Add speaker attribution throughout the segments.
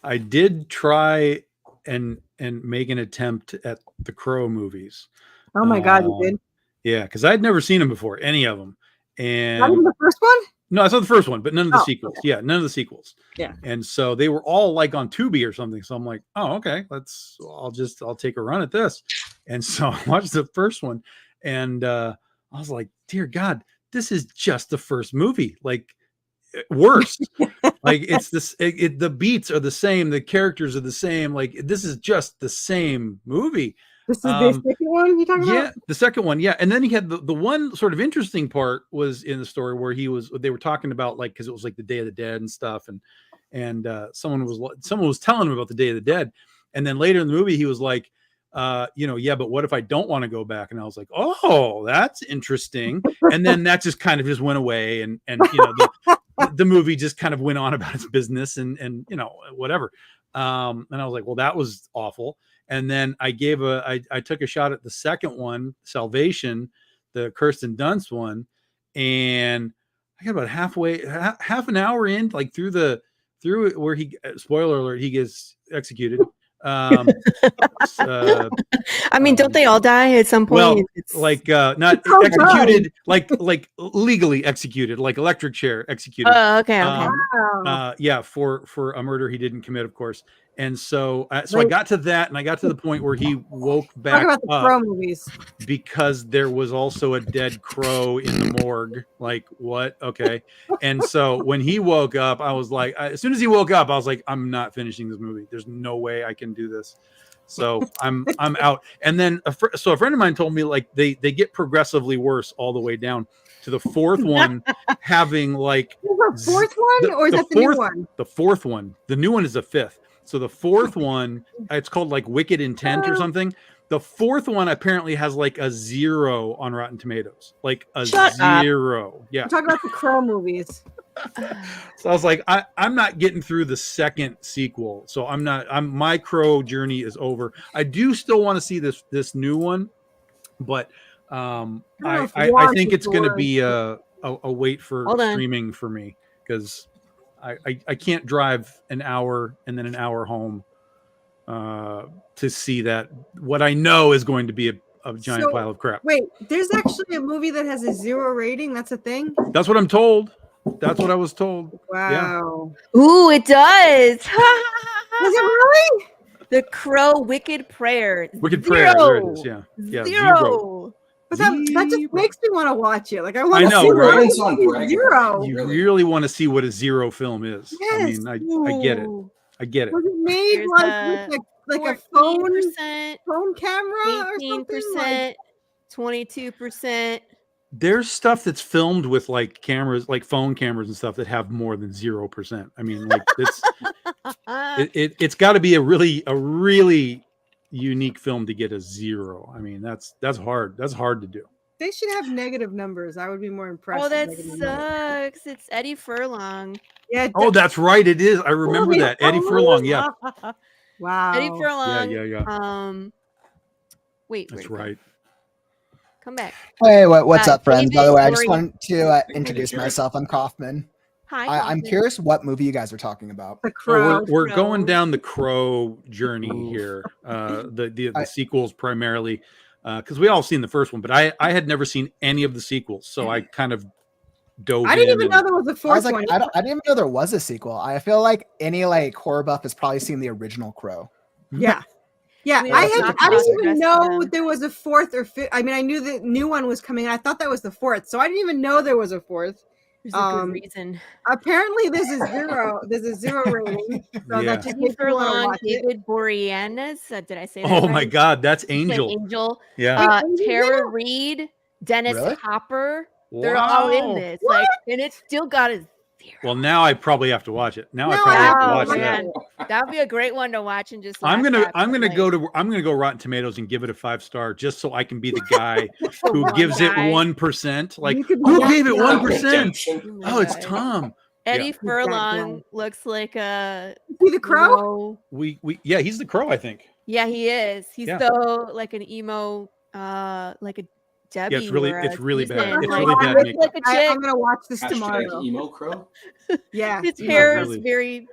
Speaker 1: I did try and make an attempt at the Crow movies.
Speaker 2: Oh my God, you did?
Speaker 1: Yeah, because I'd never seen them before, any of them.
Speaker 2: Not even
Speaker 1: And
Speaker 2: the first one?
Speaker 1: no, I saw the first one, but none of the
Speaker 2: Oh,
Speaker 1: sequels.
Speaker 2: okay.
Speaker 1: Yeah, none of the sequels.
Speaker 2: Yeah.
Speaker 1: And so they were all like on Tubi or something. So I'm like, oh, okay, I'll take a run at this. And so I watched the first one, and I was like, dear God, this is just the first movie. Like, worse. Like, it's this. The beats are the same. The characters are the same. Like, this is just the same movie.
Speaker 2: This is the second one you talking about?
Speaker 1: Yeah, the second one. Yeah, and then he had the one sort of interesting part was in the story where they were talking about, like, because it was like the Day of the Dead and stuff, and someone was telling him about the Day of the Dead, and then later in the movie he was like, yeah, but what if I don't want to go back? And I was like, oh, that's interesting. And then that just kind of just went away, and the movie just kind of went on about its business and whatever. And I was like, well, that was awful. And then I took a shot at the second one, Salvation, the Kirsten Dunst one, and I got about half an hour in, like through it where spoiler alert, he gets executed.
Speaker 3: I mean, don't they all die at some point?
Speaker 1: Well, like not executed, like legally executed, like electric chair executed.
Speaker 3: Oh, okay.
Speaker 1: Yeah, for a murder he didn't commit, of course. And so I got to that, and I got to the point where he woke back
Speaker 2: Talk about the Crow movies,
Speaker 1: because there was also a dead crow in the morgue. Like, what? Okay. And so when he woke up, I was like, as soon as he woke up, I was like, I'm not finishing this movie. There's no way I can do this. So I'm out. And then a friend of mine told me, like, they get progressively worse all the way down to the fourth one having like
Speaker 2: the fourth one, or is that the new one?
Speaker 1: The fourth one. The new one is the fifth. So the fourth one, it's called like Wicked Intent or something. The fourth one apparently has like a 0 on Rotten Tomatoes, like a 0. Yeah.
Speaker 2: I'm talking about the Crow movies.
Speaker 1: So I was like, I'm not getting through the second sequel. So my Crow journey is over. I do still want to see this new one, but I think it's going to be a wait for streaming for me, because I can't drive an hour and then an hour home to see that what I know is going to be a giant pile of crap.
Speaker 2: Wait, there's actually a movie that has a 0 rating. That's a thing?
Speaker 1: That's what I'm told. That's what I was told.
Speaker 2: Wow.
Speaker 3: Yeah. Ooh, it does.
Speaker 2: Is it really?
Speaker 3: The Crow Wicked Prayer.
Speaker 1: Wicked Prayer. There it is. Yeah.
Speaker 3: 0.
Speaker 2: But that just makes me want to watch it. Like, I want to see
Speaker 1: right?
Speaker 2: 0.
Speaker 1: You really want to see what a 0 film is.
Speaker 2: Yes.
Speaker 1: I mean, I get it. I get it.
Speaker 2: Was it made like a phone camera
Speaker 3: 18%, 22%.
Speaker 1: There's stuff that's filmed with like cameras, like phone cameras and stuff that have more than 0%. I mean, like it's got to be a really unique film to get a 0. I mean, that's hard. That's hard to do.
Speaker 2: They should have negative numbers. I would be more impressed.
Speaker 3: Oh, that sucks. It's Eddie Furlong.
Speaker 2: Yeah.
Speaker 1: Oh, that's right. It is. I remember that. Eddie Furlong. Yeah.
Speaker 2: Wow.
Speaker 3: Eddie Furlong.
Speaker 1: Yeah.
Speaker 3: Wait.
Speaker 1: That's right.
Speaker 3: Come back.
Speaker 4: Hey, what's up, friends? By the way, I just wanted to introduce myself. I'm Kaufman.
Speaker 3: Hi.
Speaker 4: I'm curious what movie you guys are talking about.
Speaker 2: The Crow.
Speaker 1: We're going down the Crow journey here. The sequels primarily, because we all seen the first one, but I had never seen any of the sequels, so I kind of dove in.
Speaker 2: I didn't even know there was a fourth one.
Speaker 4: I didn't even know there was a sequel. I feel like any like horror buff has probably seen the original Crow.
Speaker 2: Yeah. Yeah, I didn't even know there was a fourth or fifth. I mean, I knew the new one was coming. I thought that was the fourth, so I didn't even know there was a fourth.
Speaker 3: There's a good reason.
Speaker 2: Apparently, this is 0. There's a 0 rating. So that just makes me want to watch
Speaker 3: David Boreanaz. Did I say that?
Speaker 1: Oh my God, that's Angel.
Speaker 3: Angel.
Speaker 1: Yeah.
Speaker 3: Tara Reid, Dennis Hopper. They're all in this.
Speaker 2: What?
Speaker 3: Like, and it's still got a 0.
Speaker 1: Well, now I probably have to watch it. I probably have to watch that.
Speaker 3: That'd be a great one to watch and just.
Speaker 1: I'm gonna go Rotten Tomatoes and give it a 5-star just so I can be the guy who gives it 1%. Like, who gave it 1%? Oh, it's Tom.
Speaker 3: Eddie Furlong looks like a.
Speaker 2: Is he the Crow?
Speaker 1: Yeah, he's the Crow, I think.
Speaker 3: Yeah, he is. He's so like an emo, like a. Debbie,
Speaker 1: yeah, it's really bad. It's really bad.
Speaker 2: Like I'm gonna watch this tomorrow.
Speaker 5: Emo Crow.
Speaker 2: Yeah,
Speaker 3: his hair is very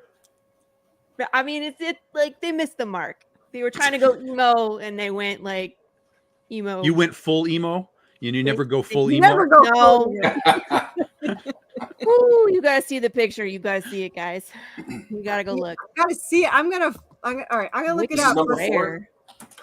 Speaker 3: I mean, it's like they missed the mark. They were trying to go emo, and they went like emo.
Speaker 1: You went full emo. You never go full
Speaker 2: You
Speaker 1: emo.
Speaker 2: never go
Speaker 3: No.
Speaker 2: full emo.
Speaker 3: Ooh, you gotta see the picture. You gotta see it, guys. You gotta go look.
Speaker 2: Gotta see it. All right, I'm gonna look it
Speaker 3: Wicked
Speaker 2: up.
Speaker 5: number
Speaker 3: Prayer.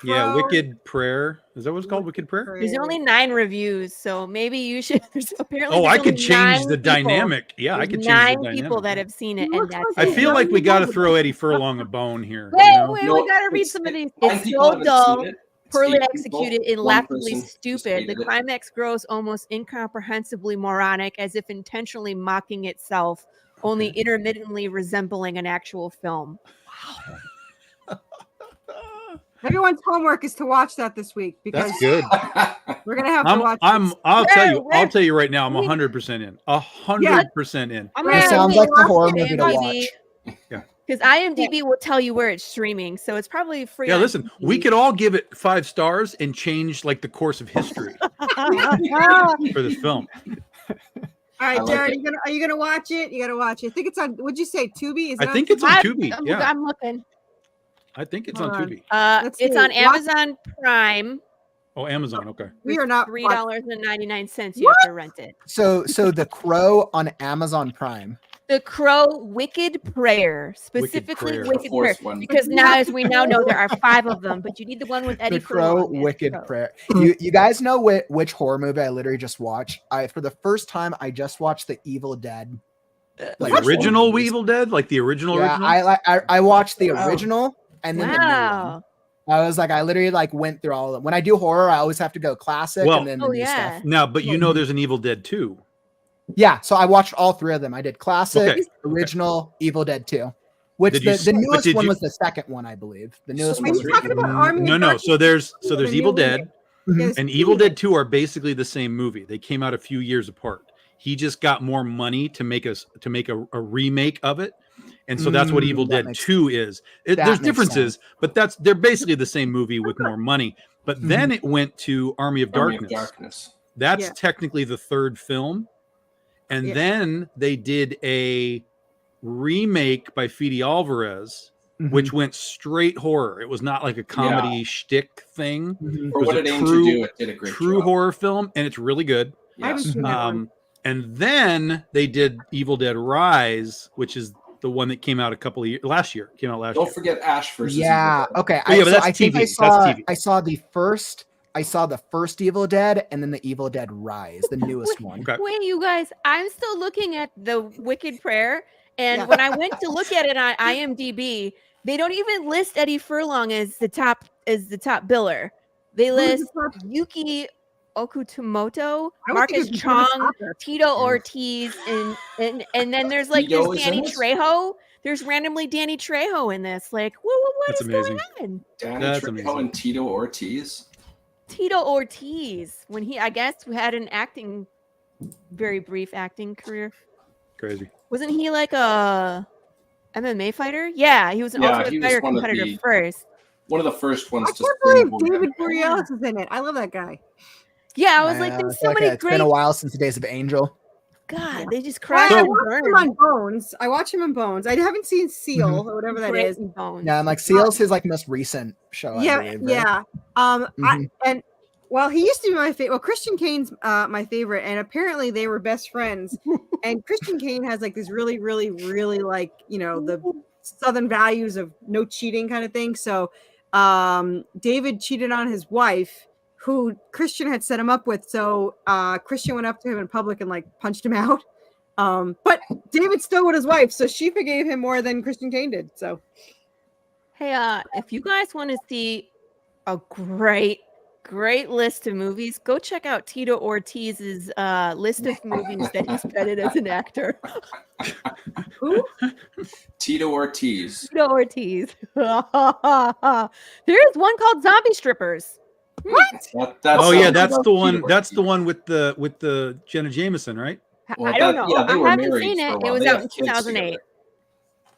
Speaker 1: Yeah,
Speaker 2: Pro-
Speaker 1: Wicked Prayer. Is that what it's called? Wicked Prayer?
Speaker 3: There's only 9 reviews, so maybe you should. There's apparently.
Speaker 1: Oh,
Speaker 3: there's
Speaker 1: I could
Speaker 3: only
Speaker 1: change
Speaker 3: 9
Speaker 1: the
Speaker 3: people.
Speaker 1: dynamic. Yeah, I
Speaker 3: There's
Speaker 1: could change
Speaker 3: 9
Speaker 1: the
Speaker 3: people
Speaker 1: dynamic.
Speaker 3: that have seen it,
Speaker 2: It
Speaker 3: and
Speaker 2: looks
Speaker 3: that's
Speaker 2: like
Speaker 1: I
Speaker 3: it.
Speaker 1: feel like we got to throw Eddie Furlong a bone here. you know?
Speaker 3: Wait,
Speaker 5: No,
Speaker 3: we gotta read
Speaker 5: it's-
Speaker 3: some of these.
Speaker 5: nine
Speaker 3: It's
Speaker 5: people
Speaker 3: so
Speaker 5: haven't
Speaker 3: dull,
Speaker 5: seen it. It's
Speaker 3: poorly
Speaker 5: 8 people.
Speaker 3: executed, and
Speaker 5: One
Speaker 3: laughably
Speaker 5: person just
Speaker 3: stupid. The
Speaker 5: hated it.
Speaker 3: climax grows almost incomprehensibly moronic, as if intentionally mocking itself, only intermittently resembling an actual film.
Speaker 2: Everyone's homework is to watch that this week because
Speaker 1: That's good.
Speaker 2: we're gonna have to watch. this.
Speaker 1: I'll
Speaker 3: Where-
Speaker 1: tell you right now, I'm
Speaker 3: we-
Speaker 1: 100% in. 100% in.
Speaker 3: I'm
Speaker 2: It
Speaker 3: gonna
Speaker 4: sounds
Speaker 3: wait
Speaker 4: like the
Speaker 3: on
Speaker 4: horror movie to
Speaker 3: IMDb,
Speaker 4: watch.
Speaker 1: Yeah.
Speaker 3: Because IMDb will tell you where it's streaming, so it's probably free.
Speaker 1: Yeah,
Speaker 3: on
Speaker 1: listen, we
Speaker 3: IMDb.
Speaker 1: could all give it 5 stars and change like the course of history for this film.
Speaker 2: All right,
Speaker 5: I like
Speaker 2: Jared,
Speaker 5: it.
Speaker 2: are you gonna watch it? You gotta watch it. I think it's on. Would you say Tubi? Is
Speaker 1: I
Speaker 2: it
Speaker 1: think
Speaker 2: on
Speaker 1: it's on Tubi. Yeah,
Speaker 3: I'm looking.
Speaker 1: I think it's on
Speaker 2: Hold on.
Speaker 1: Tubi.
Speaker 2: Let's
Speaker 3: It's
Speaker 2: see.
Speaker 3: on
Speaker 2: Watch-
Speaker 3: Amazon Prime.
Speaker 1: Oh, Amazon. Okay.
Speaker 2: We are not
Speaker 3: $3.99. You have to rent it.
Speaker 4: So The Crow on Amazon Prime.
Speaker 3: The Crow Wicked Prayer, specifically
Speaker 1: Prayer.
Speaker 3: Wicked,
Speaker 5: The
Speaker 3: Prayer,
Speaker 5: fourth one.
Speaker 3: because now, as we now know, there are 5 of them, but you need the one with Eddie
Speaker 4: The Crow
Speaker 3: Furlong in it,
Speaker 4: Wicked
Speaker 3: so.
Speaker 4: Prayer. You guys know which horror movie I literally just watched? For the first time, I just watched The Evil Dead.
Speaker 1: Like
Speaker 5: Which
Speaker 1: original
Speaker 5: one?
Speaker 1: Evil Dead, like the original.
Speaker 4: Yeah,
Speaker 1: original?
Speaker 4: I watched the
Speaker 5: Wow.
Speaker 4: original and then the new one.
Speaker 3: Wow.
Speaker 4: I was like, I literally like went through all of them. When I do horror, I always have to go classic
Speaker 1: Well-
Speaker 4: and then the
Speaker 3: Oh,
Speaker 4: new
Speaker 3: yeah.
Speaker 4: stuff.
Speaker 1: Now, but you know, there's an Evil Dead 2.
Speaker 4: Yeah, so I watched all 3 of them. I did classic,
Speaker 1: Okay,
Speaker 4: original, Evil Dead 2. Which
Speaker 1: Did you
Speaker 4: the
Speaker 1: see- but
Speaker 4: newest
Speaker 1: did
Speaker 4: one
Speaker 1: you-
Speaker 4: was the second one, I believe. The newest
Speaker 5: So
Speaker 2: Are
Speaker 4: one
Speaker 2: you
Speaker 4: was
Speaker 2: talking about Army?
Speaker 1: No,
Speaker 2: of
Speaker 1: no.
Speaker 2: Darkness?
Speaker 1: So there's
Speaker 2: The
Speaker 1: Evil
Speaker 2: new
Speaker 1: Dead
Speaker 2: one? Yes,
Speaker 1: and
Speaker 2: the
Speaker 1: Evil
Speaker 2: new
Speaker 1: Dead 2 are basically the same movie. They came out a few years apart. He just got more money to make a remake of it. And so that's what Evil
Speaker 4: that
Speaker 1: Dead
Speaker 4: makes-
Speaker 1: 2 is.
Speaker 4: that
Speaker 1: There's
Speaker 4: makes
Speaker 1: differences, but they're basically the same movie with more money. But then it went to Army of
Speaker 5: Army of
Speaker 1: Darkness.
Speaker 5: Darkness.
Speaker 1: That's
Speaker 2: Yeah.
Speaker 1: technically the 3rd film. And
Speaker 2: Yeah.
Speaker 1: then they did a remake by Fede Alvarez,
Speaker 4: Mhm.
Speaker 1: which went straight horror. It was not like a comedy shtick thing.
Speaker 4: Mhm.
Speaker 5: For
Speaker 1: was
Speaker 5: what
Speaker 1: a
Speaker 5: it aimed
Speaker 1: true-
Speaker 5: to do, it did a great
Speaker 1: True
Speaker 5: job.
Speaker 1: horror film, and it's really good.
Speaker 2: I haven't
Speaker 5: Yes.
Speaker 2: seen that one.
Speaker 1: And then they did Evil Dead Rise, which is the one that came out last year. Came out last
Speaker 5: Don't
Speaker 1: year.
Speaker 5: forget Ash versus
Speaker 4: Yeah.
Speaker 5: Evil Dead.
Speaker 4: Okay.
Speaker 1: Oh, yeah, but that's
Speaker 4: I think
Speaker 1: TV.
Speaker 4: I
Speaker 1: That's
Speaker 4: saw.
Speaker 1: TV.
Speaker 4: I saw the first. I saw the first Evil Dead and then the Evil Dead Rise, the newest one.
Speaker 1: Okay.
Speaker 3: Wait, you guys, I'm still looking at the Wicked Prayer, and
Speaker 2: Yeah.
Speaker 3: when I went to look at it on IMDb, they don't even list Eddie Furlong as the top biller. They
Speaker 2: Who's the
Speaker 3: list
Speaker 2: top-
Speaker 3: Yuki Okutomoto,
Speaker 2: I would think
Speaker 3: Marcus
Speaker 2: it'd be Dennis
Speaker 3: Chong,
Speaker 2: Hopper.
Speaker 3: Tito Ortiz, and then there's like
Speaker 5: Tito
Speaker 3: there's
Speaker 5: is in
Speaker 3: Danny
Speaker 5: this?
Speaker 3: Trejo. There's randomly Danny Trejo in this. Like, what
Speaker 1: That's
Speaker 3: is
Speaker 1: amazing.
Speaker 3: going on?
Speaker 5: Danny
Speaker 1: That's
Speaker 5: Trejo
Speaker 1: amazing.
Speaker 5: and Tito Ortiz.
Speaker 3: Tito Ortiz, when he, I guess, had an very brief acting career.
Speaker 1: Crazy.
Speaker 3: Wasn't he like a MMA fighter? Yeah, he was an
Speaker 5: Yeah,
Speaker 3: Ultimate
Speaker 5: he was
Speaker 3: Fighter
Speaker 5: one of
Speaker 3: competitor
Speaker 5: the-
Speaker 3: first.
Speaker 5: One of the first ones
Speaker 2: I
Speaker 5: to
Speaker 2: can't believe
Speaker 5: springboard
Speaker 2: David
Speaker 5: everybody.
Speaker 2: Borealis is in it. I love that guy.
Speaker 3: Yeah, I was
Speaker 4: I
Speaker 3: like,
Speaker 4: know,
Speaker 3: there's
Speaker 4: it's
Speaker 3: so
Speaker 4: like
Speaker 3: many
Speaker 4: it's
Speaker 3: great.
Speaker 4: been a while since the days of Angel.
Speaker 3: God, they just
Speaker 2: Well,
Speaker 3: crashed
Speaker 2: I
Speaker 3: and
Speaker 2: watched him
Speaker 3: burned.
Speaker 2: on Bones. I watch him in Bones. I haven't seen Seal or whatever that
Speaker 3: Great
Speaker 2: is.
Speaker 3: and bones.
Speaker 4: Yeah, I'm like Seal's his like most recent show. I
Speaker 2: Yeah,
Speaker 4: believe, right?
Speaker 2: yeah.
Speaker 4: Mhm.
Speaker 2: Well, he used to be my favorite. Well, Christian Kane's my favorite, and apparently they were best friends. And Christian Kane has like this really, really, really like the Southern values of no cheating kind of thing. So, David cheated on his wife, who Christian had set him up with. So, Christian went up to him in public and like punched him out. But David still with his wife, so she forgave him more than Christian Kane did. So,
Speaker 3: Hey, if you guys want to see a great list of movies, go check out Tito Ortiz's list of movies that he's petted as an actor.
Speaker 2: who?
Speaker 5: Tito Ortiz.
Speaker 3: Tito Ortiz. There's one called Zombie Strippers.
Speaker 2: What?
Speaker 5: That
Speaker 1: Oh yeah,
Speaker 5: sounds
Speaker 1: that's
Speaker 5: like
Speaker 1: the one.
Speaker 5: Tito
Speaker 1: That's the
Speaker 5: Ortiz.
Speaker 1: one with the Jenna Jameson, right?
Speaker 5: Well,
Speaker 3: I don't
Speaker 5: that-
Speaker 3: know.
Speaker 5: yeah, they
Speaker 3: I
Speaker 5: were
Speaker 3: haven't
Speaker 5: married
Speaker 3: seen
Speaker 5: for a
Speaker 3: it. It
Speaker 5: while.
Speaker 3: was
Speaker 5: They
Speaker 3: out
Speaker 5: have
Speaker 3: in
Speaker 5: kids
Speaker 3: 2008.
Speaker 5: together.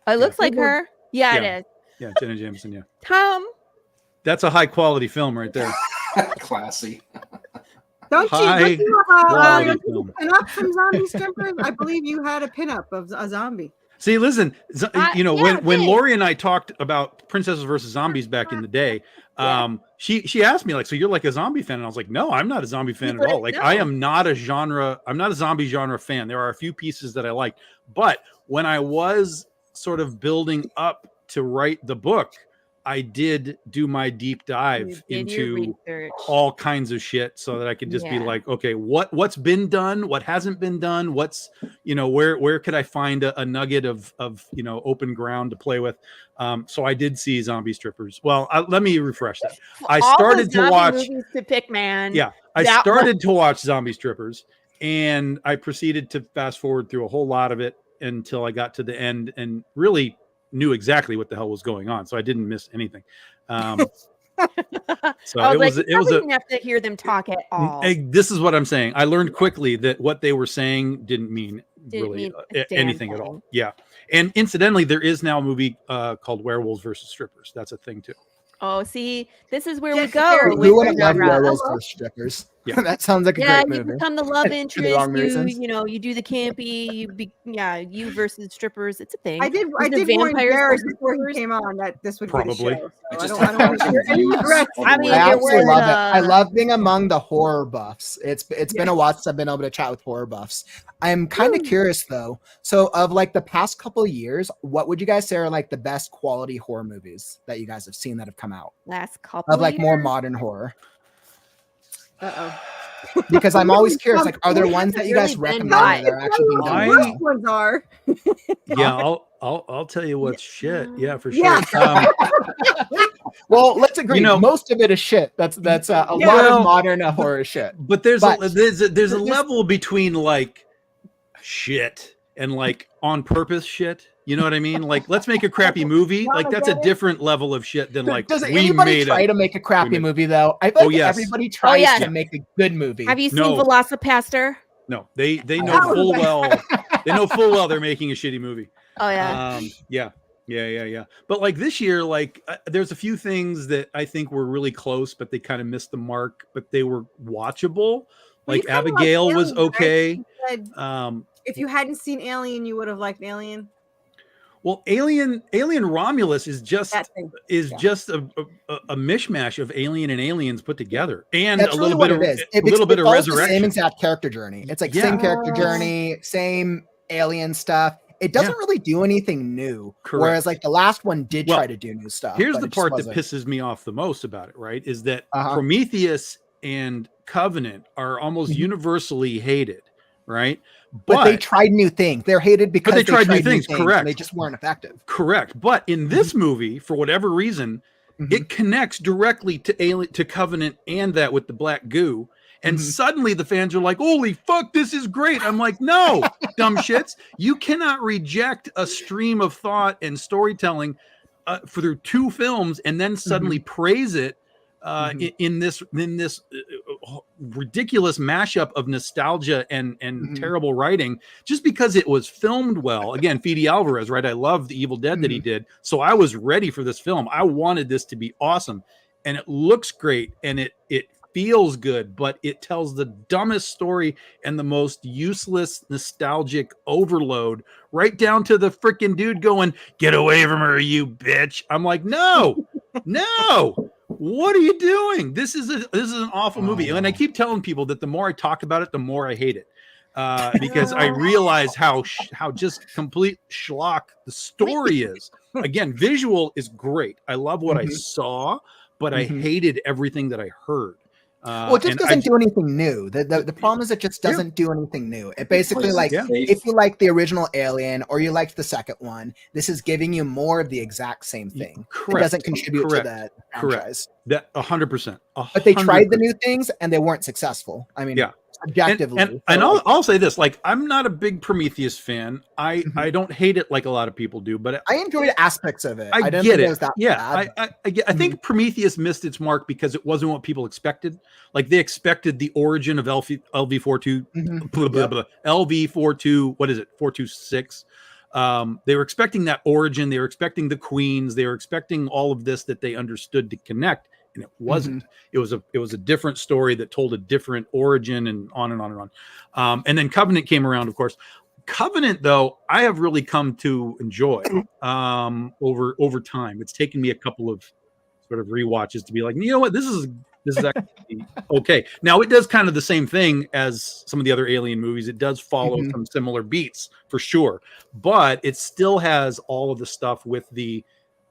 Speaker 3: It looks like
Speaker 2: Yeah.
Speaker 3: her. Yeah,
Speaker 1: Yeah.
Speaker 3: it is.
Speaker 1: Yeah, Jenna Jameson. Yeah,
Speaker 3: Tom,
Speaker 1: that's a high quality film right there.
Speaker 5: Classy.
Speaker 2: Don't
Speaker 1: High
Speaker 2: you have
Speaker 1: quality
Speaker 2: a
Speaker 1: film.
Speaker 2: pinup from Zombie Strippers? I believe you had a pinup of a zombie.
Speaker 1: See, listen, you know,
Speaker 3: yeah,
Speaker 1: when
Speaker 3: thanks.
Speaker 1: Lori and I talked about Princesses versus Zombies back in the day, she asked me like, so you're like a zombie fan? And I was like, no, I'm not a zombie fan at all. Like, I am not a zombie genre fan. There are a few pieces that I like, but when I was sort of building up to write the book, I did do my deep dive into all kinds of shit so that I could just be like, okay, what's been done, what hasn't been done, what's, you know, where could I find a nugget of you know, open ground to play with. So I did see Zombie Strippers. Well, let me refresh that. I started to watch
Speaker 3: movies to pick, man.
Speaker 1: Yeah, I started to watch Zombie Strippers, and I proceeded to fast forward through a whole lot of it until I got to the end and really knew exactly what the hell was going on, so I didn't miss anything. So it was
Speaker 3: didn't have to hear them talk at all.
Speaker 1: This is what I'm saying. I learned quickly that what they were saying didn't mean anything at all. Yeah, and incidentally, there is now a movie called Werewolves versus Strippers. That's a thing too.
Speaker 3: Oh, see, this is where we go.
Speaker 4: Who would have loved Werewolves versus Strippers?
Speaker 1: Yeah.
Speaker 4: That sounds like a great movie.
Speaker 3: You become the love interest.
Speaker 4: wrong reasons.
Speaker 3: You know, you do the campy. You versus strippers. It's a thing.
Speaker 2: I did warn Jared before he came on that this would
Speaker 1: Probably.
Speaker 2: be the show.
Speaker 5: I just
Speaker 2: I don't hear any regrets.
Speaker 3: I mean,
Speaker 4: I
Speaker 3: there
Speaker 4: absolutely
Speaker 3: was,
Speaker 4: love it. I love being among the horror buffs. It's been a while since I've been able to chat with horror buffs. I'm kind of curious though. So of like the past couple of years, what would you guys say are like the best quality horror movies that you guys have seen that have come out?
Speaker 3: Last couple
Speaker 4: Of like
Speaker 3: years?
Speaker 4: more modern horror.
Speaker 2: Uh-oh.
Speaker 4: Because I'm always curious, like, are there ones that you guys
Speaker 3: Really been
Speaker 4: recommend that are actually being
Speaker 2: The
Speaker 4: done
Speaker 2: worst
Speaker 4: well?
Speaker 2: ones are.
Speaker 1: Yeah, I'll tell you what's shit. Yeah, for sure.
Speaker 2: Yeah.
Speaker 4: Well, let's agree.
Speaker 1: You know-
Speaker 4: most of it is shit. That's a lot
Speaker 1: Well-
Speaker 4: of modern horror shit.
Speaker 1: But there's
Speaker 4: But-
Speaker 1: a level between like shit and like on purpose shit. You know what I mean? Like, let's make a crappy movie. Like, that's a different level of shit than like
Speaker 4: Does
Speaker 1: we
Speaker 4: anybody
Speaker 1: made
Speaker 4: try
Speaker 1: it.
Speaker 4: to make a crappy
Speaker 1: we made-
Speaker 4: movie though? I feel
Speaker 1: Oh,
Speaker 4: like
Speaker 1: yes.
Speaker 4: everybody tries
Speaker 3: yes.
Speaker 4: to make a good movie.
Speaker 3: Have you seen
Speaker 1: No.
Speaker 3: Velocipaster?
Speaker 1: No, they know full well. They know full well they're making a shitty movie.
Speaker 3: Oh yeah.
Speaker 1: Yeah. But like this year, like there's a few things that I think were really close, but they kind of missed the mark. But they were watchable. Like
Speaker 2: you kinda like
Speaker 1: Abigail was
Speaker 2: Alien, right?
Speaker 1: okay.
Speaker 2: You said
Speaker 1: If
Speaker 2: you hadn't seen Alien, you would have liked Alien.
Speaker 1: Well, Alien Romulus is just
Speaker 2: That thing.
Speaker 1: a mishmash of Alien and Aliens put together, and
Speaker 4: That's
Speaker 1: a
Speaker 4: really
Speaker 1: little
Speaker 4: what
Speaker 1: bit of
Speaker 4: it is.
Speaker 1: a little bit of
Speaker 4: follows the
Speaker 1: resurrection.
Speaker 4: same exact character journey. It's like
Speaker 1: Yeah.
Speaker 4: same character journey, same alien stuff. It doesn't
Speaker 1: Yeah.
Speaker 4: really do anything new.
Speaker 1: Correct.
Speaker 4: Whereas like the last one did
Speaker 1: Well,
Speaker 4: try to do new stuff.
Speaker 1: Here's
Speaker 4: but
Speaker 1: the
Speaker 4: it just
Speaker 1: part that
Speaker 4: wasn't.
Speaker 1: pisses me off the most about it, right? Is that
Speaker 4: Uh-huh.
Speaker 1: Prometheus and Covenant are almost
Speaker 4: Mhm.
Speaker 1: universally hated, right?
Speaker 4: But they tried new things. They're hated because
Speaker 1: they tried new things,
Speaker 4: and
Speaker 1: correct.
Speaker 4: They just weren't effective.
Speaker 1: correct. But in this movie, for whatever reason,
Speaker 4: Mhm.
Speaker 1: it connects directly to Covenant and that with the black goo. And
Speaker 4: Mhm.
Speaker 1: suddenly the fans are like, holy fuck, this is great. I'm like, no, dumb shits. You cannot reject a stream of thought and storytelling through two films and then suddenly praise it in this ridiculous mashup of nostalgia and terrible writing, just because it was filmed well. Again, Fede Alvarez, right? I love the Evil Dead that he did. So I was ready for this film. I wanted this to be awesome. And it looks great and it feels good, but it tells the dumbest story and the most useless nostalgic overload, right down to the freaking dude going, "Get away from her, you bitch." I'm like, no. What are you doing? This is an awful movie. And I keep telling people that the more I talk about it, the more I hate it. Because I realize how just complete schlock the story is. Again, visual is great. I love what I saw, but I hated everything that I heard.
Speaker 4: Well, it just doesn't do anything new. The problem is it just doesn't do anything new. It basically like if you like the original Alien or you liked the second one, this is giving you more of the exact same thing.
Speaker 1: Correct.
Speaker 4: It doesn't contribute to that
Speaker 1: Correct.
Speaker 4: franchise.
Speaker 1: That 100%.
Speaker 4: But they tried the new things and they weren't successful. I mean,
Speaker 1: Yeah.
Speaker 4: objectively.
Speaker 1: And I'll say this: like, I'm not a big Prometheus fan. I don't hate it like a lot of people do, but
Speaker 4: I enjoyed aspects of it.
Speaker 1: I
Speaker 4: didn't
Speaker 1: get
Speaker 4: think
Speaker 1: it.
Speaker 4: it was that bad.
Speaker 1: I think Prometheus missed its mark because it wasn't what people expected. Like, they expected the origin of LV42, LV42. What is it? 426. They were expecting that origin. They were expecting the queens. They were expecting all of this that they understood to connect, and it wasn't. It was a different story that told a different origin, and on and on and on. And then Covenant came around, of course. Covenant, though, I have really come to enjoy over time. It's taken me a couple of sort of rewatches to be like, you know what, this is actually okay. Now it does kind of the same thing as some of the other Alien movies. It does follow some similar beats for sure, but it still has all of the stuff with the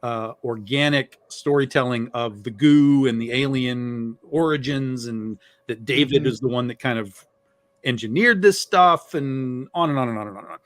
Speaker 1: organic storytelling of the goo and the alien origins, and that David is the one that kind of engineered this stuff, and on and on and on and on and on.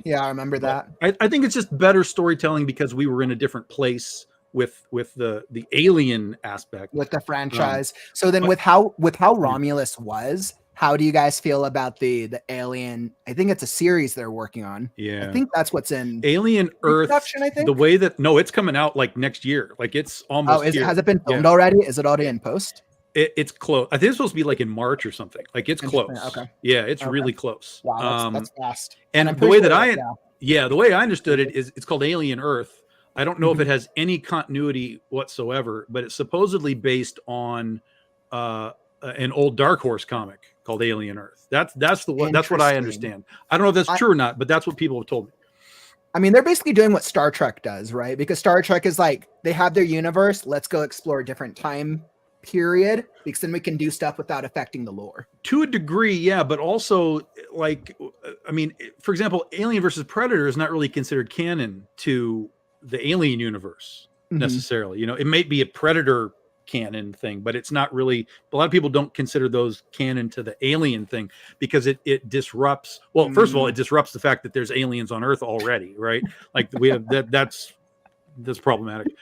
Speaker 4: Yeah, I remember that.
Speaker 1: I think it's just better storytelling because we were in a different place with the alien aspect
Speaker 4: with the franchise. So then with how Romulus was, how do you guys feel about the Alien? I think it's a series they're working on.
Speaker 1: Yeah,
Speaker 4: I think that's what's in
Speaker 1: Alien Earth.
Speaker 4: Production, I think.
Speaker 1: The way that it's coming out like next year. Like it's almost.
Speaker 4: Has it been filmed already? Is it already in post?
Speaker 1: It's close. I think it's supposed to be like in March or something. Like it's close.
Speaker 4: Okay.
Speaker 1: Yeah, it's really close.
Speaker 4: Wow, that's fast.
Speaker 1: And the way that the way I understood it is it's called Alien Earth. I don't know if it has any continuity whatsoever, but it's supposedly based on an old Dark Horse comic called Alien Earth. That's what I understand. I don't know if that's true or not, but that's what people have told me.
Speaker 4: I mean, they're basically doing what Star Trek does, right? Because Star Trek is like, they have their universe. Let's go explore a different time period, because then we can do stuff without affecting the lore.
Speaker 1: To a degree, yeah, but also, like, I mean, for example, Alien versus Predator is not really considered canon to the Alien universe necessarily. You know, it may be a Predator canon thing, but it's not really. A lot of people don't consider those canon to the Alien thing because it disrupts. Well, first of all, it disrupts the fact that there's aliens on Earth already, right? Like we have that's problematic.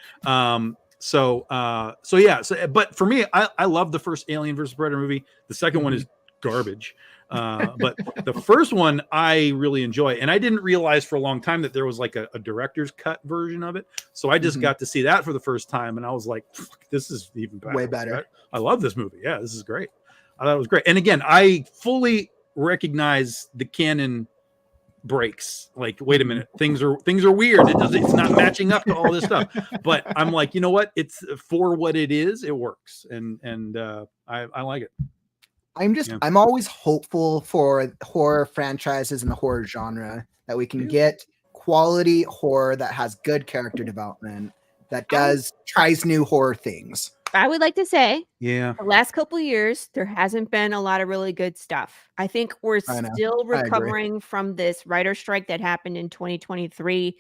Speaker 1: So yeah. But for me, I love the first Alien versus Predator movie. The second one is garbage. But the first one I really enjoy, and I didn't realize for a long time that there was like a director's cut version of it. So I just got to see that for the first time, and I was like, this is even better.
Speaker 4: Way better.
Speaker 1: I love this movie. Yeah, this is great. I thought it was great. And again, I fully recognize the canon breaks. Like, wait a minute, things are weird. It's not matching up to all this stuff. But I'm like, you know what? It's for what it is. It works, and I like it.
Speaker 4: I'm always hopeful for horror franchises in the horror genre that we can get quality horror that has good character development, that tries new horror things.
Speaker 3: I would like to say,
Speaker 1: the
Speaker 3: last couple of years, there hasn't been a lot of really good stuff. I think we're still recovering from this writer strike that happened in 2023.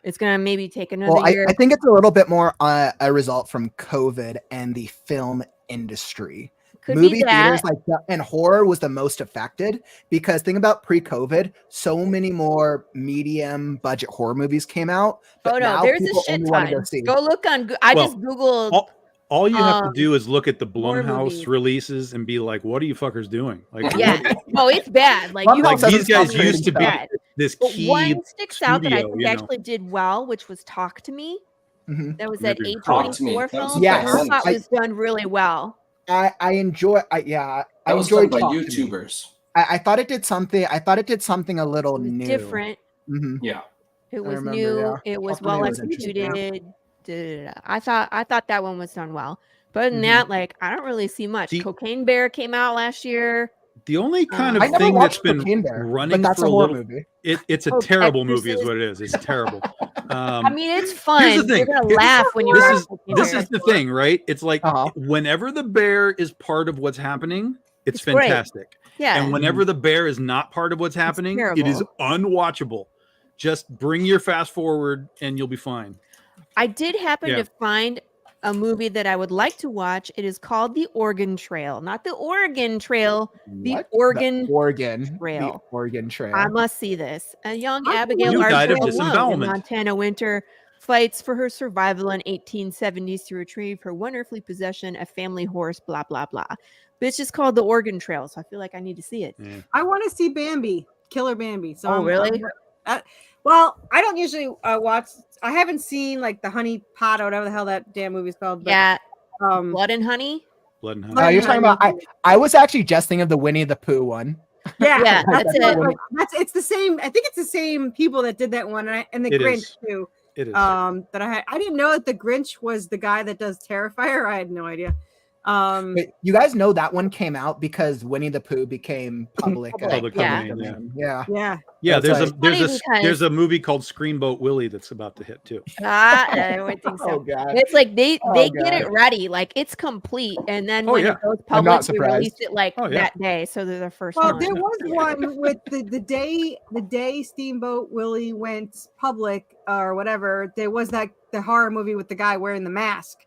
Speaker 3: It's going to maybe take another year.
Speaker 4: I think it's a little bit more a result from COVID and the film industry. Movie theaters and horror was the most affected, because think about pre-COVID, so many more medium budget horror movies came out.
Speaker 3: But there's a shit ton. Go look on. I just Googled.
Speaker 1: All you have to do is look at the Blumhouse releases and be like, "What are you fuckers doing?" Like,
Speaker 3: it's bad. Like
Speaker 1: these guys used to be this key.
Speaker 3: One sticks out that I think actually did well, which was Talk to Me. That was that A24 film.
Speaker 5: Yes,
Speaker 3: I thought was done really well.
Speaker 4: I enjoy.
Speaker 5: That was done by YouTubers.
Speaker 4: I thought it did something. A little new,
Speaker 3: different.
Speaker 5: Yeah,
Speaker 3: it was new. Yeah. It was well executed. I thought that one was done well. But other than that, like, I don't really see much. Cocaine Bear came out last year.
Speaker 1: The only kind of thing that's been running for a little movie. It's a terrible movie, is what it is. It's terrible.
Speaker 3: I mean, it's fun. You're gonna laugh when you're.
Speaker 1: This is the thing, right? It's like whenever the bear is part of what's happening, it's fantastic.
Speaker 3: Great. Yeah.
Speaker 1: And whenever the bear is not part of what's happening, it is unwatchable. Just bring your fast forward, and you'll be fine.
Speaker 3: I did happen to find a movie that I would like to watch. It is called The Oregon Trail, not the Oregon Trail. The Oregon Trail.
Speaker 4: The Oregon Trail.
Speaker 3: I must see this. A young Abigail Arthur in Montana winter fights for her survival in 1870s to retrieve her wonderfully possession, a family horse, blah, blah, blah. But it's just called The Oregon Trail, so I feel like I need to see it.
Speaker 2: Yeah. I want to see Bambi, Killer Bambi. So
Speaker 3: really?
Speaker 2: Well, I don't usually watch. I haven't seen like the Honey Pot or whatever the hell that damn movie's called. But,
Speaker 3: Blood and Honey.
Speaker 1: Blood and Honey.
Speaker 4: You're talking about. I was actually just thinking of the Winnie the Pooh one.
Speaker 2: Yeah, that's it. It's the same. I think it's the same people that did that one, and the Grinch too.
Speaker 1: It is.
Speaker 2: That I didn't know that the Grinch was the guy that does Terrifier. I had no idea.
Speaker 4: Wait, you guys know that one came out because Winnie the Pooh became public
Speaker 3: yeah.
Speaker 1: domain,
Speaker 2: Yeah.
Speaker 1: Yeah,
Speaker 4: That's
Speaker 1: there's a movie called Screenboat Willie that's about to hit too.
Speaker 3: I don't think so.
Speaker 4: Oh god.
Speaker 3: It's like they
Speaker 4: Oh,
Speaker 3: get
Speaker 4: God.
Speaker 3: it ready, like it's complete, and then
Speaker 1: Oh,
Speaker 3: when
Speaker 1: yeah.
Speaker 3: it goes
Speaker 4: I'm not
Speaker 3: public, we release
Speaker 4: surprised.
Speaker 3: it like
Speaker 1: Oh, yeah.
Speaker 3: that day. So they're the first
Speaker 2: Well,
Speaker 3: one.
Speaker 2: there was one with the day Steamboat Willie went public or whatever. There was the horror movie with the guy wearing the mask.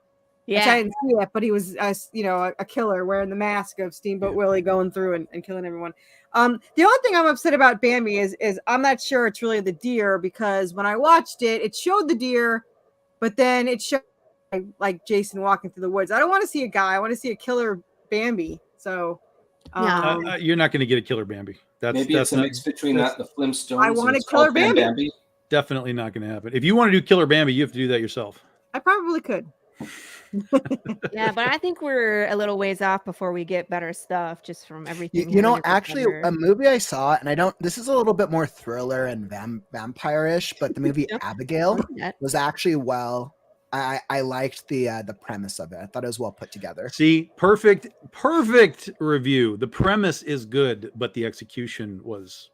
Speaker 2: Which I
Speaker 3: Yeah,
Speaker 2: didn't see it, but he was a killer wearing the mask of Steamboat Willie going through and killing everyone. The only thing I'm upset about Bambi is I'm not sure it's really the deer, because when I watched it, it showed the deer, but then it showed like Jason walking through the woods. I don't want to see a guy. I want to see a killer Bambi. So
Speaker 3: No.
Speaker 1: You're not going to get a killer Bambi.
Speaker 5: Maybe
Speaker 1: That's
Speaker 5: it's a mix between that and the Flintstones.
Speaker 2: I want
Speaker 5: and
Speaker 2: a
Speaker 5: it's called
Speaker 2: killer Bambi.
Speaker 5: Bambi.
Speaker 1: definitely not going to happen. If you want to do killer Bambi, you have to do that yourself.
Speaker 2: I probably could.
Speaker 3: yeah, but I think we're a little ways off before we get better stuff, just from everything.
Speaker 4: You know,
Speaker 3: having to
Speaker 4: actually,
Speaker 3: recover.
Speaker 4: a movie I saw, and I don't. This is a little bit more thriller and vampire-ish, but the movie
Speaker 3: Yep.
Speaker 4: Abigail
Speaker 3: Yeah.
Speaker 4: was actually well. I liked the premise of it. I thought it was well put together.
Speaker 1: See, perfect review. The premise is good, but the execution was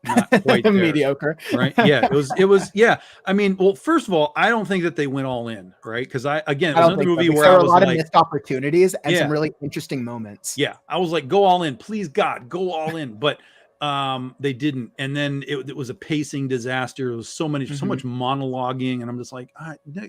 Speaker 1: not quite there,
Speaker 4: Mediocre.
Speaker 1: right? Yeah, it was. Yeah, I mean, well, first of all, I don't think that they went all in, right? Because it was
Speaker 4: I don't
Speaker 1: another
Speaker 4: think
Speaker 1: movie
Speaker 4: so, because
Speaker 1: where
Speaker 4: there
Speaker 1: I
Speaker 4: were a
Speaker 1: was
Speaker 4: lot of
Speaker 1: like,
Speaker 4: missed opportunities and
Speaker 1: Yeah.
Speaker 4: some really interesting moments.
Speaker 1: yeah, I was like, go all in, please God, go all in, but they didn't, and then it was a pacing disaster. It was so much monologuing, and I'm just like,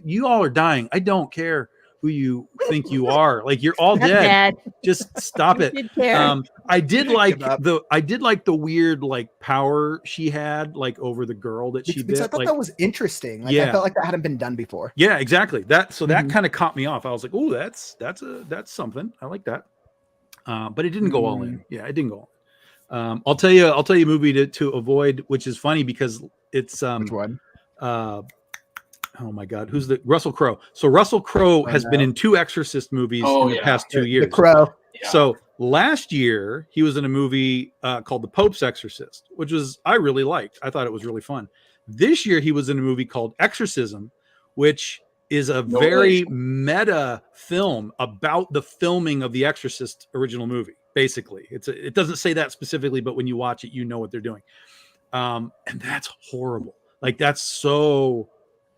Speaker 1: you all are dying. I don't care who you think you are. Like, you're all
Speaker 3: Not
Speaker 1: dead.
Speaker 3: bad.
Speaker 1: Just stop
Speaker 3: You
Speaker 1: it.
Speaker 3: should care.
Speaker 1: I did like
Speaker 4: Give up.
Speaker 1: the weird like power she had like over the girl that she
Speaker 4: Because I
Speaker 1: bit.
Speaker 4: thought
Speaker 1: Like,
Speaker 4: that was interesting. Like
Speaker 1: Yeah.
Speaker 4: I felt like that hadn't been done before.
Speaker 1: yeah, exactly. That
Speaker 4: Mhm.
Speaker 1: kind of caught me off. I was like, oh, that's something. I like that. But it didn't go all in. Yeah, it didn't go all in. I'll tell you a movie to avoid, which is funny because it's
Speaker 4: Which one?
Speaker 1: oh my God, who's the Russell Crowe? So Russell Crowe has been in 2 Exorcist movies in the past 2 years.
Speaker 4: The Crow.
Speaker 5: Yeah.
Speaker 1: So last year he was in a movie called The Pope's Exorcist, which I really liked. I thought it was really fun. This year he was in a movie called Exorcism, which is a
Speaker 5: No
Speaker 1: very
Speaker 5: way.
Speaker 1: meta film about the filming of the Exorcist original movie. Basically, it doesn't say that specifically, but when you watch it, you know what they're doing. And that's horrible. Like, that's so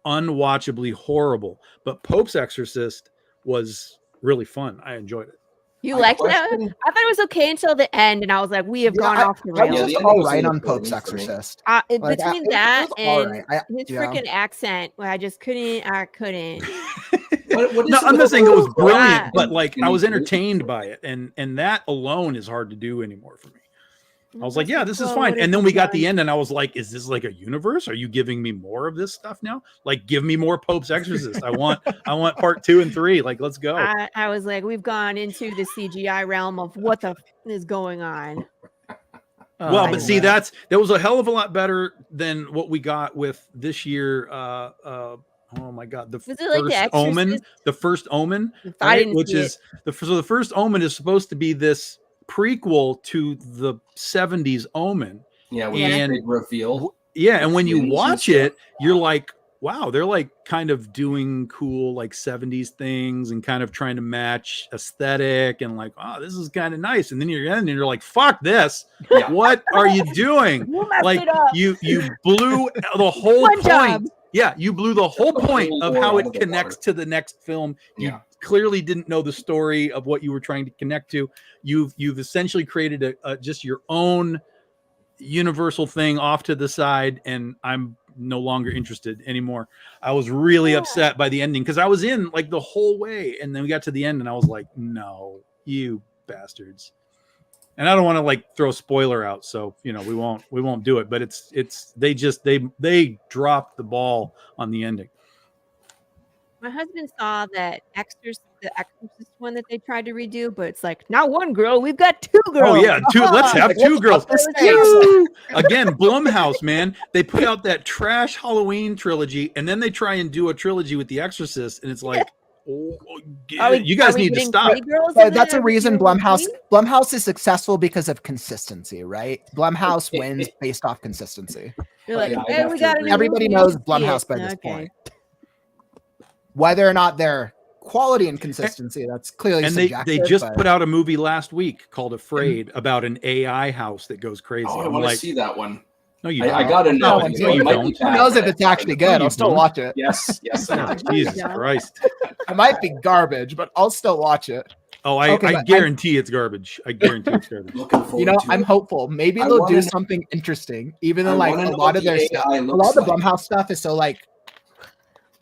Speaker 1: unwatchably horrible. But Pope's Exorcist was really fun. I enjoyed it.
Speaker 3: You
Speaker 5: My
Speaker 3: liked that? I
Speaker 5: question-
Speaker 3: thought it was okay until the end, and I was like, we have gone off the
Speaker 4: I
Speaker 3: rails.
Speaker 4: was
Speaker 5: Yeah,
Speaker 4: just
Speaker 5: the
Speaker 4: all
Speaker 5: ending was
Speaker 4: right on
Speaker 5: important
Speaker 4: Pope's
Speaker 5: for me.
Speaker 4: Exorcist.
Speaker 3: Like,
Speaker 4: Like,
Speaker 3: between
Speaker 4: it
Speaker 3: that
Speaker 4: was all
Speaker 3: and
Speaker 4: right.
Speaker 3: his
Speaker 4: Yeah.
Speaker 3: freaking accent, I just couldn't. I couldn't.
Speaker 5: What is
Speaker 1: No,
Speaker 5: it
Speaker 1: I'm
Speaker 5: with
Speaker 1: not saying it was
Speaker 5: the-
Speaker 1: brilliant, but like I was
Speaker 5: Any-
Speaker 1: entertained by it, and that alone is hard to do anymore for me. I was like, yeah, this is
Speaker 3: Well,
Speaker 1: fine.
Speaker 3: what
Speaker 1: And
Speaker 3: if
Speaker 1: then
Speaker 3: we
Speaker 1: we got the
Speaker 3: done-
Speaker 1: end, and I was like, is this like a universe? Are you giving me more of this stuff now? Like, give me more Pope's Exorcist. I want part 2 and 3. Like, let's go.
Speaker 3: I was like, we've gone into the CGI realm of what the is going on.
Speaker 1: Well,
Speaker 3: I
Speaker 1: but see,
Speaker 4: know.
Speaker 1: that was a hell of a lot better than what we got with this year. Oh my God, the
Speaker 3: Was it like The
Speaker 1: first Omen,
Speaker 3: Exorcist?
Speaker 1: the first Omen,
Speaker 3: I
Speaker 1: right?
Speaker 3: didn't
Speaker 1: Which
Speaker 3: see
Speaker 1: is the first Omen is supposed to be this prequel to the 70s Omen.
Speaker 5: Yeah, with
Speaker 1: And-
Speaker 5: the big reveal.
Speaker 1: Yeah, and when you
Speaker 5: Movies and
Speaker 1: watch
Speaker 5: stuff.
Speaker 1: it, you're like, wow, they're like kind of doing cool like 70s things and kind of trying to match aesthetic and like, oh, this is kind of nice. And then you're like, fuck this.
Speaker 5: Yeah.
Speaker 1: What are you doing?
Speaker 3: You messed
Speaker 1: Like,
Speaker 3: it up.
Speaker 1: you blew the whole
Speaker 3: One
Speaker 1: point.
Speaker 3: job.
Speaker 1: Yeah, you blew the whole
Speaker 5: The
Speaker 1: point
Speaker 5: whole
Speaker 1: of
Speaker 5: lore
Speaker 1: how
Speaker 5: out
Speaker 1: it
Speaker 5: of the
Speaker 1: connects
Speaker 5: water.
Speaker 1: to the next film. You
Speaker 5: Yeah.
Speaker 1: clearly didn't know the story of what you were trying to connect to. You've essentially created a just your own universal thing off to the side, and I'm no longer interested anymore. I was really
Speaker 3: Yeah.
Speaker 1: upset by the ending because I was in like the whole way, and then we got to the end, and I was like, no, you bastards. And I don't want to like throw a spoiler out, so we won't do it. But they dropped the ball on the ending.
Speaker 3: My husband saw that the Exorcist one that they tried to redo, but it's like, not one girl, we've got 2 girls.
Speaker 1: Oh yeah, let's have 2 girls.
Speaker 4: This
Speaker 1: Woo! Again, Blumhouse, man. They put out that trash Halloween trilogy, and then they try and do a trilogy with The Exorcist, and it's like, you guys need to stop.
Speaker 4: That's a reason Blumhouse is successful because of consistency, right? Blumhouse wins based off consistency.
Speaker 3: You're like,
Speaker 5: Yeah, I'd
Speaker 3: hey,
Speaker 5: have
Speaker 3: we
Speaker 5: to
Speaker 3: got a
Speaker 5: agree.
Speaker 3: new
Speaker 4: Everybody
Speaker 3: movie,
Speaker 4: knows
Speaker 3: you should see
Speaker 4: Blumhouse
Speaker 3: it.
Speaker 4: by this
Speaker 3: Okay.
Speaker 4: point. Whether or not they're quality and consistency. That's clearly
Speaker 1: And they
Speaker 4: subjective,
Speaker 1: just
Speaker 4: but-
Speaker 1: put out a movie last week called Afraid about an AI house that goes crazy.
Speaker 5: Oh, I
Speaker 1: I'm
Speaker 5: want to
Speaker 1: like,
Speaker 5: see that one.
Speaker 1: no, you
Speaker 5: I
Speaker 1: don't.
Speaker 5: got to
Speaker 4: No,
Speaker 5: know.
Speaker 4: I'm
Speaker 5: It
Speaker 1: saying you
Speaker 5: might
Speaker 1: don't.
Speaker 5: be
Speaker 4: Who
Speaker 5: bad,
Speaker 4: knows if
Speaker 5: but
Speaker 4: it's actually good?
Speaker 1: you
Speaker 4: I'll still
Speaker 1: don't.
Speaker 4: watch it.
Speaker 5: Yes, yes. I
Speaker 1: Oh,
Speaker 5: do.
Speaker 1: Jesus
Speaker 2: Yeah.
Speaker 1: Christ.
Speaker 4: It might be garbage, but I'll still watch it.
Speaker 1: Oh, I
Speaker 4: Okay, but I'm-
Speaker 1: guarantee it's garbage. I guarantee it's garbage.
Speaker 5: Looking forward
Speaker 4: You know,
Speaker 5: to
Speaker 4: I'm
Speaker 5: it.
Speaker 4: hopeful. Maybe
Speaker 5: I
Speaker 4: they'll
Speaker 5: wanna
Speaker 4: do
Speaker 5: know-
Speaker 4: something interesting, even
Speaker 5: I
Speaker 4: though like
Speaker 5: wanna
Speaker 4: a
Speaker 5: know
Speaker 4: lot
Speaker 5: what
Speaker 4: of their
Speaker 5: the
Speaker 4: stuff,
Speaker 5: AI
Speaker 4: a
Speaker 5: looks
Speaker 4: lot of the
Speaker 5: like.
Speaker 4: Blumhouse stuff is so like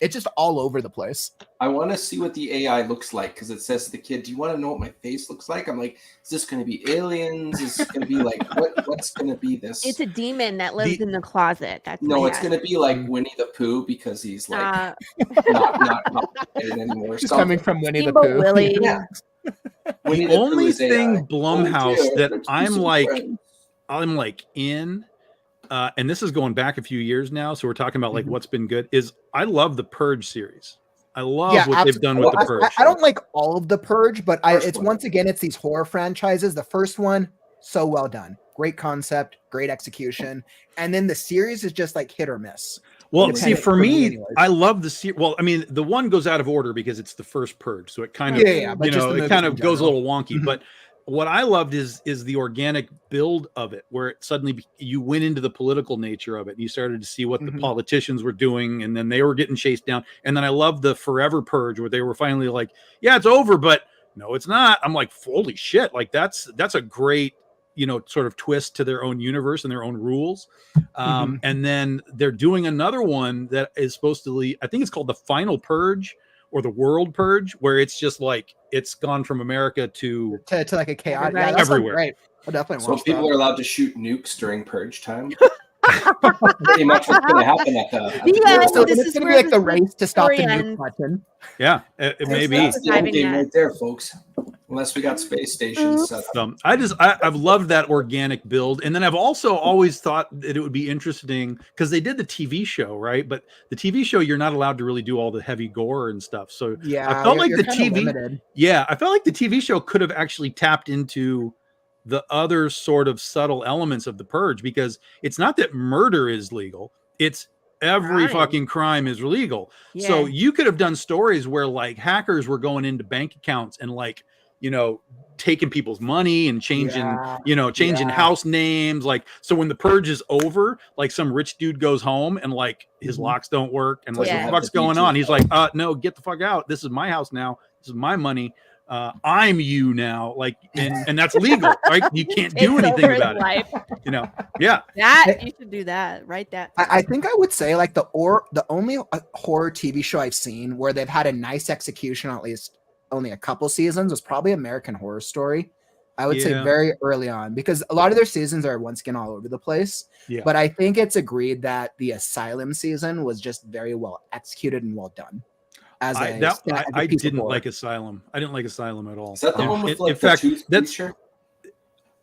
Speaker 4: it's just all over the place.
Speaker 5: I want to see what the AI looks like because it says to the kid, "Do you want to know what my face looks like?" I'm like, "Is this going to be aliens? Is it going to be like what's going to be this?"
Speaker 3: It's a demon that lives
Speaker 1: The-
Speaker 3: in the closet. That's
Speaker 5: no,
Speaker 3: my
Speaker 5: it's
Speaker 3: guess.
Speaker 5: going to be like Winnie the Pooh because he's like
Speaker 3: Uh,
Speaker 5: not complicated anymore.
Speaker 4: Just
Speaker 5: Something.
Speaker 4: coming from Winnie the
Speaker 3: Steamboat
Speaker 4: Pooh.
Speaker 3: Willie.
Speaker 5: Yeah. Winnie
Speaker 1: The
Speaker 5: Pooh
Speaker 1: only
Speaker 5: is AI.
Speaker 1: thing Blumhouse
Speaker 5: Oh, dear,
Speaker 1: that
Speaker 5: let's be
Speaker 1: I'm
Speaker 5: some
Speaker 1: like
Speaker 5: friends.
Speaker 1: in, and this is going back a few years now, so we're talking about like
Speaker 4: Mhm.
Speaker 1: what's been good, is I love the Purge series. I love
Speaker 4: Yeah,
Speaker 1: what they've done with the
Speaker 4: I,
Speaker 1: Purge.
Speaker 4: I don't like all of the Purge, but
Speaker 5: First
Speaker 4: it's
Speaker 5: one.
Speaker 4: once again it's these horror franchises. The first one, so well done, great concept, great execution, and then the series is just like hit or miss.
Speaker 1: Well,
Speaker 5: Yeah,
Speaker 1: see,
Speaker 4: depending-
Speaker 1: for me,
Speaker 4: anyways.
Speaker 1: I love the series. Well, I mean, the one goes out of order because it's the first Purge, so it kind of,
Speaker 4: Yeah, but
Speaker 1: you
Speaker 4: just
Speaker 1: know,
Speaker 4: the
Speaker 1: it
Speaker 4: movies
Speaker 1: kind
Speaker 4: in
Speaker 1: of goes a
Speaker 4: general.
Speaker 1: little wonky.
Speaker 4: Mhm.
Speaker 1: But what I loved is the organic build of it, where it suddenly you went into the political nature of it. You started to see what the
Speaker 4: Mhm.
Speaker 1: politicians were doing, and then they were getting chased down. And then I love the Forever Purge, where they were finally like, "Yeah, it's over," but no, it's not. I'm like, holy shit! Like that's a great, you know, sort of twist to their own universe and their own rules.
Speaker 4: Mhm.
Speaker 1: And then they're doing another one that is supposed to, I think it's called the Final Purge or the World Purge, where it's just like it's gone from America to
Speaker 4: to like a chaotic.
Speaker 3: Everybody-
Speaker 4: Yeah, that's
Speaker 1: Everywhere.
Speaker 4: Great. I'll definitely
Speaker 5: So
Speaker 4: watch
Speaker 5: people
Speaker 4: that.
Speaker 5: are allowed to shoot nukes during purge time. Pretty much what's going to happen at the
Speaker 3: Yeah,
Speaker 5: World
Speaker 4: So
Speaker 5: War.
Speaker 3: this
Speaker 4: it's
Speaker 3: is
Speaker 4: gonna be
Speaker 3: where
Speaker 4: like the
Speaker 3: the
Speaker 4: race to stop the
Speaker 3: story
Speaker 4: nuke
Speaker 3: ends.
Speaker 4: button.
Speaker 1: yeah, it may be.
Speaker 5: That's the end
Speaker 3: Surviving
Speaker 5: game
Speaker 3: that.
Speaker 5: right there, folks. Unless we got space stations set up.
Speaker 1: I've loved that organic build, and then I've also always thought that it would be interesting because they did the TV show, right? But the TV show, you're not allowed to really do all the heavy gore and stuff. So
Speaker 4: Yeah,
Speaker 1: I felt like
Speaker 4: you're
Speaker 1: the
Speaker 4: kinda
Speaker 1: TV,
Speaker 4: limited.
Speaker 1: yeah, I felt like the TV show could have actually tapped into the other sort of subtle elements of the Purge, because it's not that murder is legal; it's every
Speaker 3: Crime.
Speaker 1: fucking crime is legal. So
Speaker 3: Yeah.
Speaker 1: you could have done stories where like hackers were going into bank accounts and like, you know, taking people's money and changing,
Speaker 4: Yeah.
Speaker 1: you know, changing
Speaker 4: Yeah.
Speaker 1: house names. Like, so when the Purge is over, like some rich dude goes home and like his
Speaker 4: Mhm.
Speaker 1: locks don't work and like,
Speaker 3: Yeah.
Speaker 1: what the fuck's going on? He's like, no, get the fuck out. This is my house now. This is my money. I'm you now. Like, and that's legal, right? You can't do
Speaker 3: It's
Speaker 1: anything
Speaker 3: over his
Speaker 1: about it.
Speaker 3: life.
Speaker 1: You know? Yeah.
Speaker 3: That you should do that. Write that.
Speaker 4: I think I would say like the only horror TV show I've seen where they've had a nice execution, at least only a couple seasons, was probably American Horror Story. I would say
Speaker 1: Yeah.
Speaker 4: very early on, because a lot of their seasons are once again all over the place.
Speaker 1: Yeah.
Speaker 4: But I think it's agreed that the Asylum season was just very well executed and well done. As
Speaker 1: I
Speaker 4: a piece of
Speaker 1: didn't
Speaker 4: horror.
Speaker 1: like Asylum. I didn't like Asylum at all.
Speaker 5: Is that the
Speaker 1: And
Speaker 5: one with
Speaker 1: in
Speaker 5: like the
Speaker 1: fact,
Speaker 5: tooth
Speaker 1: that's
Speaker 5: creature?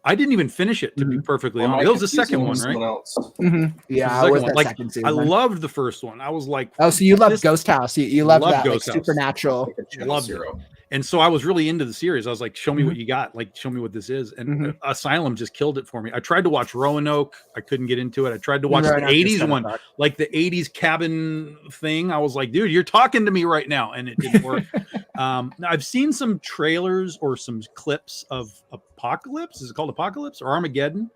Speaker 1: I didn't even finish it, to be perfectly
Speaker 5: Or am
Speaker 1: honest.
Speaker 5: I
Speaker 1: It was the
Speaker 5: confusing
Speaker 1: second
Speaker 5: it
Speaker 1: one,
Speaker 5: with
Speaker 1: right?
Speaker 5: someone else?
Speaker 4: Mhm. Yeah,
Speaker 1: the
Speaker 4: it
Speaker 1: second
Speaker 4: was
Speaker 1: one.
Speaker 4: that
Speaker 1: Like,
Speaker 4: second
Speaker 1: I
Speaker 4: season.
Speaker 1: loved the first one. I was like,
Speaker 4: Oh, so you love
Speaker 1: this-
Speaker 4: Ghost House? You love
Speaker 1: Love
Speaker 4: that
Speaker 1: Ghost
Speaker 4: like
Speaker 1: House.
Speaker 4: supernatural?
Speaker 5: Like a Channel
Speaker 1: Loved it.
Speaker 5: Zero.
Speaker 1: and so I was really into the series. I was like, show me
Speaker 4: Mhm.
Speaker 1: what you got. Like, show me what this is. And
Speaker 4: Mhm.
Speaker 1: Asylum just killed it for me. I tried to watch Roanoke. I couldn't get into it. I tried to watch
Speaker 4: Right
Speaker 1: the
Speaker 4: after
Speaker 1: 80s
Speaker 4: Seven
Speaker 1: one,
Speaker 4: O'Clock.
Speaker 1: like the 80s cabin thing. I was like, dude, you're talking to me right now. And it didn't work. Now I've seen some trailers or some clips of Apocalypse. Is it called Apocalypse or Armageddon?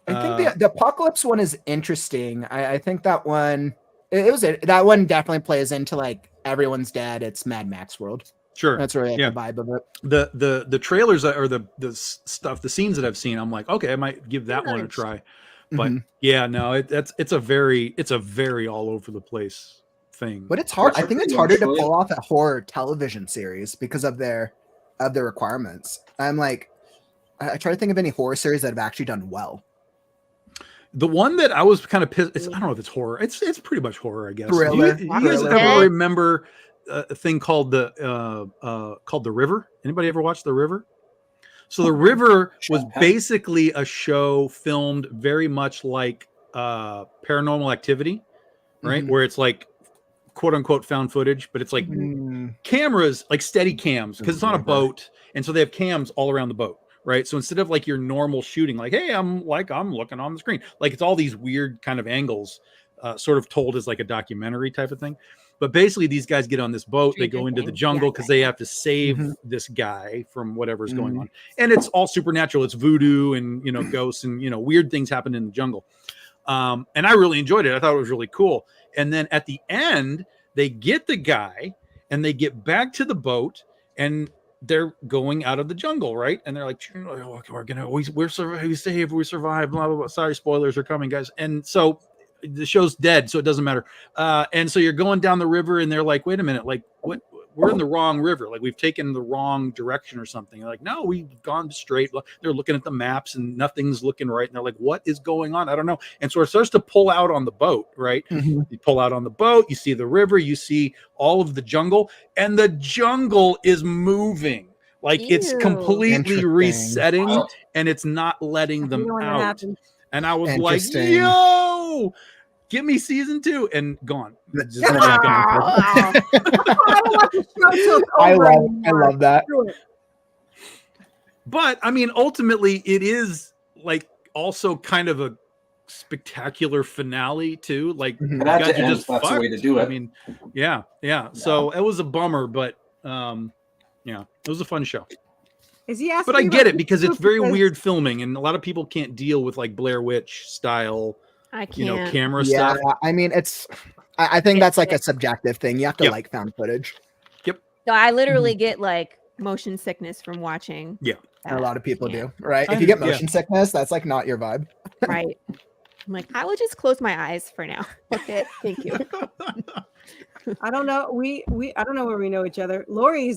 Speaker 4: I think the Apocalypse one is interesting. I think that one that one definitely plays into like everyone's dead. It's Mad Max world.
Speaker 1: Sure.
Speaker 4: That's really like,
Speaker 1: Yeah.
Speaker 4: the vibe of it.
Speaker 1: The trailers or the stuff, the scenes that I've seen, I'm like, okay, I might give that one a try. But
Speaker 4: Mhm.
Speaker 1: yeah, no, it's a very all over the place thing.
Speaker 4: But it's hard.
Speaker 5: What's
Speaker 4: I
Speaker 5: your
Speaker 4: think it's
Speaker 5: opinion,
Speaker 4: harder to
Speaker 5: Julian?
Speaker 4: pull off a horror television series because of their requirements. I'm like, I try to think of any horror series that have actually done well.
Speaker 1: The one that I was kind of pissed, I don't know if it's horror. It's pretty much horror, I guess.
Speaker 4: Thriller.
Speaker 1: Do you guys
Speaker 4: Thriller.
Speaker 1: ever remember a thing called the River? Anybody ever watch The River? So The River was
Speaker 5: Sean Penn.
Speaker 1: basically a show filmed very much like Paranormal Activity, right?
Speaker 4: Mhm.
Speaker 1: Where it's like quote unquote found footage, but it's like
Speaker 4: Mm,
Speaker 1: cameras, like steady cams, because it's on a boat, and so they have cams all around the boat, right? So instead of like your normal shooting, like, hey, I'm looking on the screen, like it's all these weird kind of angles, sort of told as like a documentary type of thing. But basically, these guys get on this boat. They
Speaker 3: Stranger
Speaker 1: go into the
Speaker 3: Things.
Speaker 1: jungle
Speaker 3: Yeah,
Speaker 1: because
Speaker 3: yeah,
Speaker 1: they
Speaker 3: yeah.
Speaker 1: have to save
Speaker 4: Mhm.
Speaker 1: this guy from whatever's going
Speaker 4: Mhm.
Speaker 1: on, and it's all supernatural. It's voodoo and ghosts and weird things happen in the jungle. And I really enjoyed it. I thought it was really cool. And then at the end, they get the guy and they get back to the boat and they're going out of the jungle, right? And they're like, "Oh, we're saved, we survived, blah blah blah." Sorry, spoilers are coming, guys. And so the show's dead, so it doesn't matter. And so you're going down the river, and they're like, "Wait a minute, like what? We're in the wrong river. Like we've taken the wrong direction or something." They're like, "No, we've gone straight." They're looking at the maps, and nothing's looking right. And they're like, "What is going on? I don't know." And so it starts to pull out on the boat, right?
Speaker 4: Mhm.
Speaker 1: You pull out on the boat, you see the river, you see all of the jungle, and the jungle is moving. Like it's
Speaker 3: Ew.
Speaker 1: completely
Speaker 4: Interesting.
Speaker 1: resetting,
Speaker 5: Wow.
Speaker 1: and it's not letting
Speaker 2: I
Speaker 1: them
Speaker 2: hate when that
Speaker 1: out.
Speaker 2: happens.
Speaker 1: And I was like,
Speaker 4: Interesting.
Speaker 1: "Yo, give me season 2," and gone. Just
Speaker 4: Yeah.
Speaker 1: never happened.
Speaker 3: Wow.
Speaker 2: I don't watch the show till it's
Speaker 4: I
Speaker 2: over
Speaker 4: love
Speaker 2: anymore.
Speaker 4: that.
Speaker 2: Screw it.
Speaker 1: But I mean, ultimately, it is like also kind of a spectacular finale too. Like,
Speaker 4: Mhm.
Speaker 5: It had
Speaker 1: God,
Speaker 5: to
Speaker 1: you
Speaker 5: end.
Speaker 1: just
Speaker 5: That's the way to
Speaker 1: fucked.
Speaker 5: do it.
Speaker 1: I mean, yeah. So it was a bummer, but yeah, it was a fun show.
Speaker 2: Is he asking?
Speaker 1: But I
Speaker 2: you
Speaker 1: get
Speaker 2: about
Speaker 1: it because it's very
Speaker 2: because-
Speaker 1: weird filming, and a lot of people can't deal with like Blair Witch style,
Speaker 3: I can't.
Speaker 1: camera
Speaker 4: Yeah,
Speaker 1: stuff.
Speaker 4: I mean, I think that's like
Speaker 3: Yeah.
Speaker 4: a subjective thing. You have to
Speaker 1: Yep.
Speaker 4: like found footage.
Speaker 3: No, I literally get like motion sickness from watching.
Speaker 1: Yeah.
Speaker 4: And a
Speaker 3: that.
Speaker 4: lot of people
Speaker 3: Yeah.
Speaker 4: do, right?
Speaker 1: I
Speaker 4: If you get
Speaker 1: under- yeah.
Speaker 4: motion sickness, that's like not your vibe.
Speaker 3: Right. I'm like, I will just close my eyes for now. Okay, thank you.
Speaker 2: I don't know. We I don't know where we know each other. Lori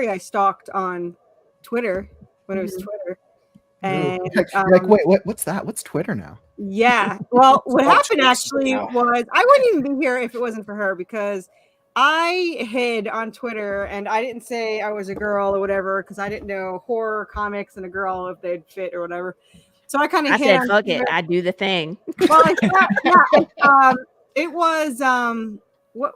Speaker 2: I stalked on Twitter when it was
Speaker 3: Mhm.
Speaker 2: Twitter.
Speaker 4: Ooh.
Speaker 2: And
Speaker 4: You're like, wait, what's that? What's Twitter now?
Speaker 2: yeah. Well, what
Speaker 5: Watch
Speaker 2: happened
Speaker 5: this
Speaker 2: actually
Speaker 5: now.
Speaker 2: was I wouldn't even be here if it wasn't for her because I hid on Twitter and I didn't say I was a girl or whatever because I didn't know horror comics and a girl if they'd fit or whatever. So I kind of
Speaker 3: I
Speaker 2: hid
Speaker 3: said,
Speaker 2: on
Speaker 3: fuck it.
Speaker 2: Twitter.
Speaker 3: I do the thing.
Speaker 2: Well, it was what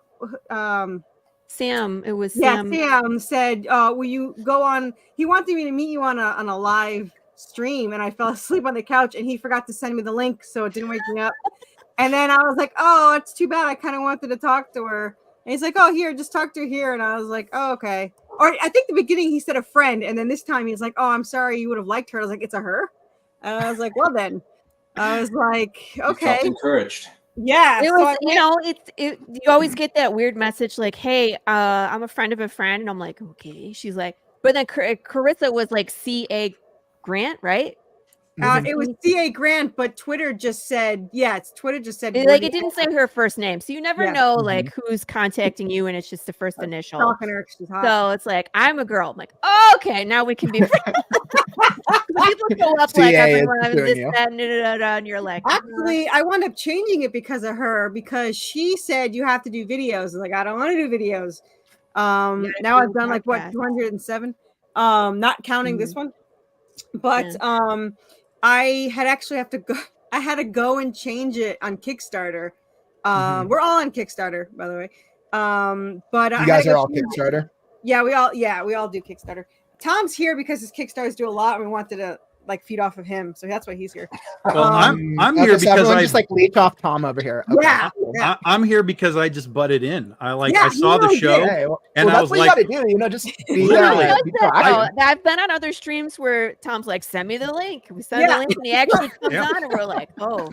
Speaker 3: Sam, it was
Speaker 2: yeah,
Speaker 3: Sam.
Speaker 2: Sam said, will you go on? He wanted me to meet you on a live stream, and I fell asleep on the couch, and he forgot to send me the link, so it didn't wake me up. And then I was like, oh, it's too bad. I kind of wanted to talk to her. And he's like, oh, here, just talk to her here. And I was like, oh, okay. Or I think the beginning he said a friend, and then this time he's like, oh, I'm sorry, you would have liked her. I was like, it's a her. And I was like, well then. I was like,
Speaker 5: You
Speaker 2: okay,
Speaker 5: felt encouraged.
Speaker 2: yeah.
Speaker 3: It
Speaker 2: So
Speaker 3: was,
Speaker 2: I
Speaker 3: you know, you always get that weird message like, hey, I'm a friend of a friend. And I'm like, okay. She's like, but then Carissa was like C.A. Grant, right?
Speaker 2: It was C.A. Grant, but Twitter just said, Twitter just said,
Speaker 3: Like it didn't say her first name. So you never
Speaker 2: Yeah.
Speaker 3: know like who's contacting you and it's just the first initial.
Speaker 2: talking to her 'cause she's hot.
Speaker 3: So it's like, I'm a girl. I'm like, oh, okay, now we can be friends. People go up like
Speaker 4: CA is
Speaker 3: everyone,
Speaker 4: doing
Speaker 3: this,
Speaker 4: you.
Speaker 3: that, and you're like,
Speaker 2: Actually, I wound up changing it because of her because she said you have to do videos. I was like, I don't want to do videos. Now
Speaker 3: do
Speaker 2: I've
Speaker 3: a
Speaker 2: done like what
Speaker 3: podcast.
Speaker 2: 207, not counting this one. But I had actually have to go. I had to go and change it on Kickstarter. We're all on Kickstarter, by the way. But I
Speaker 4: You
Speaker 2: had
Speaker 4: guys
Speaker 2: to
Speaker 4: are
Speaker 2: go
Speaker 4: all
Speaker 2: change it.
Speaker 4: Kickstarter.
Speaker 2: Yeah, we all do Kickstarter. Tom's here because his Kickstarters do a lot, and we wanted to like feed off of him, so that's why he's here.
Speaker 1: Well, I'm
Speaker 4: Okay,
Speaker 1: here
Speaker 4: so
Speaker 1: because
Speaker 4: everyone
Speaker 1: I
Speaker 4: just like leech off Tom over here. Okay.
Speaker 2: Yeah.
Speaker 1: I'm here because I just butted in. I
Speaker 2: Yeah,
Speaker 1: saw the
Speaker 2: you
Speaker 1: show.
Speaker 2: did.
Speaker 4: Hey, well,
Speaker 1: And I
Speaker 4: that's
Speaker 1: was
Speaker 4: what
Speaker 1: like-
Speaker 4: you gotta do. Just be,
Speaker 1: Literally.
Speaker 4: be
Speaker 3: No,
Speaker 4: proactive.
Speaker 3: I've been on other streams where Tom's like, send me the link. We send
Speaker 2: Yeah.
Speaker 3: the link and he actually comes
Speaker 1: Yeah.
Speaker 3: on and we're like, oh.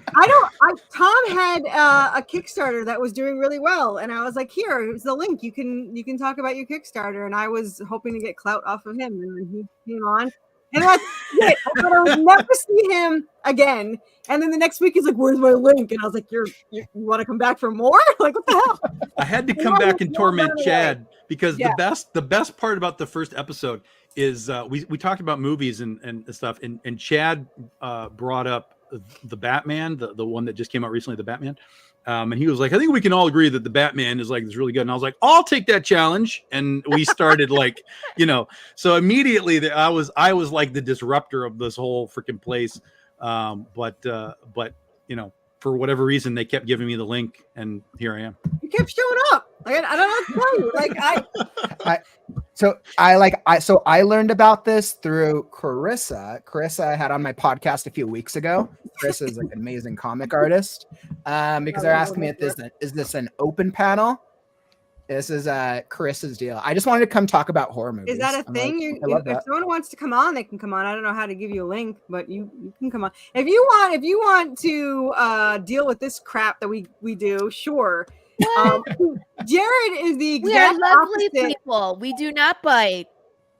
Speaker 2: Tom had a Kickstarter that was doing really well, and I was like, here's the link. You can talk about your Kickstarter, and I was hoping to get clout off of him, and then he came on. And that's it. I thought I would never see him again. And then the next week he's like, "Where's my link?" And I was like, "You want to come back for more? Like, what the hell?"
Speaker 1: I had to
Speaker 2: Yeah,
Speaker 1: come back and
Speaker 2: yeah,
Speaker 1: torment
Speaker 2: right away.
Speaker 1: Chad because
Speaker 2: Yeah.
Speaker 1: the best part about the first episode is we talked about movies and stuff, and Chad brought up the Batman, the one that just came out recently, the Batman. And he was like, I think we can all agree that the Batman is really good. And I was like, I'll take that challenge. And we started so immediately I was like the disruptor of this whole freaking place. But for whatever reason, they kept giving me the link, and here I am.
Speaker 2: You kept showing up. Like, I don't know what to tell you.
Speaker 4: So I learned about this through Carissa. Carissa I had on my podcast a few weeks ago, Chris is like an amazing comic artist. Because they're asking me if is this an open panel? This is Chris's deal. I just wanted to come talk about horror movies.
Speaker 2: Is that a
Speaker 4: I'm
Speaker 2: thing?
Speaker 4: like,
Speaker 2: You,
Speaker 4: I love
Speaker 2: if
Speaker 4: that.
Speaker 2: someone wants to come on, they can come on. I don't know how to give you a link, but you can come on. If you want to deal with this crap that we do, sure. Jared is the
Speaker 3: We are
Speaker 2: exact
Speaker 3: lovely
Speaker 2: opposite.
Speaker 3: people. We do not bite.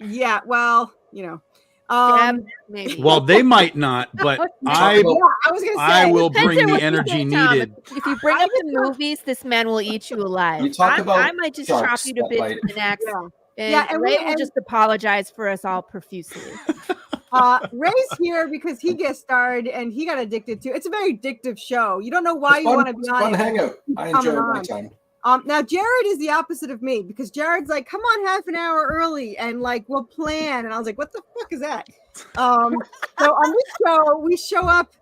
Speaker 2: Yeah, well, you know.
Speaker 3: Deb, maybe.
Speaker 1: Well, they might not, but I
Speaker 2: yeah, I was gonna say
Speaker 1: I will
Speaker 3: Depends
Speaker 1: bring
Speaker 3: on
Speaker 1: the
Speaker 3: what you
Speaker 1: energy
Speaker 3: say, Tom.
Speaker 1: needed.
Speaker 3: If you bring up the movies, this man will eat you alive.
Speaker 5: You talk about
Speaker 3: I might just chop
Speaker 5: sharks
Speaker 3: you to
Speaker 5: that
Speaker 3: bits
Speaker 5: bite.
Speaker 3: with an axe.
Speaker 2: Yeah.
Speaker 3: And
Speaker 2: Yeah, and
Speaker 3: Ray
Speaker 2: we-
Speaker 3: will
Speaker 2: and-
Speaker 3: just apologize for us all profusely.
Speaker 2: Ray's here because he guest starred and he got addicted to. It's a very addictive show. You don't know why
Speaker 5: It's
Speaker 2: you
Speaker 5: fun-
Speaker 2: want to be
Speaker 5: it's
Speaker 2: on
Speaker 5: fun
Speaker 2: it.
Speaker 5: hangout. I
Speaker 2: Coming
Speaker 5: enjoyed my
Speaker 2: on.
Speaker 5: time.
Speaker 2: Now Jared is the opposite of me because Jared's like, come on half an hour early and like we'll plan. And I was like, what the fuck is that? So on this show, we show up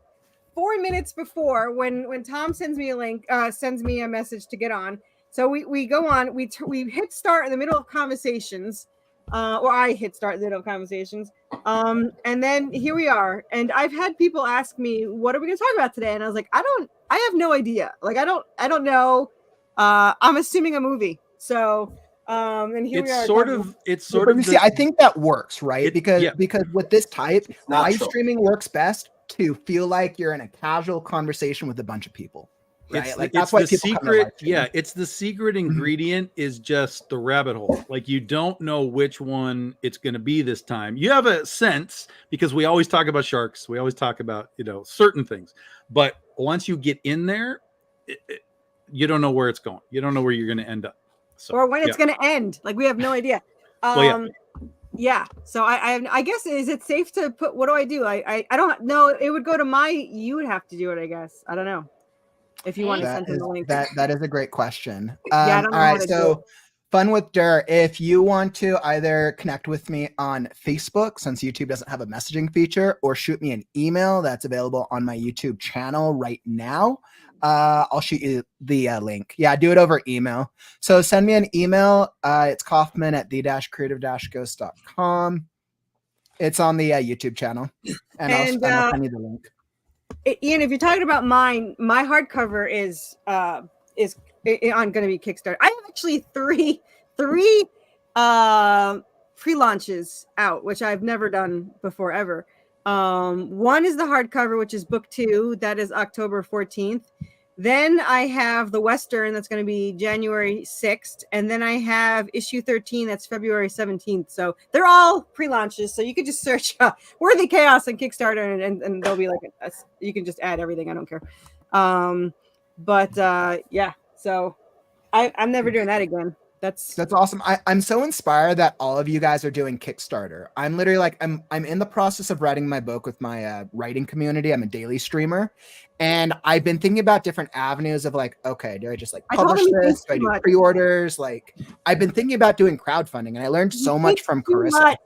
Speaker 2: 4 minutes before when Tom sends me a link, sends me a message to get on. So we go on, we hit start in the middle of conversations, or I hit start in the middle of conversations. And then here we are. And I've had people ask me, what are we gonna talk about today? And I was like, I have no idea. Like I don't know. I'm assuming a movie. So and here we are.
Speaker 1: It's sort of
Speaker 4: But you see, I think that works, right? Because
Speaker 1: yeah.
Speaker 4: because with this type, live
Speaker 5: natural.
Speaker 4: streaming works best to feel like you're in a casual conversation with a bunch of people. Right?
Speaker 1: It's,
Speaker 4: Like
Speaker 1: it's
Speaker 4: that's why
Speaker 1: the
Speaker 4: people come to live
Speaker 1: secret.
Speaker 4: streaming.
Speaker 1: Yeah, it's the secret ingredient is just the rabbit hole. Like you don't know which one it's going to be this time. You have a sense because we always talk about sharks. We always talk about certain things, but once you get in there, you don't know where it's going. You don't know where you're going to end up. So,
Speaker 2: or when it's going to end. Like we have no idea. Yeah. So I guess, is it safe to put, what do I do? I don't know. It would go to you would have to do it, I guess. I don't know. If you want to send him the link.
Speaker 4: That is a great question.
Speaker 2: I don't know
Speaker 4: all
Speaker 2: how
Speaker 4: right.
Speaker 2: to do
Speaker 4: So
Speaker 2: it.
Speaker 4: Fun with Dur. If you want to either connect with me on Facebook, since YouTube doesn't have a messaging feature, or shoot me an email that's available on my YouTube channel right now, I'll shoot you the link. Yeah, do it over email. So send me an email. It's Kaufman@the-creative-ghost.com. It's on the YouTube channel, and I'll send you the link.
Speaker 2: Ian, if you're talking about mine, my hardcover is going to be Kickstarter. I have actually three pre-launches out, which I've never done before ever. One is the hardcover, which is book 2. That is October 14th. Then I have the Western, that's going to be January 6th. And then I have issue 13, that's February 17th. So they're all pre-launches. So you could just search Worthy Chaos on Kickstarter and they'll be like, you can just add everything. I don't care. Yeah, so I'm never doing that again. That's
Speaker 4: awesome. I'm so inspired that all of you guys are doing Kickstarter. I'm literally like, I'm in the process of writing my book with my writing community. I'm a daily streamer, and I've been thinking about different avenues of like, okay, do I just like publish this? Do I do pre-orders? Like, I've been thinking about doing crowdfunding, and I learned so much from Carissa.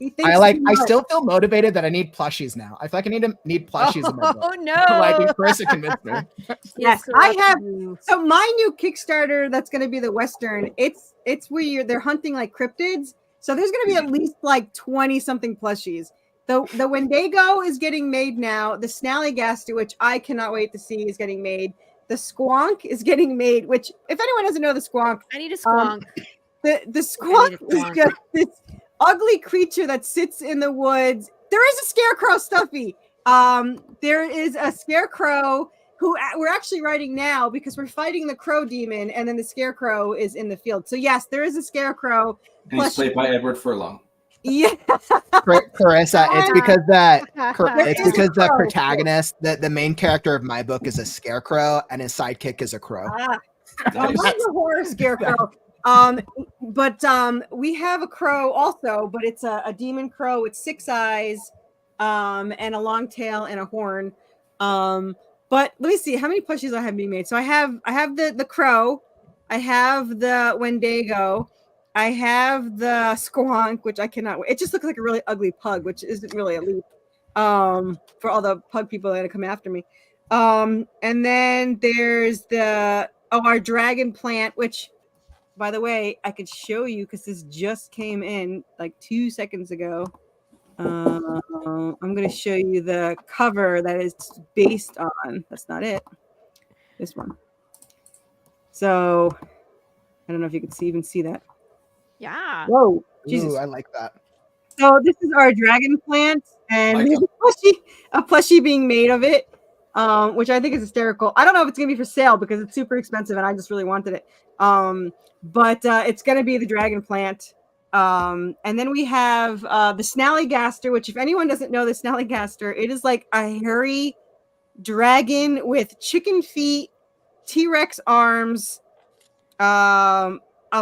Speaker 4: I still feel motivated that I need plushies now. I feel like I need plushies in my book.
Speaker 3: Oh no!
Speaker 4: Like Carissa convinced me.
Speaker 2: Yes, I have. So my new Kickstarter, that's going to be the Western. It's where they're hunting like cryptids. So there's going to be at least like 20 something plushies. The Wendigo is getting made now. The Snallygaster, which I cannot wait to see, is getting made. The Squonk is getting made. Which, if anyone doesn't know the Squonk,
Speaker 3: I need a squonk.
Speaker 2: The Squonk is just this ugly creature that sits in the woods. There is a scarecrow, Stuffy. There is a scarecrow who we're actually writing now because we're fighting the crow demon, and then the scarecrow is in the field. So yes, there is a scarecrow.
Speaker 5: And he's played by Edward Furlong.
Speaker 2: Yeah,
Speaker 4: Carissa, it's because the
Speaker 2: crow.
Speaker 4: protagonist, the main character of my book, is a scarecrow, and his sidekick is a crow.
Speaker 5: Nice.
Speaker 2: Mine's a horror scarecrow. But we have a crow also, but it's a demon crow with 6 eyes, and a long tail and a horn. But let me see how many plushies I have being made. So I have the crow, I have the Wendigo, I have the Squonk, which I cannot wait. It just looks like a really ugly pug, which isn't really a leap. For all the pug people that are gonna come after me. And then there's our dragon plant, which, by the way, I could show you because this just came in like 2 seconds ago. I'm going to show you the cover that is based on. That's not it. This one. So I don't know if you can even see that.
Speaker 3: Yeah.
Speaker 2: Whoa, Jesus!
Speaker 4: Ooh, I like that.
Speaker 2: So this is our dragon plant, and
Speaker 5: Like
Speaker 2: there's a plushie being made of it, which I think is hysterical. I don't know if it's gonna be for sale because it's super expensive, and I just really wanted it. But it's gonna be the dragon plant. And then we have the Snallygaster, which if anyone doesn't know the Snallygaster, it is like a hairy dragon with chicken feet, T-Rex arms, a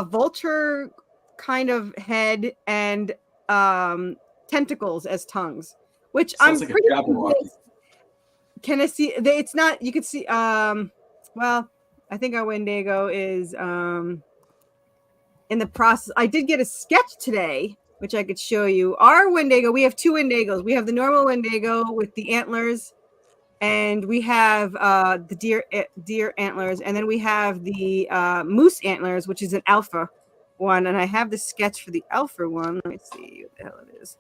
Speaker 2: vulture kind of head, and tentacles as tongues, which
Speaker 5: Sounds
Speaker 2: I'm
Speaker 5: like a
Speaker 2: pretty
Speaker 5: Jabberwocky.
Speaker 2: convinced. Can I see? It's not. You could see. Well, I think our Wendigo is in the process. I did get a sketch today, which I could show you. Our Wendigo. We have two Wendigos. We have the normal Wendigo with the antlers, and we have the deer antlers, and then we have the moose antlers, which is an alpha one. And I have the sketch for the alpha one. Let me see what the hell it is.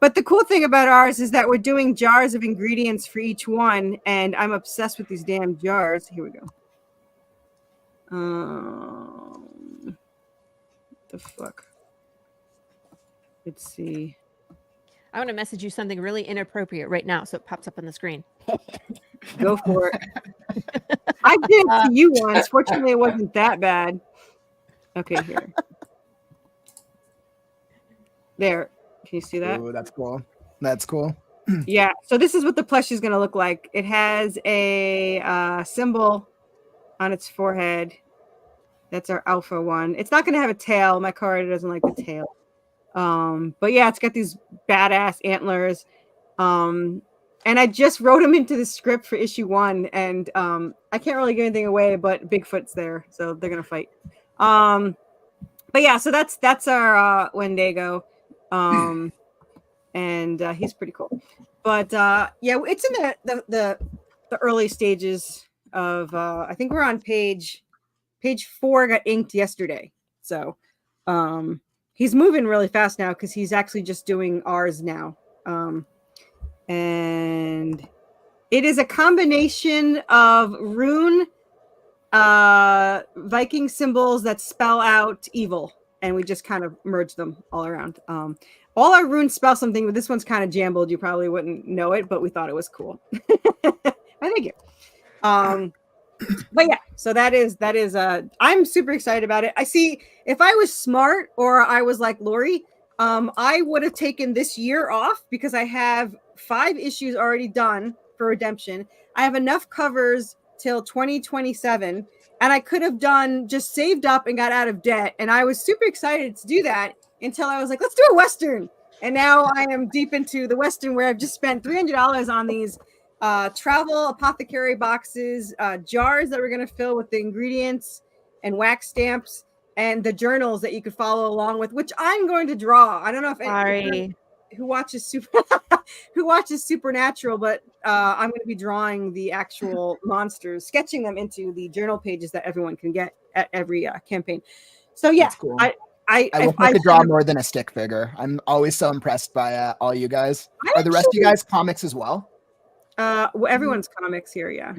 Speaker 2: But the cool thing about ours is that we're doing jars of ingredients for each one, and I'm obsessed with these damn jars. Here we go. The fuck? Let's see.
Speaker 3: I want to message you something really inappropriate right now, so it pops up on the screen.
Speaker 2: Go for it. I did it to you once. Fortunately, it wasn't that bad. Okay, here. There. Can you see that?
Speaker 4: Ooh, that's cool. That's cool.
Speaker 2: Yeah. So this is what the plushie is going to look like. It has a symbol on its forehead. That's our alpha one. It's not going to have a tail. My card doesn't like the tail. But yeah, it's got these badass antlers. And I just wrote them into the script for issue 1, and I can't really give anything away, but Bigfoot's there, so they're gonna fight. But yeah, so that's our Wendigo. And he's pretty cool. But yeah, it's in the early stages of I think we're on page 4, got inked yesterday. So he's moving really fast now because he's actually just doing ours now. And it is a combination of rune Viking symbols that spell out evil, and we just kind of merge them all around. All our runes spell something, but this one's kind of jumbled. You probably wouldn't know it, but we thought it was cool. I think it. But yeah, so that is I'm super excited about it. I see, if I was smart or I was like Lori, I would have taken this year off because I have 5 issues already done for Redemption. I have enough covers till 2027, and I could have done just saved up and got out of debt. And I was super excited to do that until I was like, let's do a Western. And now I am deep into the Western, where I've just spent $300 on these travel apothecary boxes, jars that we're going to fill with the ingredients and wax stamps, and the journals that you could follow along with, which I'm going to draw. I don't know if anyone who watches Supernatural, but I'm going to be drawing the actual monsters, sketching them into the journal pages that everyone can get at every campaign. So yeah,
Speaker 4: That's cool.
Speaker 2: I
Speaker 4: will have to draw more than a stick figure. I'm always so impressed by all you guys. Are the rest of you guys comics as well?
Speaker 2: Well, everyone's comics here, yeah.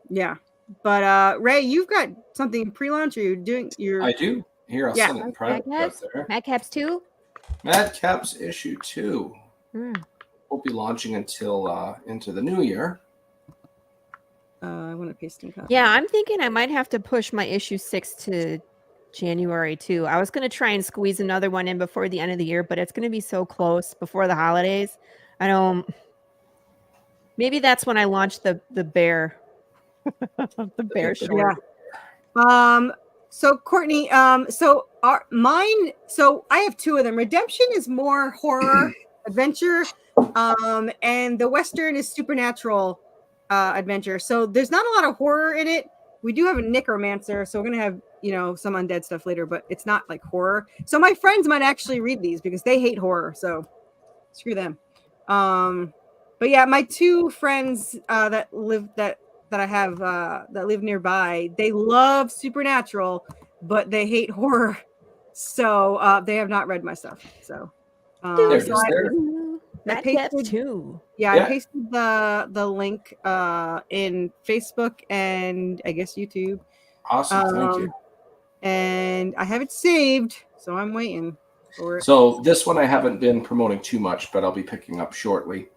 Speaker 2: Yeah. But Ray, you've got something pre-launch, or you're doing your
Speaker 5: I do. Here, I'll send it private right there.
Speaker 3: Madcaps 2?
Speaker 5: Madcaps issue 2.
Speaker 3: Mm.
Speaker 5: Won't be launching until into the new year.
Speaker 2: I want to paste in copy.
Speaker 3: Yeah, I'm thinking I might have to push my issue 6 to January too. I was going to try and squeeze another one in before the end of the year, but it's going to be so close before the holidays. I don't. Maybe that's when I launch the bear. The bear short.
Speaker 2: Yeah. So Courtney, so I have 2 of them. Redemption is more horror adventure, and the Western is supernatural adventure. So there's not a lot of horror in it. We do have a necromancer, so we're gonna have some undead stuff later, but it's not like horror. So my friends might actually read these because they hate horror. So screw them. But yeah, my 2 friends that I have that live nearby, they love Supernatural, but they hate horror. So they have not read my stuff. So
Speaker 5: There it
Speaker 2: So
Speaker 5: is. There.
Speaker 3: That
Speaker 2: pasted-
Speaker 3: gets too.
Speaker 2: Yeah,
Speaker 5: Yeah.
Speaker 2: I pasted the link in Facebook and I guess YouTube.
Speaker 5: Awesome. Thank you.
Speaker 2: And I have it saved, so I'm waiting for it.
Speaker 5: So this one I haven't been promoting too much, but I'll be picking up shortly.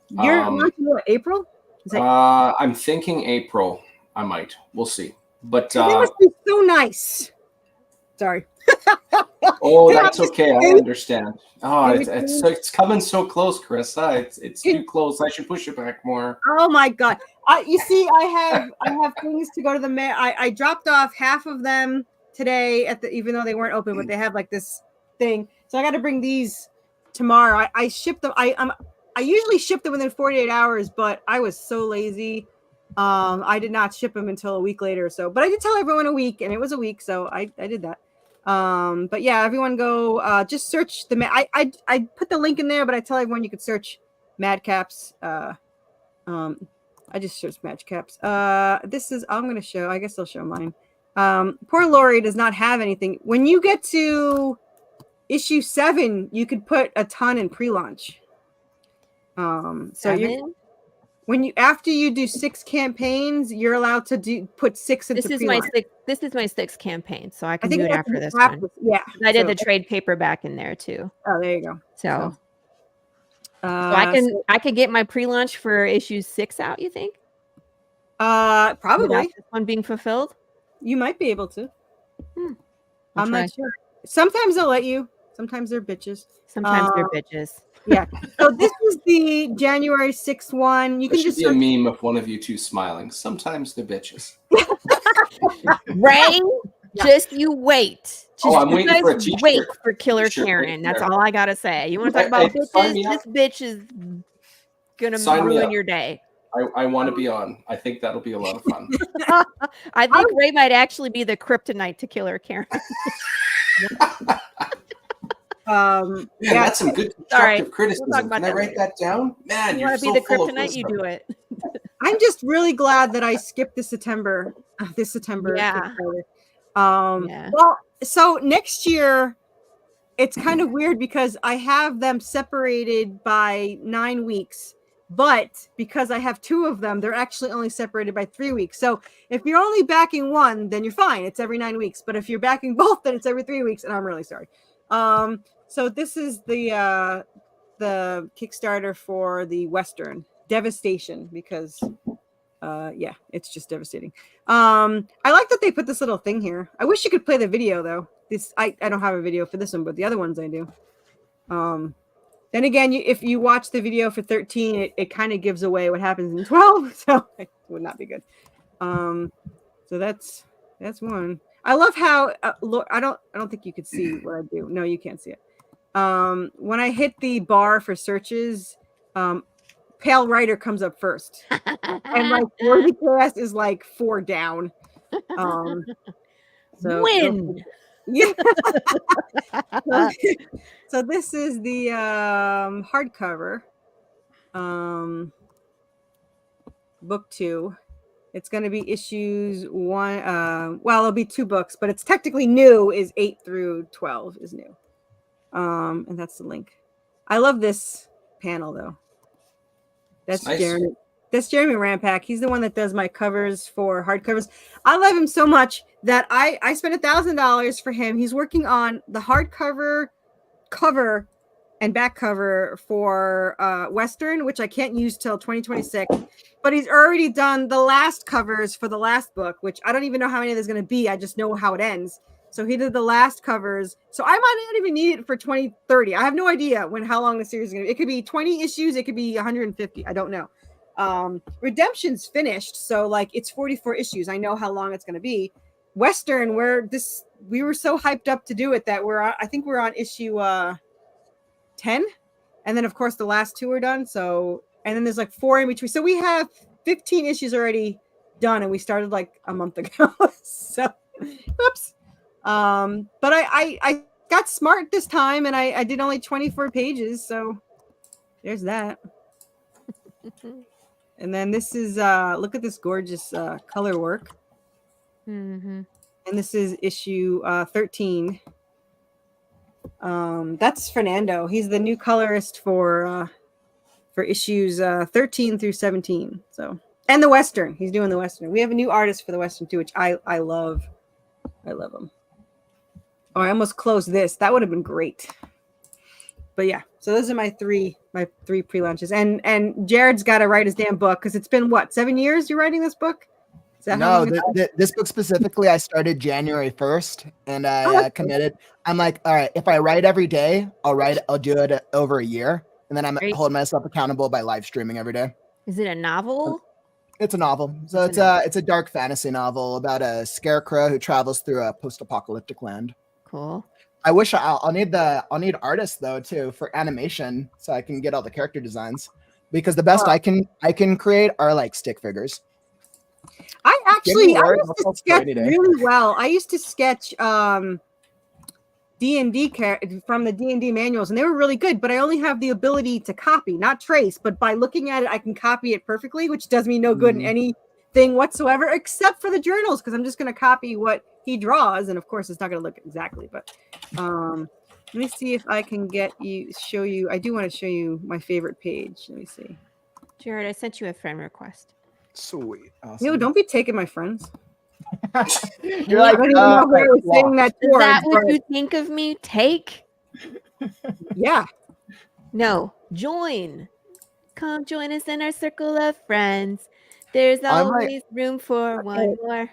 Speaker 2: You're launching what, April? Is that,
Speaker 5: I'm thinking April. I might. We'll see. But
Speaker 2: that must be so nice. Sorry.
Speaker 5: oh,
Speaker 2: Yeah,
Speaker 5: that's
Speaker 2: just
Speaker 5: okay. I
Speaker 2: kidding.
Speaker 5: understand. Oh, it's coming so close, Carissa. It's
Speaker 2: Can-
Speaker 5: too close. I should push it back more.
Speaker 2: Oh my god! You see, I have things to go to the mail. I dropped off half of them today even though they weren't open, but they have like this thing. So I got to bring these tomorrow. I shipped them. I usually ship them within 48 hours, but I was so lazy. I did not ship them until a week later or so. But I did tell everyone a week, and it was a week, so I did that. But yeah, everyone go just search the I put the link in there, but I tell everyone you could search Madcaps. I just searched Madcaps. This is I'm gonna show. I guess I'll show mine. Poor Lori does not have anything. When you get to issue 7, you could put a ton in pre-launch. So you after you do 6 campaigns, you're allowed to put 6 into pre-launch.
Speaker 3: This is my 6th campaign, so I can
Speaker 2: think
Speaker 3: do it
Speaker 2: it's
Speaker 3: after this
Speaker 2: after-
Speaker 3: one.
Speaker 2: Yeah,
Speaker 3: I did
Speaker 2: so-
Speaker 3: the trade paperback in there too.
Speaker 2: Oh, there you go.
Speaker 3: So
Speaker 2: So
Speaker 3: I could get my pre-launch for issue 6 out, you think?
Speaker 2: probably
Speaker 3: Without this one being fulfilled?
Speaker 2: you might be able to.
Speaker 3: I'll
Speaker 2: I'm
Speaker 3: try.
Speaker 2: not sure. Sometimes they'll let you. Sometimes they're bitches.
Speaker 3: Sometimes they're bitches.
Speaker 2: So this is the January 6th one. You
Speaker 5: There
Speaker 2: can
Speaker 5: should
Speaker 2: just
Speaker 5: be a meme of one of you two smiling. Sometimes they're bitches.
Speaker 3: Ray, just you wait. Just
Speaker 5: I'm
Speaker 3: you
Speaker 5: waiting for a
Speaker 3: guys
Speaker 5: t-shirt.
Speaker 3: wait for Killer
Speaker 5: T-shirt right
Speaker 3: Karen. That's
Speaker 5: there.
Speaker 3: all I gotta say. You want to talk about
Speaker 5: Hey, sign
Speaker 3: bitches?
Speaker 5: me up.
Speaker 3: This bitch is gonna
Speaker 5: Sign me
Speaker 3: ruin
Speaker 5: up.
Speaker 3: your day.
Speaker 5: I want to be on. I think that'll be a lot of fun.
Speaker 3: I think Ray might actually be the kryptonite to Killer Karen.
Speaker 5: Man, that's some good
Speaker 3: Sorry.
Speaker 5: constructive criticism.
Speaker 3: We'll talk about
Speaker 5: Can I
Speaker 3: that
Speaker 5: write
Speaker 3: later.
Speaker 5: that down? Man,
Speaker 3: You
Speaker 5: you're
Speaker 3: want to
Speaker 5: so
Speaker 3: be the
Speaker 5: full of
Speaker 3: kryptonite? You
Speaker 5: wisdom.
Speaker 3: do it.
Speaker 2: I'm just really glad that I skipped this September.
Speaker 3: Yeah.
Speaker 2: Kickstarter.
Speaker 3: Yeah.
Speaker 2: Well, so next year it's kind of weird because I have them separated by 9 weeks, but because I have 2 of them, they're actually only separated by 3 weeks. So if you're only backing one, then you're fine. It's every 9 weeks. But if you're backing both, then it's every 3 weeks. And I'm really sorry. So this is the Kickstarter for the Western Devastation because it's just devastating. I like that they put this little thing here. I wish you could play the video though. I don't have a video for this one, but the other ones I do. Then again, if you watch the video for 13, it kind of gives away what happens in 12, so it would not be good. So that's one. I love how I don't think you could see what I do. No, you can't see it. When I hit the bar for searches, Pale Rider comes up first, and like Worthy Chaos is like 4 down. So
Speaker 3: Win.
Speaker 2: yeah. So this is the hardcover, book 2. It's going to be issues 1. Well, it'll be 2 books, but it's technically new. Is 8 through 12 is new. And that's the link. I love this panel though. That's
Speaker 5: Nice.
Speaker 2: Jeremy. That's Jeremy Rampack. He's the one that does my covers for hardcovers. I love him so much that I spent $1,000 for him. He's working on the hardcover cover and back cover for Western, which I can't use till 2026. But he's already done the last covers for the last book, which I don't even know how many there's going to be. I just know how it ends. So he did the last covers. So I might not even need it for 2030. I have no idea how long the series is going to be. It could be 20 issues. It could be 150. I don't know. Redemption's finished. So like it's 44 issues. I know how long it's going to be. Western, we were so hyped up to do it that I think we're on issue 10. And then of course the last 2 are done. So, and then there's like 4 in between. So we have 15 issues already done. And we started like a month ago. So, whoops. But I got smart this time and I did only 24 pages. So there's that. And then this is, look at this gorgeous color work.
Speaker 3: Mm-hmm.
Speaker 2: And this is issue 13. That's Fernando. He's the new colorist for issues 13 through 17. So, and the Western. He's doing the Western. We have a new artist for the Western too, which I love. I love him. Oh, I almost closed this. That would have been great. But yeah, so those are my three pre-launches. And Jared's got to write his damn book because it's been what, 7 years you're writing this book? Is that how
Speaker 4: No,
Speaker 2: long it's been?
Speaker 4: this book specifically, I started January 1st, and I
Speaker 2: that's
Speaker 4: committed. I'm like, all right, if I write every day, I'll do it over a year, and then I'm
Speaker 3: Great.
Speaker 4: holding myself accountable by live streaming every day.
Speaker 3: Is it a novel?
Speaker 4: It's a novel, so
Speaker 3: It's a
Speaker 4: it's a dark fantasy novel about a scarecrow who travels through a post-apocalyptic land.
Speaker 3: Cool.
Speaker 4: I wish I'll need artists though too for animation, so I can get all the character designs, because the best I can create are like stick figures.
Speaker 2: I
Speaker 4: Give me
Speaker 2: used
Speaker 4: words,
Speaker 2: to
Speaker 4: I'll
Speaker 2: sketch
Speaker 4: any day.
Speaker 2: really well. I used to sketch D&D from the D&D manuals, and they were really good, but I only have the ability to copy, not trace, but by looking at it, I can copy it perfectly, which does me no good in anything whatsoever, except for the journals, because I'm just going to copy what he draws, and of course, it's not going to look exactly, but let me see if I can show you. I do want to show you my favorite page. Let me see.
Speaker 3: Jared, I sent you a friend request.
Speaker 4: Sweet. Awesome.
Speaker 2: Yo, don't be taking my friends.
Speaker 4: You're
Speaker 2: I
Speaker 4: like,
Speaker 2: don't even know who I was saying that
Speaker 3: Is
Speaker 2: towards,
Speaker 3: that what
Speaker 2: but
Speaker 3: you think of me? Take?
Speaker 2: yeah.
Speaker 3: No. Join. Come join us in our circle of friends. There's
Speaker 4: I'm like-
Speaker 3: always room for one more.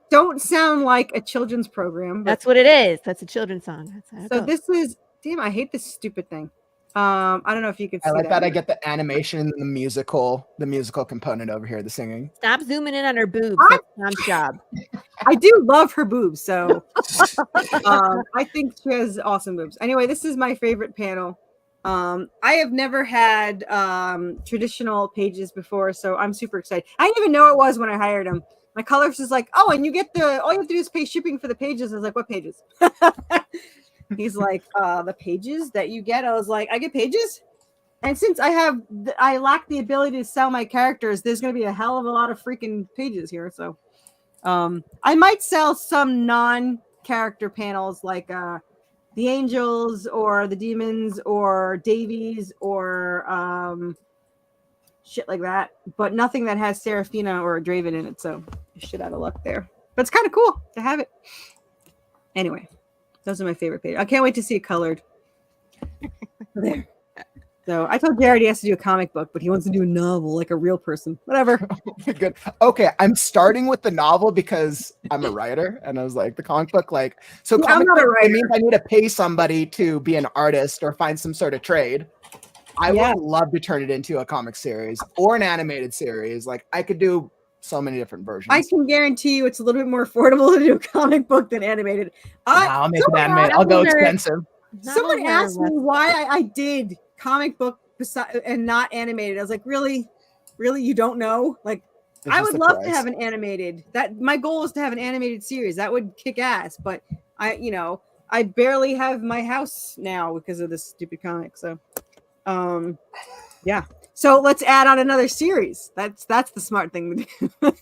Speaker 2: Don't sound like a children's program. But
Speaker 3: That's what it is. That's a children's song. That's how it
Speaker 2: so
Speaker 3: goes.
Speaker 2: this is damn. I hate this stupid thing. I don't know if you can see
Speaker 4: I like that. I get the animation and the musical component over here, the singing.
Speaker 3: Stop zooming in on her boobs.
Speaker 2: What?
Speaker 3: That's Tom's job.
Speaker 2: I do love her boobs, so I think she has awesome boobs. Anyway, this is my favorite panel. I have never had traditional pages before, so I'm super excited. I didn't even know it was when I hired him. My colorist is like, "Oh, and you get all you have to do is pay shipping for the pages." I was like, "What pages?" He's like, "The pages that you get." I was like, "I get pages." And since I lack the ability to sell my characters, there's going to be a hell of a lot of freaking pages here. So, I might sell some non-character panels like the angels or the demons or Davies or shit like that, but nothing that has Seraphina or a Draven in it. So, shit out of luck there. But it's kind of cool to have it. Anyway, those are my favorite pages. I can't wait to see it colored. There. So I told Jared he has to do a comic book, but he wants to do a novel like a real person. Whatever.
Speaker 4: Good. Okay, I'm starting with the novel because I'm a writer, and I was like, the comic book, like, so
Speaker 2: Yeah, I'm
Speaker 4: comic
Speaker 2: not a
Speaker 4: book, it
Speaker 2: writer.
Speaker 4: means I need to pay somebody to be an artist or find some sort of trade. I
Speaker 2: Yeah.
Speaker 4: would love to turn it into a comic series or an animated series. Like, I could do so many different versions.
Speaker 2: I can guarantee you it's a little bit more affordable to do a comic book than animated.
Speaker 4: I'll make it
Speaker 2: someone
Speaker 4: animated.
Speaker 2: asked-
Speaker 4: I'll go
Speaker 3: Not over-
Speaker 4: expensive.
Speaker 2: Someone
Speaker 3: over
Speaker 2: asked me
Speaker 3: what-
Speaker 2: why I did comic book and not animated. I was like, really? You don't know? Like,
Speaker 4: It's
Speaker 2: I
Speaker 4: just
Speaker 2: would
Speaker 4: the
Speaker 2: love to
Speaker 4: price.
Speaker 2: have an animated. That my goal is to have an animated series. That would kick ass. But I barely have my house now because of this stupid comic. So, yeah. So let's add on another series. That's the smart thing to do.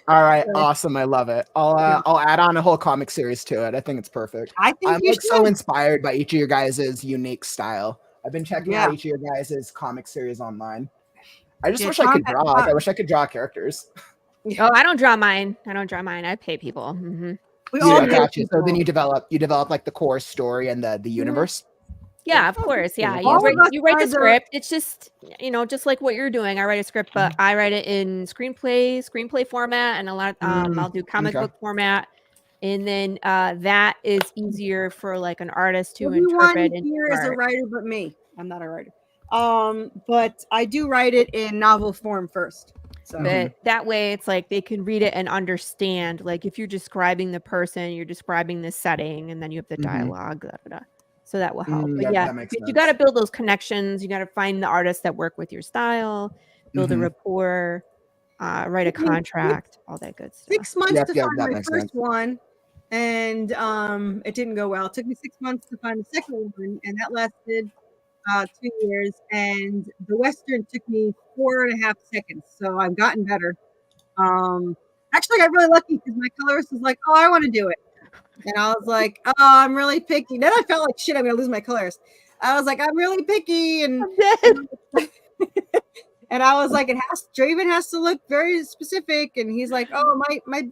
Speaker 4: All right,
Speaker 2: Yeah.
Speaker 4: awesome. I love it. I'll add on a whole comic series to it. I think it's perfect.
Speaker 2: I think
Speaker 4: I'm
Speaker 2: you
Speaker 4: like so
Speaker 2: should.
Speaker 4: inspired by each of your guys' unique style. I've been checking out
Speaker 2: Yeah.
Speaker 4: each of your guys' comic series online. I just
Speaker 2: Yeah,
Speaker 4: wish I could
Speaker 2: Tom-
Speaker 4: draw. Like, I wish I could draw characters.
Speaker 3: Oh, I don't draw mine. I pay people. Mm-hmm.
Speaker 2: We
Speaker 4: Yeah,
Speaker 2: all
Speaker 4: I
Speaker 2: do.
Speaker 4: got you. So then you develop like the core story and the universe.
Speaker 3: Yeah, of course. Yeah,
Speaker 2: All of us
Speaker 3: you write the
Speaker 2: guys are-
Speaker 3: script. It's just just like what you're doing. I write a script, but I write it in screenplay format, and a lot. I'll do comic
Speaker 4: okay.
Speaker 3: book format, and then that is easier for like an artist to
Speaker 2: Everyone
Speaker 3: interpret. And
Speaker 2: here is a
Speaker 3: art.
Speaker 2: writer, but me. I'm not a writer. But I do write it in novel form first. So
Speaker 3: But that way, it's like they can read it and understand. Like if you're describing the person, you're describing the setting, and then you have the
Speaker 4: Mhm.
Speaker 3: dialogue. Da, da, da. So that will help. But
Speaker 4: that
Speaker 3: yeah,
Speaker 4: makes
Speaker 3: you
Speaker 4: sense.
Speaker 3: got to build those connections. You got to find the artists that work with your style, build a
Speaker 4: Mhm.
Speaker 3: rapport, write a
Speaker 2: It takes
Speaker 3: contract, all that good stuff.
Speaker 2: 6 months
Speaker 4: Yep,
Speaker 2: to
Speaker 4: yep,
Speaker 2: find
Speaker 4: that
Speaker 2: my
Speaker 4: makes
Speaker 2: first
Speaker 4: sense.
Speaker 2: one, and it didn't go well. It took me 6 months to find the second one, and that lasted 2 years. And the Western took me 4.5 seconds. So I've gotten better. Actually, I got really lucky because my colorist was like, "Oh, I want to do it." And I was like, oh, I'm really picky. Then I felt like shit, I'm gonna lose my colors. I was like, I'm really picky, and and I was like, Draven has to look very specific. And he's like, oh,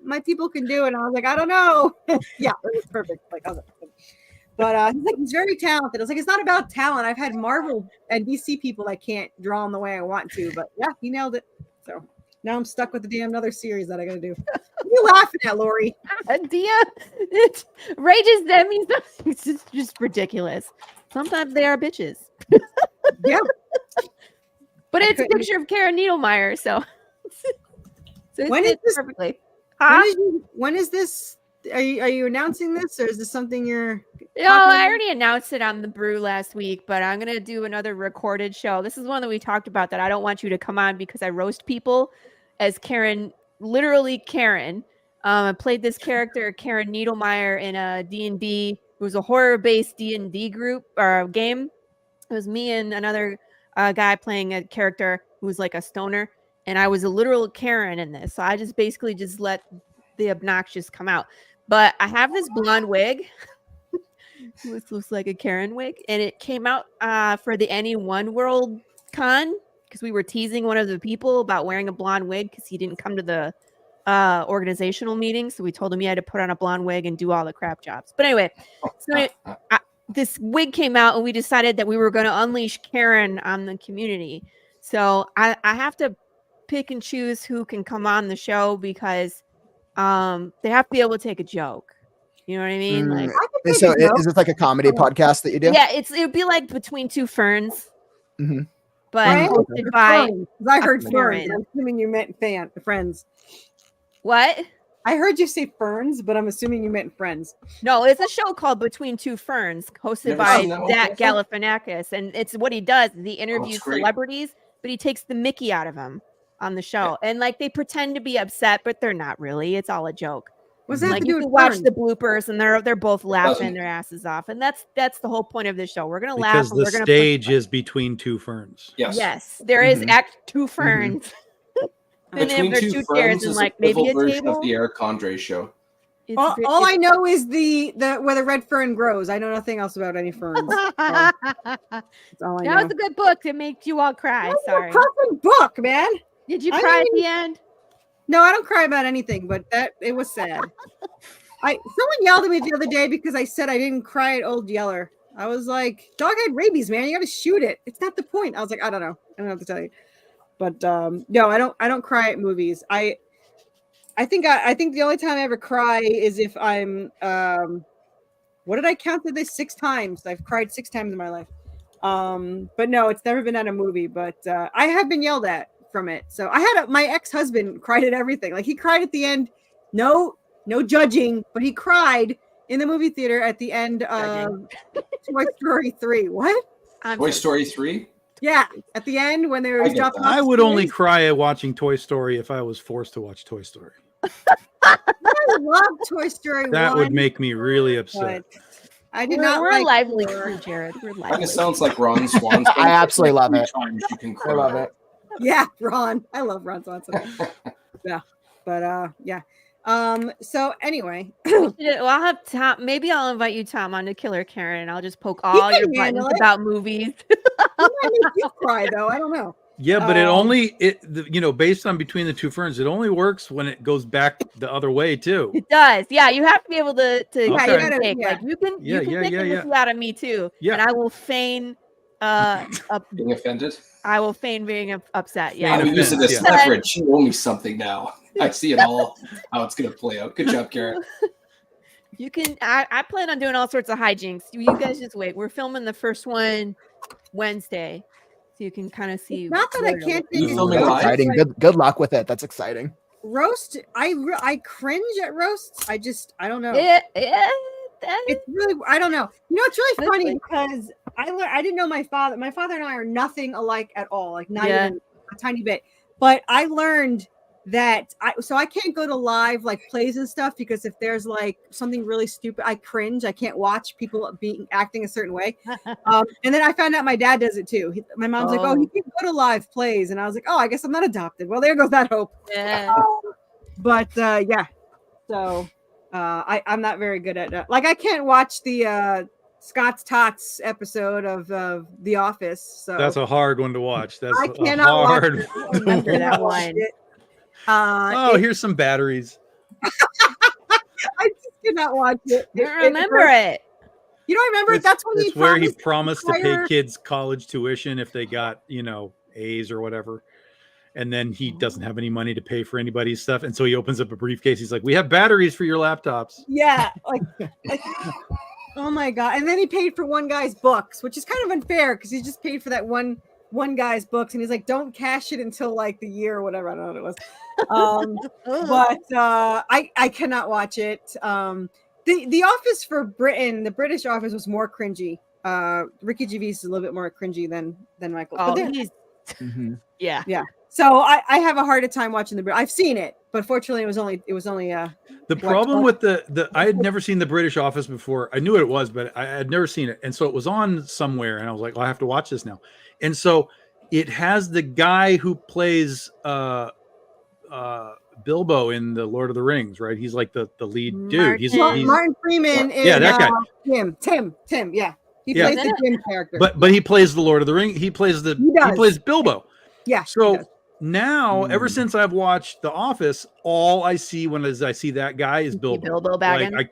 Speaker 2: my people can do it. And I was like, I don't know. Yeah, it was perfect. Like, I was like, but he's like, he's very talented. I was like, it's not about talent. I've had Marvel and DC people that can't draw in the way I want to, but yeah, he nailed it. So now I'm stuck with the damn another series that I gotta do. What are you laughing at, Lori?
Speaker 3: It rages them. It's just ridiculous. Sometimes they are bitches.
Speaker 2: Yeah.
Speaker 3: But it's a picture of Karen Needlemeyer, so it
Speaker 2: When is
Speaker 3: fits
Speaker 2: this-
Speaker 3: perfectly. Huh?
Speaker 2: When is this? Are you announcing this, or is this something you're?
Speaker 3: No, I already announced it on the Brew last week, but I'm gonna do another recorded show. This is one that we talked about that I don't want you to come on because I roast people as Karen, literally Karen. I played this character, Karen Needlemeyer, in a D&D. It was a horror-based D&D group or game. It was me and another guy playing a character who was like a stoner, and I was a literal Karen in this. So I just basically just let the obnoxious come out. But I have this blonde wig. This looks like a Karen wig, and it came out for the NE1 World Con because we were teasing one of the people about wearing a blonde wig because he didn't come to the organizational meeting. So we told him he had to put on a blonde wig and do all the crap jobs. But anyway, so this wig came out, and we decided that we were going to unleash Karen on the community. So I have to pick and choose who can come on the show because they have to be able to take a joke. You know what I mean? Like,
Speaker 4: So is this like a comedy podcast that you do?
Speaker 3: yeah, it would be like Between Two Ferns,
Speaker 4: Mhm.
Speaker 3: but
Speaker 2: Right?
Speaker 3: hosted by
Speaker 2: I heard
Speaker 3: Karen.
Speaker 2: ferns. I'm assuming you meant friends.
Speaker 3: what?
Speaker 2: I heard you say ferns, but I'm assuming you meant friends.
Speaker 3: No, it's a show called Between Two Ferns, hosted
Speaker 5: Never
Speaker 3: by
Speaker 5: seen that one
Speaker 3: Zach
Speaker 5: before.
Speaker 3: Galifianakis, and it's what he does. He interviews
Speaker 5: great.
Speaker 3: celebrities, but he takes the Mickey out of them on the show, and like they pretend to be upset, but they're not really. It's all a joke.
Speaker 2: What's that have
Speaker 3: Like
Speaker 2: to
Speaker 3: you
Speaker 2: do
Speaker 3: can
Speaker 2: with
Speaker 3: watch
Speaker 2: ferns?
Speaker 3: the bloopers, and they're both laughing
Speaker 5: Doesn't.
Speaker 3: their asses off, and that's the whole point of this show. We're gonna
Speaker 1: Because
Speaker 3: laugh, and
Speaker 1: the
Speaker 3: we're gonna
Speaker 1: stage is between two ferns.
Speaker 5: Yes.
Speaker 3: Yes, there is
Speaker 4: Mhm.
Speaker 3: Act Two Ferns. And
Speaker 5: Between
Speaker 3: there's
Speaker 5: Two
Speaker 3: two chairs
Speaker 5: Ferns
Speaker 3: and
Speaker 5: is
Speaker 3: like
Speaker 5: a civil
Speaker 3: maybe a
Speaker 5: version
Speaker 3: table.
Speaker 5: of the Eric Andre show.
Speaker 3: It's
Speaker 2: All,
Speaker 3: ve-
Speaker 2: all I
Speaker 3: it's-
Speaker 2: know is the where the red fern grows. I know nothing else about any ferns. That's all I
Speaker 3: That
Speaker 2: know.
Speaker 3: was a good book to make you all cry.
Speaker 2: That's
Speaker 3: Sorry.
Speaker 2: a fucking book, man.
Speaker 3: Did you
Speaker 2: I
Speaker 3: cry at
Speaker 2: mean-
Speaker 3: the end?
Speaker 2: No, I don't cry about anything, but it was sad. Someone yelled at me the other day because I said I didn't cry at Old Yeller. I was like, dog had rabies, man. You got to shoot it. It's not the point. I was like, I don't know. I don't know what to tell you. But no, I don't cry at movies. I think the only time I ever cry is if I'm what did I count this 6 times? I've cried 6 times in my life. But no, it's never been at a movie, but I have been yelled at from it. So I had my ex-husband cried at everything. Like he cried at the end. No judging, but he cried in the movie theater at the end of Toy Story 3. What?
Speaker 5: Toy Story 3?
Speaker 2: Yeah, at the end when they were
Speaker 5: I get
Speaker 2: dropping
Speaker 5: that.
Speaker 2: off
Speaker 1: I would only
Speaker 2: toys.
Speaker 1: cry at watching Toy Story if I was forced to watch Toy Story.
Speaker 2: I love Toy Story
Speaker 1: That
Speaker 2: 1,
Speaker 1: would make me really upset.
Speaker 2: but I did
Speaker 3: We're,
Speaker 2: not
Speaker 3: we're
Speaker 2: like
Speaker 3: a lively
Speaker 2: 4.
Speaker 3: crew, Jared. We're
Speaker 5: Kind
Speaker 3: lively.
Speaker 5: of sounds like Ron Swanson.
Speaker 4: I absolutely love it.
Speaker 5: Times you can
Speaker 4: I
Speaker 5: cry.
Speaker 4: love it.
Speaker 2: Yeah, Ron. I love Ron Swanson. Yeah. But yeah. So anyway,
Speaker 3: Well, I'll have Tom. Maybe I'll invite you, Tom, on to Killer Karen, and I'll just poke all
Speaker 2: can
Speaker 3: your buttons
Speaker 2: handle it.
Speaker 3: about movies.
Speaker 2: it might make you cry though. I don't know.
Speaker 1: Yeah, but it
Speaker 2: Um,
Speaker 1: only based on Between the Two Ferns, it only works when it goes back the other way too.
Speaker 3: It does. Yeah, you have to be able to
Speaker 1: Yeah, you
Speaker 3: give
Speaker 1: gotta-
Speaker 3: and take.
Speaker 2: yeah.
Speaker 3: Like you can
Speaker 1: Yeah,
Speaker 3: you can
Speaker 1: yeah,
Speaker 3: take
Speaker 1: yeah,
Speaker 3: the
Speaker 1: yeah.
Speaker 3: mickey out of me too.
Speaker 1: Yeah.
Speaker 3: And I will feign
Speaker 5: Being offended?
Speaker 3: being upset.
Speaker 1: Feign
Speaker 3: Yeah.
Speaker 5: I'm using this
Speaker 1: offense,
Speaker 3: yeah.
Speaker 5: leverage. You owe me something now. I see it all, how it's going to play out. Good job, Karen.
Speaker 3: You can I plan on doing all sorts of hijinks. You guys just wait. We're filming the first one Wednesday. So you can kind of see.
Speaker 2: Not that I
Speaker 3: where to
Speaker 2: can't
Speaker 3: look.
Speaker 2: think
Speaker 5: You
Speaker 2: of
Speaker 5: filming
Speaker 2: roast.
Speaker 5: live?
Speaker 4: Exciting. Good luck with it. That's exciting.
Speaker 2: Roast. I cringe at roasts. I don't know.
Speaker 3: Yeah.
Speaker 2: It's really I don't know. You know, it's really funny
Speaker 3: Honestly.
Speaker 2: because I didn't know my father. My father and I are nothing alike at all. Like not
Speaker 3: Yeah.
Speaker 2: even a tiny bit. But I learned that I can't go to live like plays and stuff because if there's like something really stupid, I cringe. I can't watch people acting a certain way. And then I found out my dad does it too. My mom's like, "Oh, you can go to live plays," and I was like, "Oh, I guess I'm not adopted." Well, there goes that hope.
Speaker 3: Yeah.
Speaker 2: But yeah, so I'm not very good at like I can't watch the Scott's Tots episode of The Office. So
Speaker 1: That's a hard one to watch. That's
Speaker 2: I
Speaker 1: a
Speaker 2: cannot watch
Speaker 1: hard
Speaker 2: it.
Speaker 1: one to
Speaker 3: Remember
Speaker 1: watch.
Speaker 3: that one.
Speaker 1: Oh, here's some batteries.
Speaker 2: I just cannot watch it.
Speaker 3: I don't remember it.
Speaker 2: You don't remember it? That's when
Speaker 1: It's where he
Speaker 2: promised
Speaker 1: promised to pay
Speaker 2: hire-
Speaker 1: kids college tuition if they got, A's or whatever. And then he doesn't have any money to pay for anybody's stuff. And so he opens up a briefcase. He's like, we have batteries for your laptops.
Speaker 2: Yeah, oh my god! And then he paid for one guy's books, which is kind of unfair because he just paid for that one guy's books, and he's like, "Don't cash it until like the year or whatever." I don't know what it was, but I cannot watch it. The Office for Britain, the British Office was more cringy. Ricky Gervais is a little bit more cringy than Michael.
Speaker 3: Oh,
Speaker 2: But then-
Speaker 3: he's
Speaker 4: Mhm.
Speaker 3: yeah.
Speaker 2: so I have a harder time watching the. I've seen it, but fortunately, it was only
Speaker 1: The problem with the I had never seen the British Office before. I knew what it was, but I had never seen it. And so it was on somewhere, and I was like, well, I have to watch this now. And so it has the guy who plays Bilbo in the Lord of the Rings, right? He's like the lead dude. He's
Speaker 2: Martin Freeman.
Speaker 1: Yeah, that guy.
Speaker 2: Tim. Yeah, he
Speaker 1: Yeah.
Speaker 2: plays the Jim character.
Speaker 1: but he plays the Lord of the Ring. He plays
Speaker 2: He does.
Speaker 1: plays Bilbo.
Speaker 2: yeah.
Speaker 1: So
Speaker 2: he does.
Speaker 1: now, ever since I've watched The Office, all I see I see that guy is Bilbo.
Speaker 3: Bilbo
Speaker 1: Like
Speaker 3: Baggins.
Speaker 1: I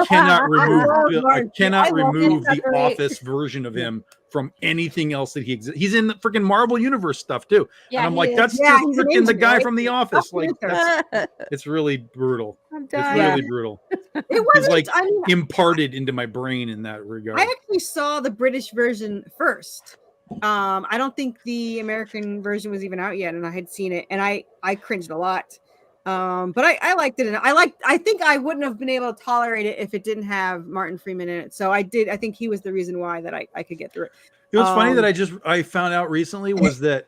Speaker 1: cannot remove I
Speaker 2: Martin.
Speaker 1: cannot
Speaker 2: I love
Speaker 1: remove
Speaker 2: him.
Speaker 1: the Office version of him from anything else that he exists. He's in the freaking Marvel Universe stuff too.
Speaker 3: Yeah,
Speaker 1: and I'm
Speaker 3: he
Speaker 1: like,
Speaker 3: is.
Speaker 1: that's
Speaker 2: Yeah,
Speaker 1: just
Speaker 2: he's an
Speaker 1: freaking the
Speaker 2: agent,
Speaker 1: guy
Speaker 2: right?
Speaker 1: from The Office. Like
Speaker 2: That's
Speaker 1: it's really brutal.
Speaker 3: I'm
Speaker 1: It's
Speaker 3: dying.
Speaker 1: really brutal.
Speaker 2: It
Speaker 1: He's
Speaker 2: wasn't.
Speaker 1: like
Speaker 2: I mean,
Speaker 1: imparted into my brain in that regard.
Speaker 2: I actually saw the British version first. I don't think the American version was even out yet, and I had seen it, and I cringed a lot. But I liked it, and I think I wouldn't have been able to tolerate it if it didn't have Martin Freeman in it. So I did. I think he was the reason why that I could get through it.
Speaker 1: You know what's funny that I found out recently was that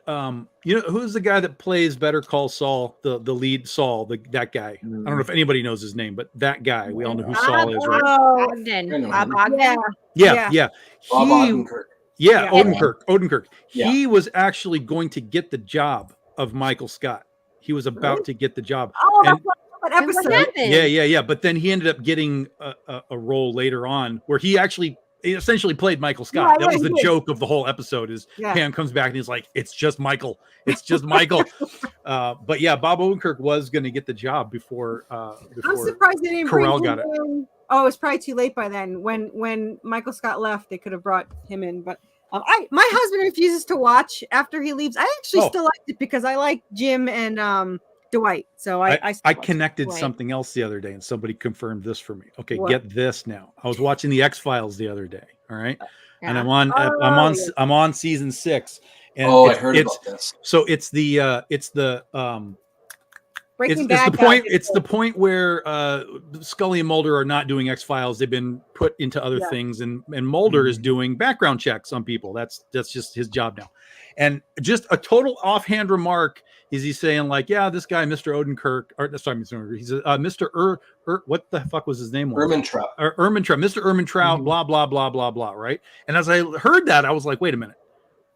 Speaker 1: who's the guy that plays Better Call Saul, the lead Saul, that guy. I don't know if anybody knows his name, but that guy, we all know who Saul is, right?
Speaker 2: Oh,
Speaker 3: Ogden.
Speaker 5: I know
Speaker 3: Bob
Speaker 5: him.
Speaker 3: Ogden.
Speaker 1: Yeah.
Speaker 5: Bob
Speaker 1: He,
Speaker 5: Odenkirk.
Speaker 1: yeah,
Speaker 2: Yeah.
Speaker 1: Odenkirk.
Speaker 5: Yeah.
Speaker 1: He was actually going to get the job of Michael Scott. He was about to get the job.
Speaker 2: oh,
Speaker 1: And-
Speaker 2: that's that
Speaker 3: And what
Speaker 2: episode.
Speaker 3: happened?
Speaker 1: Yeah. But then he ended up getting a role later on where he essentially played Michael Scott.
Speaker 2: Yeah,
Speaker 1: That was
Speaker 2: he
Speaker 1: the
Speaker 2: did.
Speaker 1: joke of the whole episode is
Speaker 2: Yeah.
Speaker 1: Pam comes back and he's like, it's just Michael. It's just Michael. But yeah, Bob Odenkirk was going to get the job before
Speaker 2: I'm surprised they didn't
Speaker 1: Carell
Speaker 2: bring
Speaker 1: got
Speaker 2: him
Speaker 1: it.
Speaker 2: in. Oh, it was probably too late by then. When Michael Scott left, they could have brought him in. But my husband refuses to watch after he leaves. I actually
Speaker 1: Oh.
Speaker 2: still liked it because I like Jim and Dwight. So I still
Speaker 1: I
Speaker 2: watch it.
Speaker 1: connected
Speaker 3: Right.
Speaker 1: something else the other day and somebody confirmed this for me. Okay,
Speaker 2: What?
Speaker 1: get this now. I was watching the X-Files the other day. All right. And
Speaker 3: Yeah.
Speaker 1: I'm on season 6. And
Speaker 5: I heard
Speaker 1: it's
Speaker 5: about this.
Speaker 1: so it's the
Speaker 2: Breaking
Speaker 1: it's
Speaker 2: Bad
Speaker 1: the
Speaker 2: guy
Speaker 1: point.
Speaker 2: did
Speaker 1: It's the point where Scully and Mulder are not doing X-Files. They've been put into other
Speaker 2: Yeah.
Speaker 1: things, and Mulder is doing background checks on people. That's just his job now. And just a total offhand remark is he saying like, yeah, this guy, Mr. Odenkirk, or sorry, Mr. Odenkirk, he's Mr. What the fuck was his name?
Speaker 5: Ermintrout.
Speaker 1: Ermintrout, Mr. Ermintrout,
Speaker 4: Mhm.
Speaker 1: blah blah blah blah blah. Right. And as I heard that, I was like, wait a minute.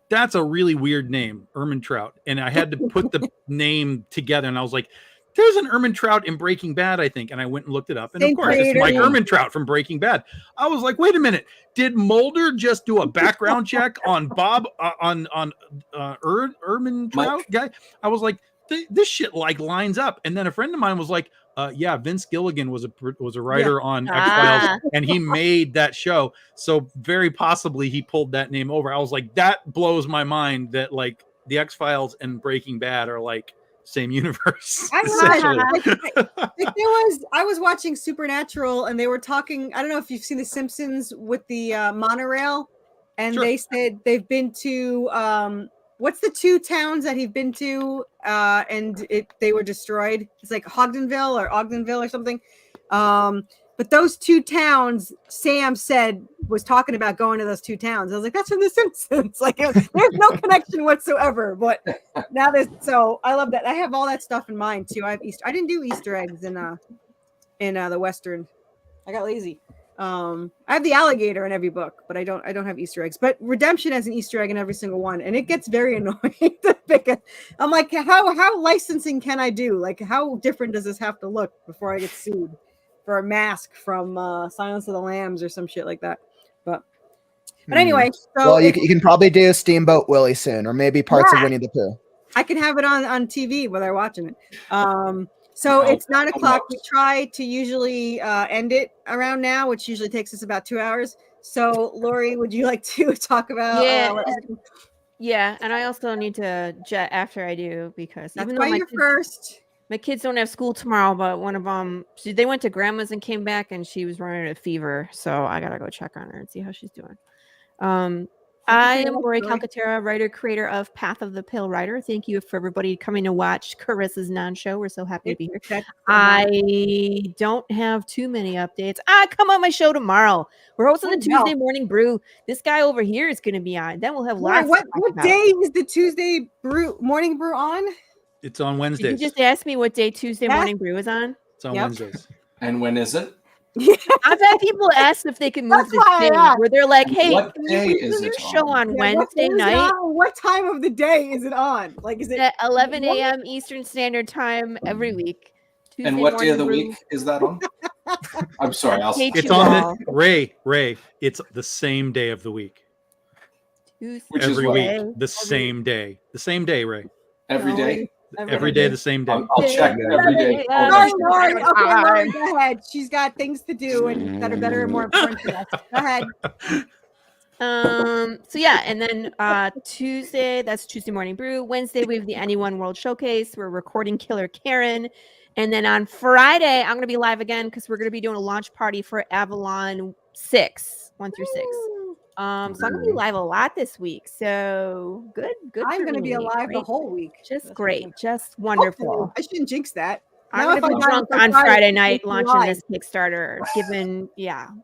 Speaker 1: That's a really weird name, Ermintrout. And I had to put the name together, and I was like, there's an Ermintrout in Breaking Bad, I think. And I went and looked it up. And
Speaker 2: Same
Speaker 1: of course, it's
Speaker 2: creator.
Speaker 1: Mike Ermintrout from Breaking Bad. I was like, wait a minute. Did Mulder just do a background check on Bob on Ermintrout
Speaker 5: Mike.
Speaker 1: guy? I was like, this shit like lines up. And then a friend of mine was like, yeah, Vince Gilligan was a writer on X-Files, and he made that show. So very possibly he pulled that name over. I was like, that blows my mind that like the X-Files and Breaking Bad are like same universe. essentially.
Speaker 2: I was watching Supernatural, and they were talking. I don't know if you've seen The Simpsons with the monorail, and
Speaker 1: Sure.
Speaker 2: they said they've been to what's the 2 towns that he've been to, and they were destroyed. It's like Ogdenville or something. But those 2 towns, Sam said, was talking about going to those 2 towns. I was like, that's from The Simpsons. Like, there's no connection whatsoever. But now so I love that. I have all that stuff in mind too. I didn't do Easter eggs in the Western. I got lazy. I have the alligator in every book, but I don't have Easter eggs. But Redemption has an Easter egg in every single one, and it gets very annoying to pick it. I'm like, how licensing can I do? Like, how different does this have to look before I get sued? for a mask from Silence of the Lambs or some shit like that. But anyway, so
Speaker 4: Well, you can probably do Steamboat Willie soon, or maybe parts of Winnie the Pooh.
Speaker 2: I can have it on TV while they're watching it. So
Speaker 5: Wow.
Speaker 2: it's 9:00. We try to usually end it around now, which usually takes us about 2 hours. So Lori, would you like to talk about?
Speaker 3: Yeah, and I also need to jet after I do because
Speaker 2: That's
Speaker 3: even
Speaker 2: why
Speaker 3: though
Speaker 2: you're first.
Speaker 3: my kids don't have school tomorrow, but one of them, they went to grandma's and came back, and she was running a fever, so I gotta go check on her and see how she's doing. I am Lori Calcaterra, writer, creator of Path of the Pale Rider. Thank you for everybody coming to watch Carissa's non-show. We're so happy to be here. I don't have too many updates. Come on my show tomorrow. We're hosting the Tuesday Morning Brew. This guy over here is going to be on. Then we'll have lots.
Speaker 2: What day is the Tuesday Morning Brew on?
Speaker 1: It's on Wednesdays.
Speaker 3: Did you just ask me what day Tuesday Morning Brew is on?
Speaker 1: It's on Wednesdays.
Speaker 5: And when is it?
Speaker 3: I've had people ask if they can move this thing where they're like, "Hey,
Speaker 5: What
Speaker 3: can
Speaker 5: day
Speaker 3: you
Speaker 5: is
Speaker 3: do your
Speaker 5: it
Speaker 3: show on
Speaker 2: Yeah,
Speaker 3: Wednesday night
Speaker 2: What time of the day is it on? Like, is it
Speaker 3: at 11 a.m. Eastern Standard Time every week?" Tuesday
Speaker 5: And what day of the
Speaker 3: Morning
Speaker 5: week is that on? I'm sorry.
Speaker 3: Hate
Speaker 1: It's
Speaker 3: you
Speaker 1: on
Speaker 3: all.
Speaker 1: the Ray. It's the same day of the week.
Speaker 3: Brew.
Speaker 5: Which is
Speaker 1: Every
Speaker 5: what?
Speaker 1: week, the same day. The same day, Ray.
Speaker 5: Every day?
Speaker 1: Every day, the same day.
Speaker 5: I'll check every day.
Speaker 2: Sorry, Lori. Okay, Lori, go ahead. She's got things to do and that are better and more important to us. Go ahead.
Speaker 3: So yeah, and then Tuesday, that's Tuesday Morning Brew. Wednesday, we have the Anyone World Showcase. We're recording Killer Karen. And then on Friday, I'm going to be live again because we're going to be doing a launch party for Avalon 6, 1 through 6. So I'm going to be live a lot this week. So good.
Speaker 2: I'm going to be alive the
Speaker 3: Great.
Speaker 2: whole week.
Speaker 3: Just great. Just wonderful.
Speaker 2: I shouldn't jinx that.
Speaker 3: I'm
Speaker 2: Now
Speaker 3: going to
Speaker 2: if
Speaker 3: be
Speaker 2: I
Speaker 3: drunk
Speaker 2: die
Speaker 3: on Friday night
Speaker 2: it's
Speaker 3: launching
Speaker 2: live.
Speaker 3: this Kickstarter. Given,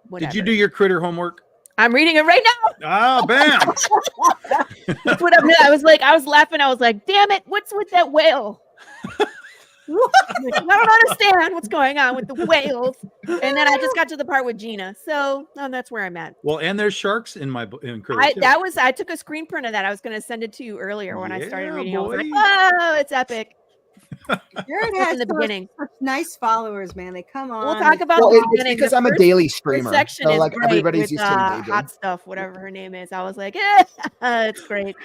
Speaker 3: whatever.
Speaker 1: Did you do your critter homework?
Speaker 3: I'm reading it right now.
Speaker 1: Oh, bam!
Speaker 3: That's what I was like. I was laughing. I was like, damn it. What's with that whale? I don't understand what's going on with the whales. And then I just got to the part with Gina. So that's where I'm at.
Speaker 1: Well, and there's sharks in critter. Too.
Speaker 3: I took a screen print of that. I was going to send it to you earlier when I started reading. I was like,
Speaker 1: boy.
Speaker 3: oh, it's epic.
Speaker 2: Jared
Speaker 3: That's
Speaker 2: has
Speaker 3: in the beginning.
Speaker 2: such nice followers, man. They come on.
Speaker 3: We'll talk about
Speaker 4: Well,
Speaker 3: the
Speaker 4: it's
Speaker 3: beginning.
Speaker 4: because
Speaker 3: The
Speaker 4: I'm a
Speaker 3: first-
Speaker 4: daily
Speaker 3: This
Speaker 4: streamer,
Speaker 3: section
Speaker 4: so
Speaker 3: is
Speaker 4: like
Speaker 3: great
Speaker 4: everybody's
Speaker 3: with,
Speaker 4: used to engaging.
Speaker 3: hot stuff, whatever her name is. I was like, it's great.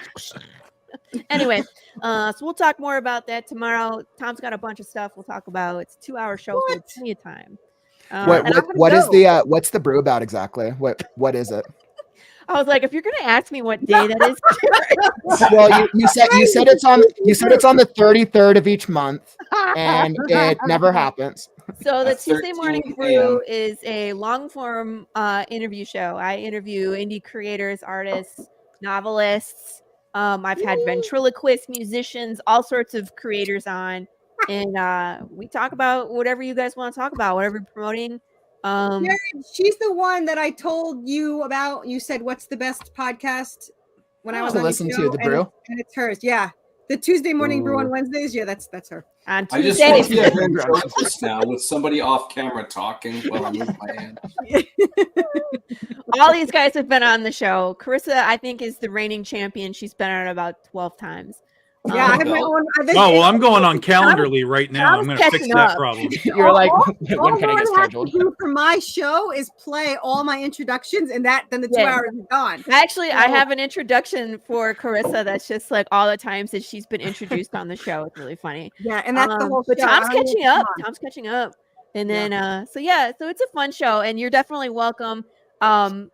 Speaker 3: Anyway, so we'll talk more about that tomorrow. Tom's got a bunch of stuff we'll talk about. It's a 2-hour show, so plenty of time. And I'm gonna
Speaker 4: What is
Speaker 3: go.
Speaker 4: what's the brew about exactly? What is it?
Speaker 3: I was like, if you're gonna ask me what day that is,
Speaker 4: Well, you said it's on the 33rd of each month, and it never happens.
Speaker 3: so the
Speaker 5: At
Speaker 3: Tuesday Morning
Speaker 5: 13
Speaker 3: Brew
Speaker 5: a.m.
Speaker 3: is a long form interview show. I interview indie creators, artists, novelists. I've had ventriloquists, musicians, all sorts of creators on, and we talk about whatever you guys want to talk about, whatever you're promoting.
Speaker 2: Jared, she's the one that I told you about. You said, "What's the best podcast?" When I was
Speaker 4: To
Speaker 2: on your
Speaker 4: listen to,
Speaker 2: show,
Speaker 4: the brew?
Speaker 2: and it's hers. Yeah, the Tuesday Morning Brew on Wednesdays. Yeah, that's her.
Speaker 3: On
Speaker 5: I just
Speaker 3: Tuesdays.
Speaker 5: want to enjoy this now with somebody off camera talking while I move my hand.
Speaker 3: All these guys have been on the show. Carissa, I think, is the reigning champion. She's been on it about 12 times.
Speaker 2: Yeah, I have my own.
Speaker 1: Oh, well, I'm going on Calendarly right now. I'm
Speaker 3: Tom's
Speaker 1: going to fix
Speaker 3: catching
Speaker 1: that
Speaker 3: up.
Speaker 1: problem.
Speaker 4: You're like,
Speaker 2: all
Speaker 4: when can I
Speaker 2: Lauren
Speaker 4: get
Speaker 2: has
Speaker 4: scheduled?
Speaker 2: to do for my show is play all my introductions, and then the 2
Speaker 3: Yeah.
Speaker 2: hours is gone.
Speaker 3: Actually, I have an introduction for Carissa that's just like all the times that she's been introduced on the show. It's really funny.
Speaker 2: Yeah, and that's the whole.
Speaker 3: But
Speaker 2: show.
Speaker 3: Tom's
Speaker 2: I don't
Speaker 3: catching
Speaker 2: even
Speaker 3: up.
Speaker 2: come on.
Speaker 3: Tom's catching up. And then so it's a fun show, and you're definitely welcome. I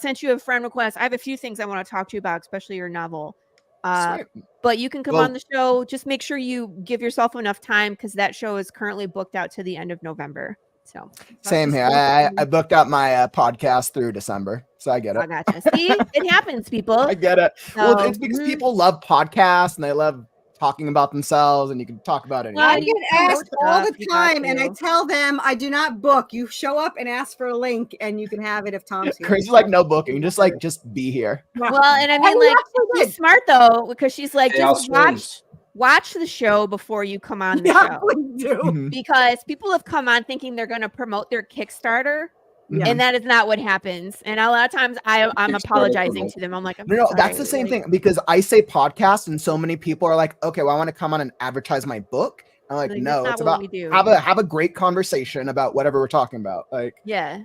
Speaker 3: sent you a friend request. I have a few things I want to talk to you about, especially your novel.
Speaker 4: Sweet.
Speaker 3: But you can come
Speaker 4: Well-
Speaker 3: on the show. Just make sure you give yourself enough time because that show is currently booked out to the end of November. So
Speaker 4: Same here. I booked up my podcast through December, so I get
Speaker 3: I
Speaker 4: it.
Speaker 3: gotcha. See, it happens, people.
Speaker 4: I get it. Well,
Speaker 3: So,
Speaker 4: it's because
Speaker 3: mhm.
Speaker 4: people love podcasts and they love talking about themselves, and you can talk about anything.
Speaker 3: Well,
Speaker 2: I
Speaker 3: you
Speaker 2: get
Speaker 3: can
Speaker 2: asked
Speaker 3: look
Speaker 2: all
Speaker 3: up,
Speaker 2: the
Speaker 3: you got
Speaker 2: time, and I
Speaker 3: to.
Speaker 2: tell them I do not book. You show up and ask for a link, and you can have it if Tom's here.
Speaker 4: Chris is like, no booking, just be here.
Speaker 3: Well, and I mean,
Speaker 2: we
Speaker 3: like,
Speaker 2: actually
Speaker 3: she's
Speaker 2: did.
Speaker 3: smart though because she's like,
Speaker 5: Hey,
Speaker 3: just
Speaker 5: I'll
Speaker 3: watch
Speaker 5: swing.
Speaker 3: watch the show before you come on the
Speaker 2: Yeah,
Speaker 3: show.
Speaker 2: please do.
Speaker 4: Mhm.
Speaker 3: Because people have come on thinking they're going to promote their Kickstarter,
Speaker 2: Yeah.
Speaker 3: and that is not what happens. And a lot of times I'm
Speaker 5: Kickstarter
Speaker 3: apologizing
Speaker 5: promote.
Speaker 3: to them. I'm like, I'm
Speaker 4: No,
Speaker 3: sorry.
Speaker 4: that's the same
Speaker 3: Like,
Speaker 4: thing because I say podcast, and so many people are like, okay, well, I want to come on and advertise my book. I'm like,
Speaker 3: Like,
Speaker 4: no,
Speaker 3: that's
Speaker 4: it's
Speaker 3: not what
Speaker 4: about
Speaker 3: we do.
Speaker 4: have a great conversation about whatever we're talking about. Like,
Speaker 3: Yeah.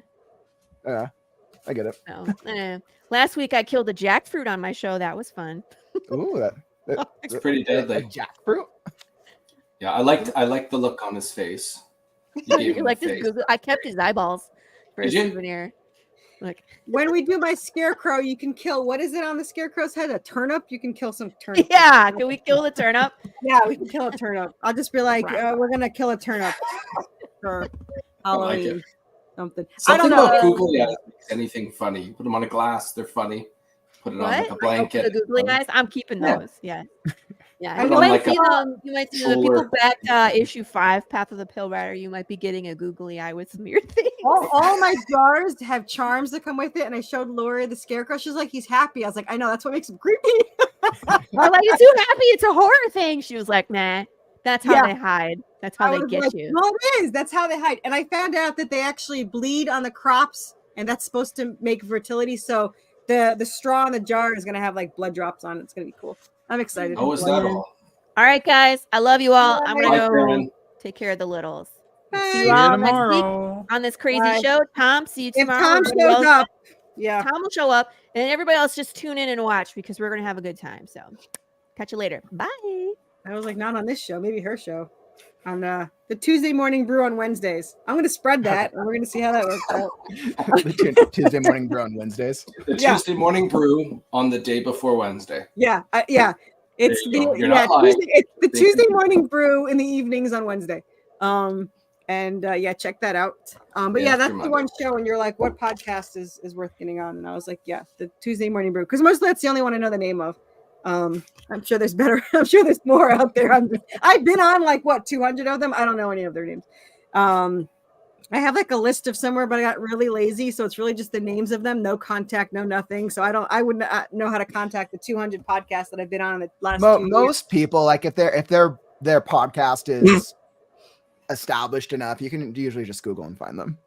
Speaker 4: I get it.
Speaker 3: So, last week I killed a jackfruit on my show. That was fun.
Speaker 4: Ooh,
Speaker 5: It's pretty
Speaker 4: a
Speaker 5: deadly.
Speaker 4: jackfruit.
Speaker 5: Yeah, I liked the look on his face. You gave
Speaker 3: You
Speaker 5: him
Speaker 3: like
Speaker 5: the
Speaker 3: this
Speaker 5: face.
Speaker 3: Google? I kept his eyeballs for a
Speaker 5: Did you?
Speaker 3: souvenir. Like,
Speaker 2: When we do my scarecrow, you can kill, what is it on the scarecrow's head? A turnip? You can kill some turnip.
Speaker 3: yeah, can we kill the turnip?
Speaker 2: Yeah, we can kill a turnip. I'll just be like,
Speaker 3: Right.
Speaker 2: we're gonna kill a turnip for
Speaker 5: like
Speaker 2: Halloween.
Speaker 5: it.
Speaker 2: Something. I
Speaker 5: Something
Speaker 2: don't know.
Speaker 5: about googly eyes makes anything funny. You put them on a glass, they're funny. Put it on like a
Speaker 3: What?
Speaker 5: blanket.
Speaker 3: The googly
Speaker 5: funny.
Speaker 3: eyes? I'm keeping
Speaker 5: Yeah.
Speaker 3: those. Yeah. Yeah.
Speaker 2: Put
Speaker 3: You
Speaker 2: it on
Speaker 3: might
Speaker 5: like
Speaker 3: see
Speaker 5: a
Speaker 3: them. You might see the people
Speaker 5: shoulder.
Speaker 3: back issue 5, Path of the Pill Rider. You might be getting a googly eye with some weird things.
Speaker 2: All my jars have charms that come with it, and I showed Lori the scarecrow. She's like, he's happy. I was like, I know, that's what makes him creepy.
Speaker 3: I'm like, it's too happy. It's a horror thing. She was like, nah, that's how
Speaker 2: Yeah.
Speaker 3: they hide. That's how
Speaker 2: I
Speaker 3: they
Speaker 2: was
Speaker 3: get
Speaker 2: like,
Speaker 3: you.
Speaker 2: well, it is. That's how they hide. And I found out that they actually bleed on the crops, and that's supposed to make fertility. So the straw in the jar is gonna have like blood drops on it. It's gonna be cool. I'm excited.
Speaker 5: Oh, is that all?
Speaker 3: All right, guys. I love you all. I'm
Speaker 5: Bye,
Speaker 3: gonna go
Speaker 5: Karen.
Speaker 3: take care of the littles.
Speaker 2: Bye.
Speaker 3: See
Speaker 1: See
Speaker 3: you
Speaker 1: you
Speaker 3: all next week
Speaker 1: tomorrow.
Speaker 3: on this crazy
Speaker 2: Bye.
Speaker 3: show. Tom, see you
Speaker 2: If
Speaker 3: tomorrow.
Speaker 2: Tom
Speaker 3: Everybody
Speaker 2: shows
Speaker 3: else-
Speaker 2: up, yeah.
Speaker 3: Tom will show up, and everybody else just tune in and watch because we're gonna have a good time. So, catch you later. Bye.
Speaker 2: I was like, not on this show, maybe her show. On the Tuesday morning brew on Wednesdays. I'm gonna spread that, and we're gonna see how that works out.
Speaker 4: The Tuesday morning brew on Wednesdays.
Speaker 5: The
Speaker 2: Yeah.
Speaker 5: Tuesday morning brew on the day before Wednesday.
Speaker 2: Yeah, yeah. It's
Speaker 5: There you go.
Speaker 2: the
Speaker 5: You're
Speaker 2: yeah,
Speaker 5: not lying.
Speaker 2: it's the
Speaker 5: They
Speaker 2: Tuesday
Speaker 5: can-
Speaker 2: morning brew in the evenings on Wednesday. And yeah, check that out. But
Speaker 5: Yeah,
Speaker 2: yeah, that's
Speaker 5: through
Speaker 2: the
Speaker 5: Monday.
Speaker 2: one show, and you're like, what podcast is worth getting on? And I was like, yeah, the Tuesday morning brew, because mostly that's the only one I know the name of. I'm sure there's better. I'm sure there's more out there. I've been on like what 200 of them. I don't know any of their names. I have like a list of somewhere, but I got really lazy, so it's really just the names of them. No contact, no nothing. So I wouldn't know how to contact the 200 podcasts that I've been on in the last 2 years.
Speaker 4: Most people, like if their podcast is established enough, you can usually just Google and find them.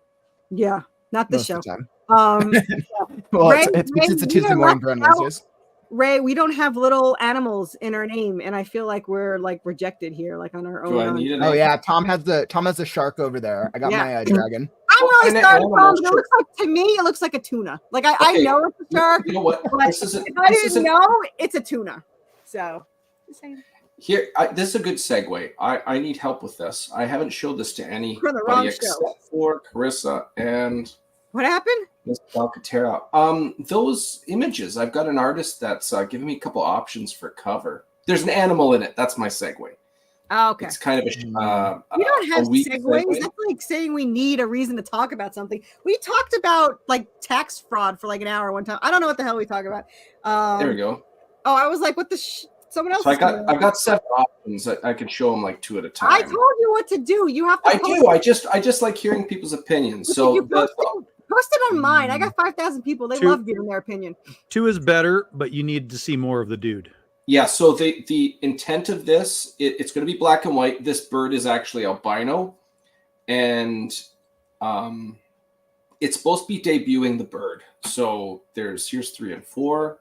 Speaker 2: Yeah, not this
Speaker 4: Most
Speaker 2: show.
Speaker 4: of the time.
Speaker 2: Well,
Speaker 4: It's a Tuesday morning brew on Wednesdays.
Speaker 2: Ray, we don't have little animals in our name, and I feel like we're like rejected here, like on our own.
Speaker 5: Do I need it?
Speaker 4: Oh yeah, Tom has the shark over there. I got
Speaker 2: Yeah.
Speaker 4: my dragon.
Speaker 2: I'm really
Speaker 5: What kind of
Speaker 2: sorry, Tom,
Speaker 5: animals
Speaker 2: but it looks like to me, it looks like a tuna. Like I
Speaker 5: Okay.
Speaker 2: know it's a shark,
Speaker 5: You know what?
Speaker 2: but
Speaker 5: This isn't.
Speaker 2: if I
Speaker 5: This
Speaker 2: didn't
Speaker 5: isn't
Speaker 2: know, it's a tuna. So just saying.
Speaker 5: here. This is a good segue. I need help with this. I haven't showed this to
Speaker 2: We're the
Speaker 5: anybody
Speaker 2: wrong
Speaker 5: except
Speaker 2: show.
Speaker 5: for Carissa and
Speaker 2: What happened?
Speaker 5: Miss Alcatera. Those images. I've got an artist that's giving me a couple options for cover. There's an animal in it. That's my segue.
Speaker 2: Oh, okay.
Speaker 5: It's kind of
Speaker 2: We don't have
Speaker 5: a weak
Speaker 2: segues.
Speaker 5: segue.
Speaker 2: That's like saying we need a reason to talk about something. We talked about like tax fraud for like an hour one time. I don't know what the hell we talk about.
Speaker 5: There we go.
Speaker 2: Oh, I was like, what the someone else
Speaker 5: So
Speaker 2: is doing.
Speaker 5: I've got 7 options that I can show them like 2 at a time.
Speaker 2: I told you what to do. You have to
Speaker 5: I do. I just like hearing people's opinions. So
Speaker 2: you post it on mine. I got 5,000 people. They
Speaker 1: Two-
Speaker 2: love giving their opinion.
Speaker 1: 2 is better, but you need to see more of the dude.
Speaker 5: yeah. So the intent of this, it's going to be black and white. This bird is actually albino, and it's supposed to be debuting the bird. So here's 3 and 4.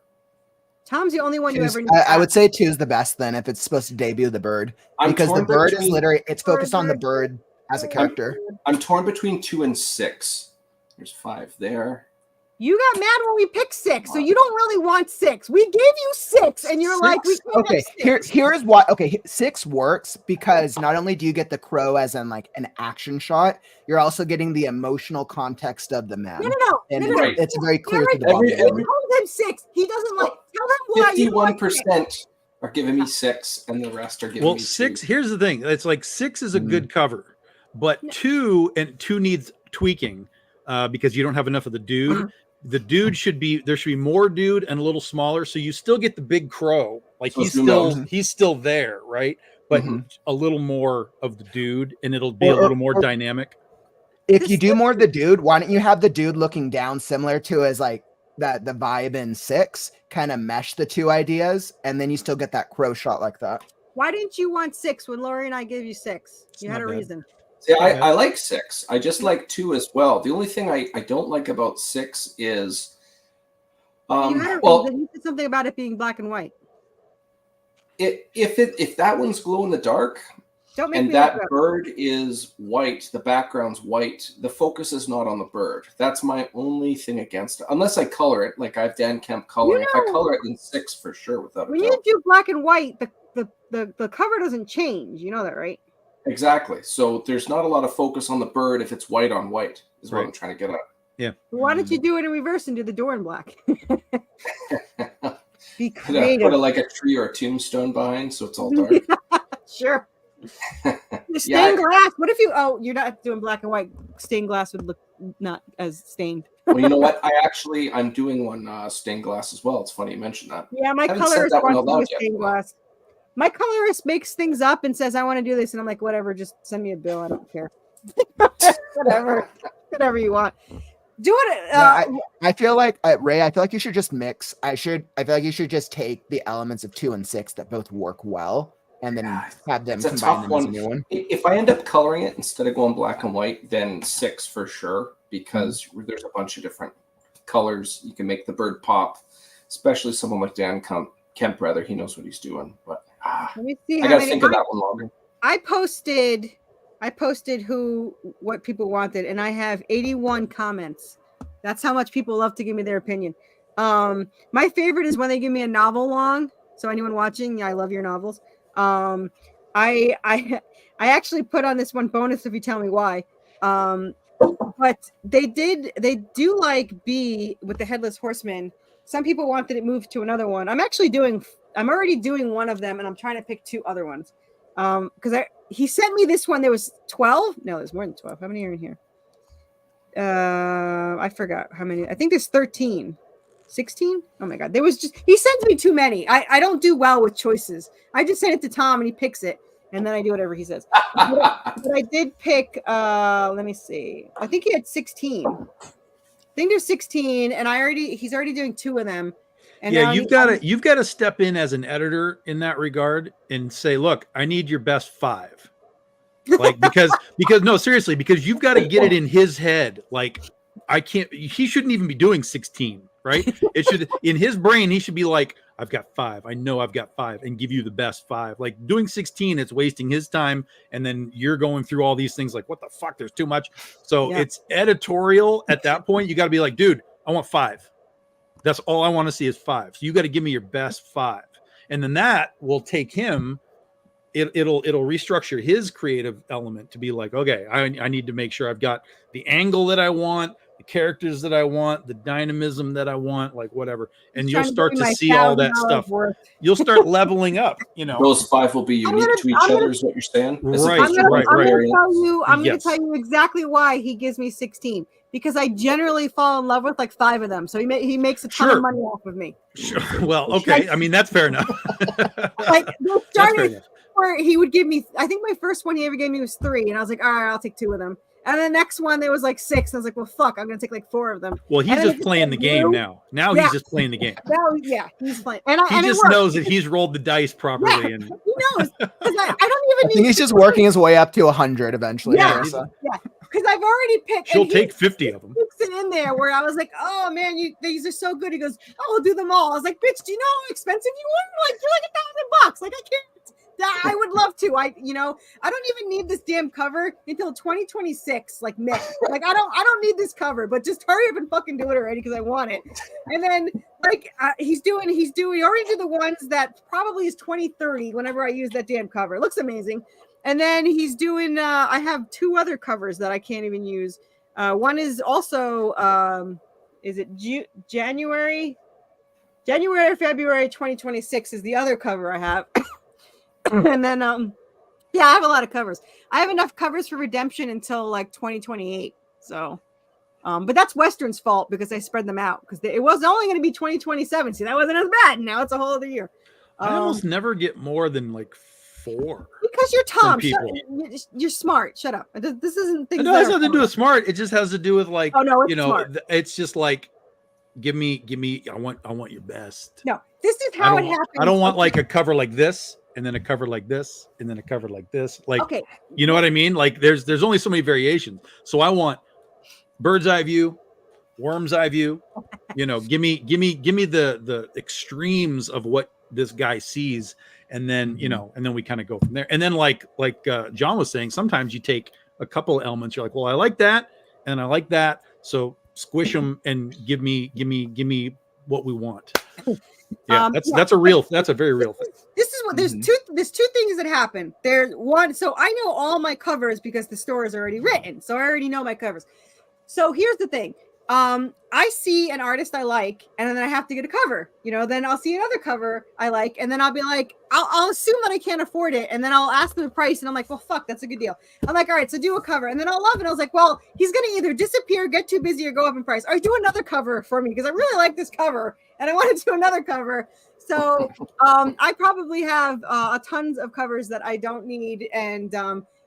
Speaker 2: Tom's the only one you ever.
Speaker 4: I would say 2 is the best then if it's supposed to debut the bird,
Speaker 5: I'm
Speaker 4: because the
Speaker 5: torn
Speaker 4: bird is
Speaker 5: between-
Speaker 4: literally it's focused on the bird as a character.
Speaker 5: I'm torn between 2 and 6. There's 5 there.
Speaker 2: You got mad when we picked 6, so you don't really want 6. We gave you 6, and you're like, we can't
Speaker 4: Okay,
Speaker 2: have 6.
Speaker 4: here is why. Okay, 6 works because not only do you get the crow as in like an action shot, you're also getting the emotional context of the man,
Speaker 2: No.
Speaker 4: and
Speaker 5: Right.
Speaker 4: it's very clear
Speaker 2: Eric,
Speaker 4: to the body.
Speaker 5: every-
Speaker 2: we told him 6. He doesn't like. Tell him why. you don't like
Speaker 5: 51% are giving me 6, and the rest are giving
Speaker 1: Well,
Speaker 5: me
Speaker 1: 6,
Speaker 5: 2.
Speaker 1: here's the thing. It's like 6 is a
Speaker 4: Mhm.
Speaker 1: good cover, but 2 needs tweaking because you don't have enough of the dude. The dude there should be more dude and a little smaller. So you still get the big crow. Like
Speaker 5: So
Speaker 1: he's
Speaker 5: zoom
Speaker 1: still there, right? But
Speaker 4: Mhm.
Speaker 1: a little more of the dude and it'll be
Speaker 4: Or-
Speaker 1: a little more
Speaker 4: or-
Speaker 1: dynamic.
Speaker 4: If you do more of the dude, why don't you have the dude looking down, similar to as like that the vibe in 6, kind of mesh the 2 ideas, and then you still get that crow shot like that.
Speaker 2: Why didn't you want 6 when Lori and I gave you 6? You had
Speaker 1: not
Speaker 2: a
Speaker 1: bad.
Speaker 2: reason.
Speaker 5: See,
Speaker 1: Okay.
Speaker 5: I like 6. I just like 2 as well. The only thing I don't like about 6 is,
Speaker 2: You had a
Speaker 5: well,
Speaker 2: reason. You said something about it being black and white.
Speaker 5: if that one's glow in the dark,
Speaker 2: Don't make
Speaker 5: And
Speaker 2: me
Speaker 5: that
Speaker 2: look it up.
Speaker 5: bird is white. The background's white. The focus is not on the bird. That's my only thing against it. Unless I color it, like I have Dan Kemp coloring. If I
Speaker 2: know,
Speaker 5: color it, then 6 for sure, without a
Speaker 2: When
Speaker 5: doubt.
Speaker 2: you do black and white, the cover doesn't change. You know that, right?
Speaker 5: Exactly. So there's not a lot of focus on the bird if it's white on white, is what
Speaker 1: Right.
Speaker 5: I'm trying to get at.
Speaker 2: Why don't you do it in reverse and do the door in black? Be
Speaker 5: Put
Speaker 2: creative.
Speaker 5: like a tree or a tombstone behind so it's all dark.
Speaker 2: Sure. The stained
Speaker 5: Yeah.
Speaker 2: glass. What if you're not doing black and white? Stained glass would look not as stained.
Speaker 5: Well, you know what? I'm doing one stained glass as well. It's funny you mentioned that.
Speaker 2: Yeah, my
Speaker 5: Haven't said
Speaker 2: colorist
Speaker 5: that one
Speaker 2: wants to
Speaker 5: out
Speaker 2: do
Speaker 5: loud yet.
Speaker 2: stained glass. My colorist makes things up and says, I want to do this. And I'm like, whatever, just send me a bill. I don't care. Whatever you want. Do it.
Speaker 4: I feel like Ray, I feel like you should just mix. I feel like you should just take the elements of 2 and 6 that both work well and then
Speaker 5: Yeah,
Speaker 4: have them
Speaker 5: it's a
Speaker 4: combine
Speaker 5: tough
Speaker 4: them
Speaker 5: one.
Speaker 4: as a new one.
Speaker 5: If I end up coloring it instead of going black and white, then 6 for sure, because there's a bunch of different colors. You can make the bird pop, especially someone like Dan Kemp, rather. He knows what he's doing. But
Speaker 2: let me see
Speaker 5: I
Speaker 2: how
Speaker 5: got to
Speaker 2: many.
Speaker 5: think of that one longer.
Speaker 2: I posted what people wanted, and I have 81 comments. That's how much people love to give me their opinion. My favorite is when they give me a novel long. So anyone watching, I love your novels. I actually put on this one bonus if you tell me why. But they do like B with the Headless Horseman. Some people wanted it moved to another one. I'm already doing one of them, and I'm trying to pick 2 other ones. Because he sent me this one. There was 12. No, there's more than 12. How many are in here? I forgot how many. I think there's 13. 16. Oh my god, he sends me too many. I don't do well with choices. I just send it to Tom and he picks it, and then I do whatever he says. But I did pick let me see, I think he had 16. I think there's 16, and he's already doing 2 of them. And
Speaker 1: yeah, you've got to step in as an editor in that regard and say, look, I need your best 5. Like, because no, seriously, because you've got to get it in his head. Like, he shouldn't even be doing 16, right? It should, in his brain, he should be like, I've got 5. I know I've got 5, and give you the best 5. Like, doing 16, it's wasting his time. And then you're going through all these things like, what the fuck? There's too much. So it's editorial at that point. You got to be like, dude, I want 5. That's all I want to see is 5. So you got to give me your best 5. And then that will take him. It'll restructure his creative element to be like, okay, I need to make sure I've got the angle that I want, the characters that I want, the dynamism that I want, like whatever. And you'll start to see all that stuff. You'll start leveling up, you know.
Speaker 5: Those 5 will be unique to each other, is what you're saying?
Speaker 1: Right,
Speaker 2: I'm going to
Speaker 1: Yes.
Speaker 2: tell you exactly why he gives me 16. Because I generally fall in love with like 5 of them. So he makes a ton of money off of me.
Speaker 1: Sure. Well, okay. I mean, that's fair enough.
Speaker 2: Like, they started where he would give me, I think my first one he ever gave me was 3. And I was like, all right, I'll take 2 of them. And the next one, there was like 6. I was like, well, fuck, I'm going to take like 4 of them.
Speaker 1: Well, he's just playing the game now. Now he's just playing the game.
Speaker 2: Now, he's playing.
Speaker 1: He just knows that he's rolled the dice properly.
Speaker 2: Yeah,
Speaker 1: And
Speaker 2: he knows. Because I don't even
Speaker 4: I think he's just working his way up to 100 eventually.
Speaker 2: Yeah.
Speaker 4: Marissa.
Speaker 2: Yeah. Because I've already picked.
Speaker 1: she'll take 50 of them.
Speaker 2: It in there where I was like, oh man, these are so good. He goes, oh, I'll do them all. I was like, bitch, do you know how expensive you want? Like, you're like $1,000. Like, I can't. I would love to. I don't even need this damn cover until 2026. Like, May. Like, I don't need this cover, but just hurry up and fucking do it already because I want it. And then like he already did the ones that probably is 2030 whenever I use that damn cover. It looks amazing. And then he's doing I have 2 other covers that I can't even use. One is also is it January, February 2026 is the other cover I have. And then I have a lot of covers. I have enough covers for Redemption until like 2028. So but that's Western's fault because I spread them out because it was only going to be 2027. See, that wasn't as bad. Now it's a whole other year.
Speaker 1: I almost never get more than like 4.
Speaker 2: Because you're Tom.
Speaker 1: People.
Speaker 2: You're smart. Shut up. This isn't things.
Speaker 1: No, it has nothing to do with smart. It just has to do with like,
Speaker 2: oh no, it's smart.
Speaker 1: It's just like, give me. I want your best.
Speaker 2: No, this is how it happens.
Speaker 1: I don't want like a cover like this, and then a cover like this, and then a cover like this. Like,
Speaker 2: okay,
Speaker 1: you know what I mean? Like, there's only so many variations. So I want bird's eye view, worm's eye view. Give me the extremes of what this guy sees, and then and then we kind of go from there. And then like John was saying, sometimes you take a couple of elements, you're like, well, I like that and I like that, so squish them and give me what we want. Yeah, that's a very real thing.
Speaker 2: This is what there's two things that happen. There's one, so I know all my covers because the store is already written, so I already know my covers. So here's the thing. I see an artist I like, and then I have to get a cover. Then I'll see another cover I like, and then I'll be like, I'll assume that I can't afford it, and then I'll ask them the price, and I'm like, well, fuck, that's a good deal. I'm like, all right, so do a cover, and then I'll love it. I was like, well, he's gonna either disappear, get too busy, or go up in price. Or do another cover for me because I really like this cover, and I want to do another cover. So I probably have tons of covers that I don't need, and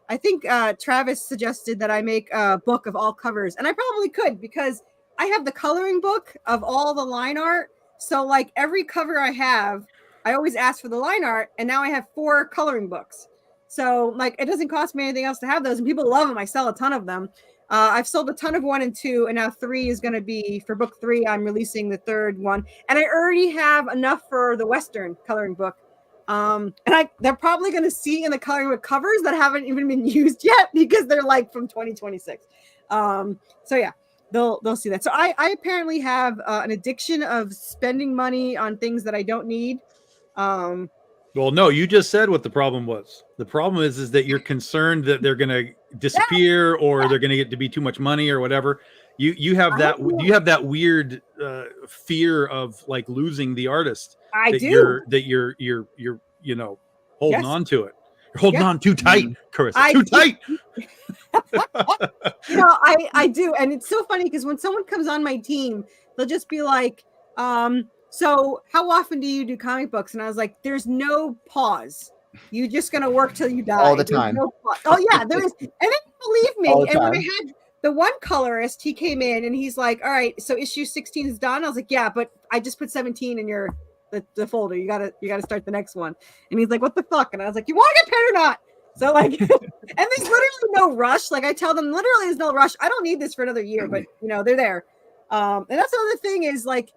Speaker 2: I think Travis suggested that I make a book of all covers, and I probably could because I have the coloring book of all the line art. So like every cover I have, I always ask for the line art, and now I have 4 coloring books. So like it doesn't cost me anything else to have those, and people love them. I sell a ton of them. I've sold a ton of 1 and 2, and now 3 is going to be for book 3. I'm releasing the 3rd one, and I already have enough for the Western coloring book. And they're probably going to see in the coloring book covers that haven't even been used yet because they're like from 2026. So yeah. They'll see that. So I apparently have an addiction of spending money on things that I don't need.
Speaker 1: Well, no, you just said what the problem was. The problem is that you're concerned that they're going to disappear or they're going to get to be too much money or whatever. You have that weird fear of like losing the artist.
Speaker 2: I
Speaker 1: that
Speaker 2: do.
Speaker 1: You're holding on to it. You're holding on too tight, Carissa. Too tight.
Speaker 2: I do. And it's so funny because when someone comes on my team, they'll just be like, so how often do you do comic books? And I was like, there's no pause. You're just going to work till you die.
Speaker 4: All the time.
Speaker 2: No oh, yeah, there is. And then believe me. And when I had the one colorist, he came in and he's like, all right, so issue 16 is done. I was like, yeah, but I just put 17 in the folder. You gotta start the next one. And he's like, what the fuck? And I was like, you want to get paid or not? So like, and there's literally no rush. Like I tell them, literally there's no rush. I don't need this for another year, but they're there. And that's the other thing is like,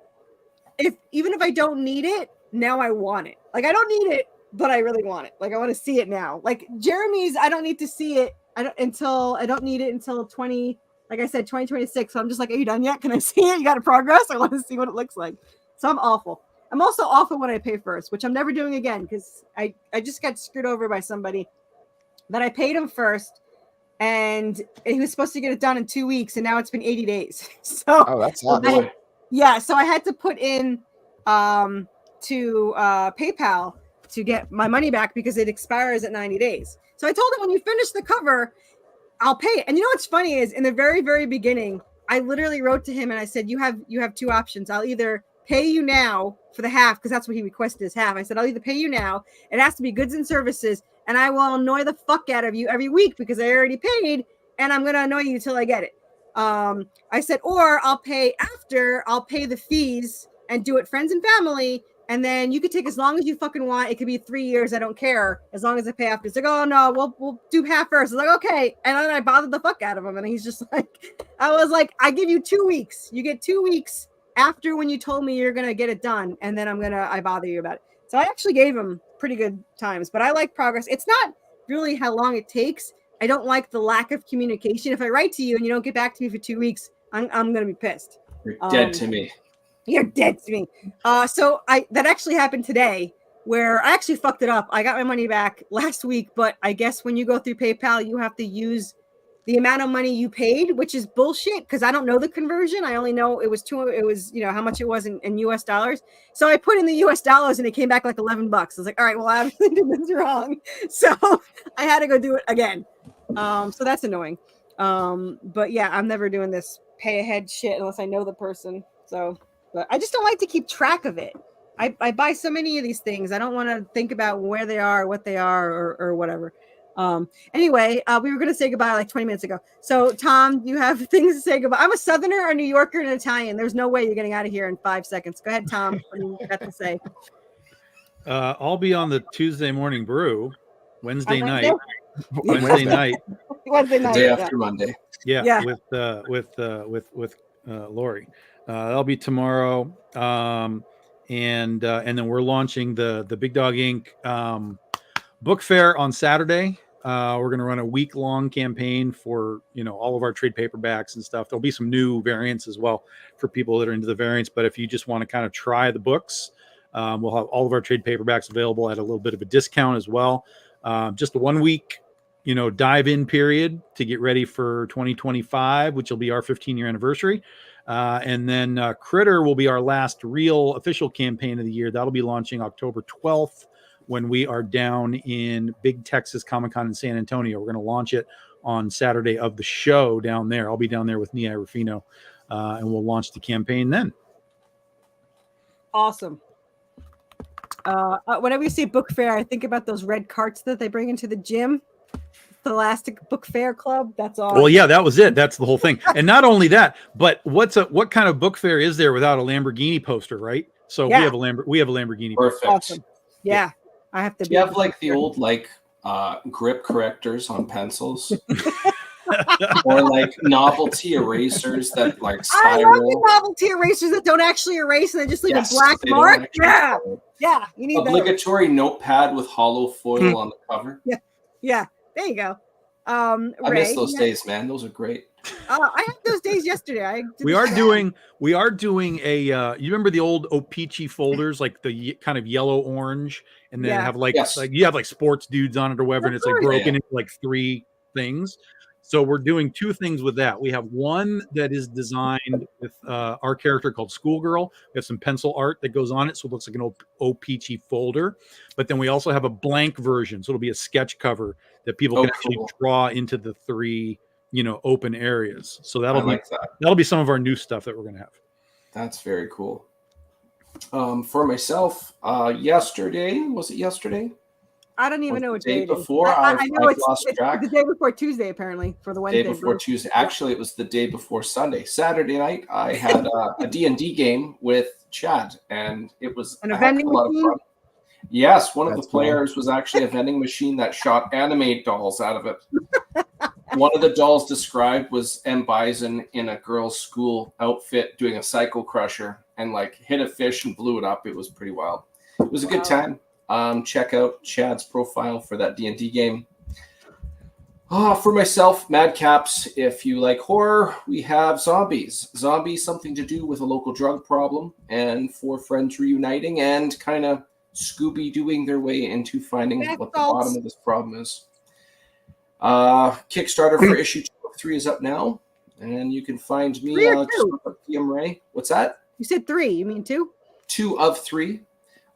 Speaker 2: even if I don't need it, now I want it. Like I don't need it, but I really want it. Like I want to see it now. Like Jeremy's, I don't need to see it. I don't need it until 2026. So I'm just like, are you done yet? Can I see it? You got to progress? I want to see what it looks like. So I'm awful. I'm also awful when I pay first, which I'm never doing again because I just got screwed over by somebody that I paid him first, and he was supposed to get it done in 2 weeks, and now it's been 80 days. So
Speaker 4: that's
Speaker 2: so I had to put in to PayPal to get my money back because it expires at 90 days. So I told him, when you finish the cover, I'll pay it. And you know what's funny is in the very, very beginning, I literally wrote to him and I said, you have 2 options. I'll either pay you now for the half, because that's what he requested, his half. I said, I'll either pay you now, it has to be goods and services, and I will annoy the fuck out of you every week because I already paid, and I'm going to annoy you till I get it. I said, or I'll pay after, I'll pay the fees and do it friends and family, and then you could take as long as you fucking want. It could be 3 years, I don't care, as long as I pay after. It's like, oh no, we'll do half first. I was like, okay. And then I bothered the fuck out of him, and he's just like, I was like, I give you 2 weeks. You get 2 weeks after when you told me you're going to get it done, and then I bother you about it. So I actually gave him pretty good times, but I like progress. It's not really how long it takes. I don't like the lack of communication. If I write to you and you don't get back to me for 2 weeks, I'm going to be pissed.
Speaker 5: You're dead to me.
Speaker 2: You're dead to me. So that actually happened today, where I actually fucked it up. I got my money back last week, but I guess when you go through PayPal, you have to use the amount of money you paid, which is bullshit because I don't know the conversion. I only know it was how much it was in US dollars. So I put in the US dollars and it came back like $11. I was like, all right, well, I obviously did this wrong. So I had to go do it again. So that's annoying. But yeah, I'm never doing this pay ahead shit unless I know the person. So, but I just don't like to keep track of it. I buy so many of these things. I don't want to think about where they are, what they are, or whatever. Anyway, we were going to say goodbye like 20 minutes ago. So Tom, you have things to say goodbye. I'm a Southerner, a New Yorker, and an Italian. There's no way you're getting out of here in 5 seconds. Go ahead, Tom. What do you got to say?
Speaker 1: I'll be on the Tuesday morning brew Wednesday night.
Speaker 2: Wednesday
Speaker 5: night. The day after Monday.
Speaker 1: Yeah. With Lori. That'll be tomorrow. and then we're launching the Big Dog Inc. Book fair on Saturday. We're going to run a week-long campaign for all of our trade paperbacks and stuff. There'll be some new variants as well for people that are into the variants. But if you just want to kind of try the books, we'll have all of our trade paperbacks available at a little bit of a discount as well. Just a 1 week, dive-in period to get ready for 2025, which will be our 15-year anniversary. And then Critter will be our last real official campaign of the year. That'll be launching October 12th. When we are down in Big Texas Comic-Con in San Antonio. We're going to launch it on Saturday of the show down there. I'll be down there with Nia Rufino, and we'll launch the campaign then.
Speaker 2: Awesome. Whenever you say book fair, I think about those red carts that they bring into the gym. The Elastic Book Fair Club. That's all.
Speaker 1: Well, yeah, that was it. That's the whole thing. And not only that, but what kind of book fair is there without a Lamborghini poster, right? So
Speaker 2: Yeah.
Speaker 1: we have a Lamborghini.
Speaker 5: Perfect.
Speaker 2: Awesome. Yeah. I have to
Speaker 5: Do you have like the old grip correctors on pencils? Or like novelty erasers that like
Speaker 2: I love the
Speaker 5: spiral?
Speaker 2: novelty erasers that don't actually erase and they just leave
Speaker 5: Yes,
Speaker 2: a black
Speaker 5: they don't
Speaker 2: mark.
Speaker 5: actually
Speaker 2: Yeah.
Speaker 5: spiral.
Speaker 2: Yeah. You need those.
Speaker 5: Obligatory notepad with hollow foil on the cover.
Speaker 2: Yeah. There you go.
Speaker 5: I
Speaker 2: Ray,
Speaker 5: miss those days, man. Those are great.
Speaker 2: I had those days yesterday.
Speaker 1: We are doing a you remember the old O-Pee-Chee folders, like the kind of yellow orange, and then
Speaker 2: Yeah.
Speaker 1: have like
Speaker 5: Yes.
Speaker 1: you have like sports dudes on it or whatever, and it's like
Speaker 2: Of course.
Speaker 1: broken into like 3 things. So we're doing 2 things with that. We have one that is designed with our character called Schoolgirl. We have some pencil art that goes on it, so it looks like an old O-Pee-Chee folder. But then we also have a blank version, so it'll be a sketch cover that people can actually
Speaker 5: Cool.
Speaker 1: draw into the 3 open areas. So
Speaker 5: I
Speaker 1: that'll be
Speaker 5: like that.
Speaker 1: that'll be some of our new stuff that we're going to have.
Speaker 5: That's very cool. For myself, yesterday, was it yesterday?
Speaker 2: I don't even
Speaker 5: Was
Speaker 2: know
Speaker 5: the
Speaker 2: what
Speaker 5: day
Speaker 2: day it is.
Speaker 5: before?
Speaker 2: I
Speaker 5: I've
Speaker 2: know it's
Speaker 5: lost track.
Speaker 2: the day before Tuesday, apparently, for the Wednesday.
Speaker 5: Day before
Speaker 2: group.
Speaker 5: Tuesday. Actually, it was the day before Sunday. Saturday night, I had a D&D game with Chad, and it was
Speaker 2: And a
Speaker 5: heck of
Speaker 2: vending
Speaker 5: lot of
Speaker 2: machine?
Speaker 5: fun. Yes, one of
Speaker 4: That's
Speaker 5: the
Speaker 4: cool.
Speaker 5: players was actually a vending machine that shot anime dolls out of it. One of the dolls described was M. Bison in a girl's school outfit doing a cycle crusher and like hit a fish and blew it up. It was pretty wild. It was a good time. Check out Chad's profile for that D&D game. For myself, Madcaps, if you like horror, we have Zombies. Zombies, something to do with a local drug problem and 4 friends reuniting and kind of Scooby-Dooing their way into finding
Speaker 2: Bath
Speaker 5: what the
Speaker 2: salts.
Speaker 5: bottom of this problem is. Kickstarter for issue 2 of 3 is up now, and you can find me
Speaker 2: 3 or
Speaker 5: just
Speaker 2: 2?
Speaker 5: look up DM Ray. What's that?
Speaker 2: You said 3. You mean 2?
Speaker 5: 2 of 3.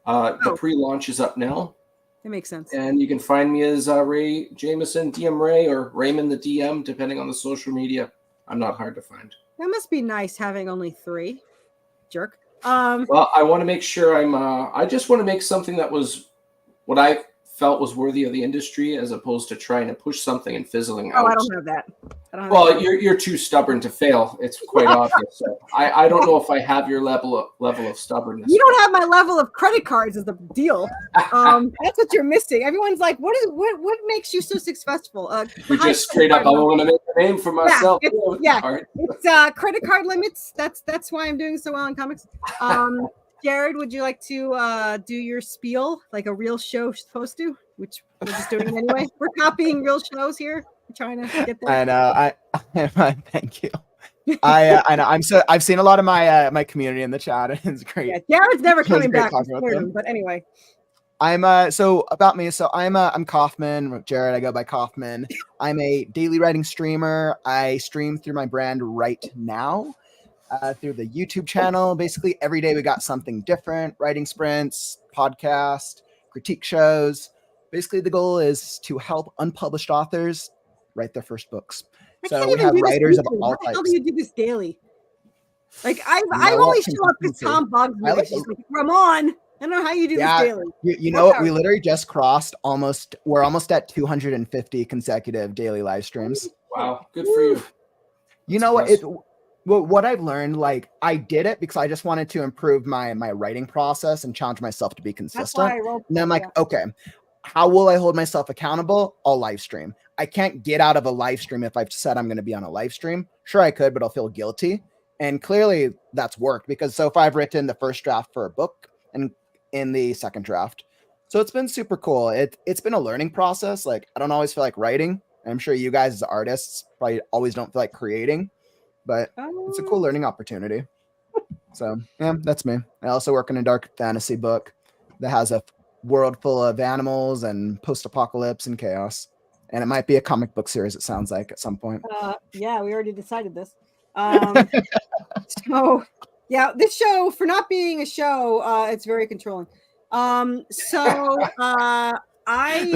Speaker 5: The
Speaker 2: Oh.
Speaker 5: pre-launch is up now.
Speaker 2: That makes sense.
Speaker 5: And you can find me as Ray Jameson, DM Ray, or Raymond the DM, depending on the social media. I'm not hard to find.
Speaker 2: That must be nice having only 3. Jerk.
Speaker 5: Well, I want to make sure I just want to make something that was what I felt was worthy of the industry, as opposed to trying to push something and fizzling
Speaker 2: Oh,
Speaker 5: out.
Speaker 2: I don't have that. I don't have
Speaker 5: Well,
Speaker 2: that.
Speaker 5: you're too stubborn to fail. It's quite obvious. So I don't know if I have your level of stubbornness.
Speaker 2: You don't have my level of credit cards is the deal. That's what you're missing. Everyone's like, what makes you so successful?
Speaker 5: You're
Speaker 2: high
Speaker 5: just straight up. I
Speaker 2: credit card
Speaker 5: want to make a name for myself.
Speaker 2: yeah.
Speaker 5: All right.
Speaker 2: It's credit card limits. That's why I'm doing so well in comics. Jared, would you like to do your spiel like a real show is supposed to? Which we're just doing it anyway. We're copying real shows here. We're trying to get there.
Speaker 4: I know. Thank you. I know. I've seen a lot of my community in the chat. And it's great.
Speaker 2: Yeah, Jared's never
Speaker 4: It was
Speaker 2: coming
Speaker 4: great
Speaker 2: back.
Speaker 4: talking about them.
Speaker 2: But anyway,
Speaker 4: So about me. So I'm Kaufman. Jared, I go by Kaufman. I'm a daily writing streamer. I stream through my brand right now. Through the YouTube channel. Basically, every day we got something different: writing sprints, podcast, critique shows. Basically, the goal is to help unpublished authors write their first books.
Speaker 2: I
Speaker 4: So
Speaker 2: can't
Speaker 4: we
Speaker 2: even
Speaker 4: have
Speaker 2: do this
Speaker 4: writers of
Speaker 2: weekly.
Speaker 4: all
Speaker 2: How the hell
Speaker 4: types.
Speaker 2: do you do this daily? Like I
Speaker 4: know
Speaker 2: only
Speaker 4: what?
Speaker 2: show up because
Speaker 4: Consistency.
Speaker 2: Tom bugs me.
Speaker 4: I like-
Speaker 2: She's like, "Come on!" I don't know how you do
Speaker 4: Yeah.
Speaker 2: this daily.
Speaker 4: You know what? We
Speaker 2: Wow.
Speaker 4: literally just crossed we're almost at 250 consecutive daily live streams.
Speaker 5: Wow. Good for you.
Speaker 4: You know what? What I've learned, like I did it because I just wanted to improve my writing process and challenge myself to be
Speaker 2: That's
Speaker 4: consistent.
Speaker 2: why I roll.
Speaker 4: And I'm like, okay, how will I hold myself accountable? I'll live stream. I can't get out of a live stream if I've said I'm going to be on a live stream. Sure, I could, but I'll feel guilty. And clearly that's worked because so if I've written the first draft for a book in the second draft. So it's been super cool. It's been a learning process. Like I don't always feel like writing. I'm sure you guys as artists probably always don't feel like creating, but it's a cool learning opportunity. So yeah, that's me. I also work on a dark fantasy book that has a world full of animals and post-apocalypse and chaos. And it might be a comic book series, it sounds like, at some point.
Speaker 2: Yeah, we already decided this. So yeah, this show, for not being a show, it's very controlling. The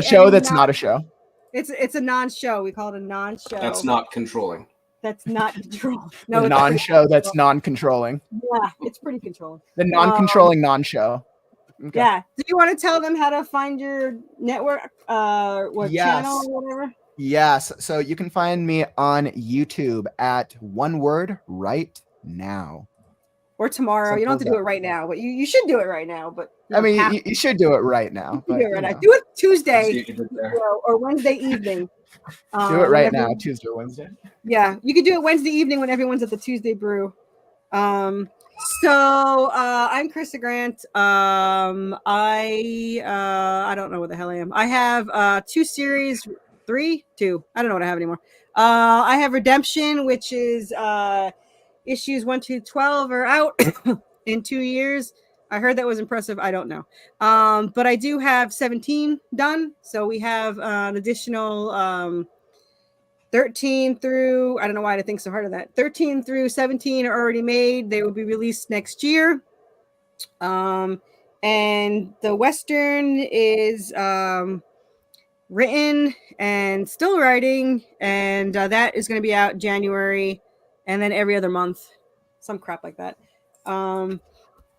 Speaker 4: show that's not a show.
Speaker 2: It's a non-show. We call it a non-show.
Speaker 5: That's not controlling.
Speaker 2: That's not control.
Speaker 4: No, the non-show that's non-controlling.
Speaker 2: Yeah, it's pretty controlling.
Speaker 4: The non-controlling non-show. Okay.
Speaker 2: Yeah. Do you want to tell them how to find your network? Channel or whatever?
Speaker 4: Yes. So you can find me on YouTube at one word right now.
Speaker 2: Or tomorrow. You don't have to do it right now, but you should do it right now. But
Speaker 4: you should do it right now.
Speaker 2: Do it Tuesday or Wednesday evening.
Speaker 4: Do it right now, Tuesday or Wednesday.
Speaker 2: Yeah, you could do it Wednesday evening when everyone's at the Tuesday Brew. I'm Krista Grant. I don't know what the hell I am. I have 2 series, 2. I don't know what I have anymore. I have Redemption, which is issues 1 to 12 are out in 2 years. I heard that was impressive. I don't know. But I do have 17 done. So we have an additional 13 through, I don't know why I think so hard of that. 13 through 17 are already made. They will be released next year. And the Western is written and still writing. And that is going to be out January and then every other month. Some crap like that.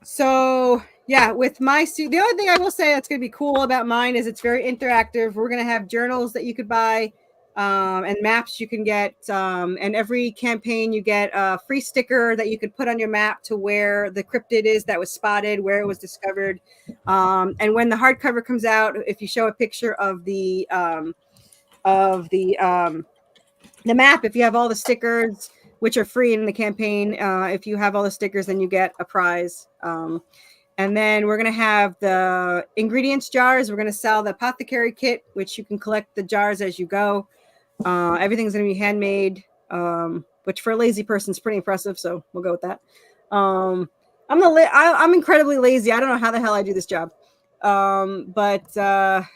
Speaker 2: So yeah, with my the only thing I will say that's going to be cool about mine is it's very interactive. We're going to have journals that you could buy and maps you can get. And every campaign you get a free sticker that you could put on your map to where the cryptid is that was spotted, where it was discovered. And when the hardcover comes out, if you show a picture of the map, if you have all the stickers, which are free in the campaign. If you have all the stickers, then you get a prize. And then we're going to have the ingredients jars. We're going to sell the apothecary kit, which you can collect the jars as you go. Everything's going to be handmade, which for a lazy person is pretty impressive. So we'll go with that. I'm incredibly lazy. I don't know how the hell I do this job. But I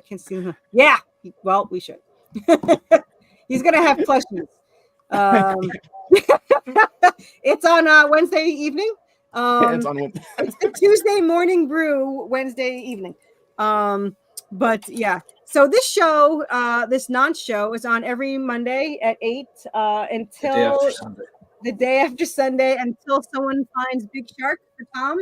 Speaker 2: can see. Yeah. Well, we should. He's going to have plushies. It's on Wednesday evening. It's the Tuesday morning brew Wednesday evening. But yeah, so this show, this non-show is on every Monday at 8 until the day after Sunday until someone finds Big Shark for Tom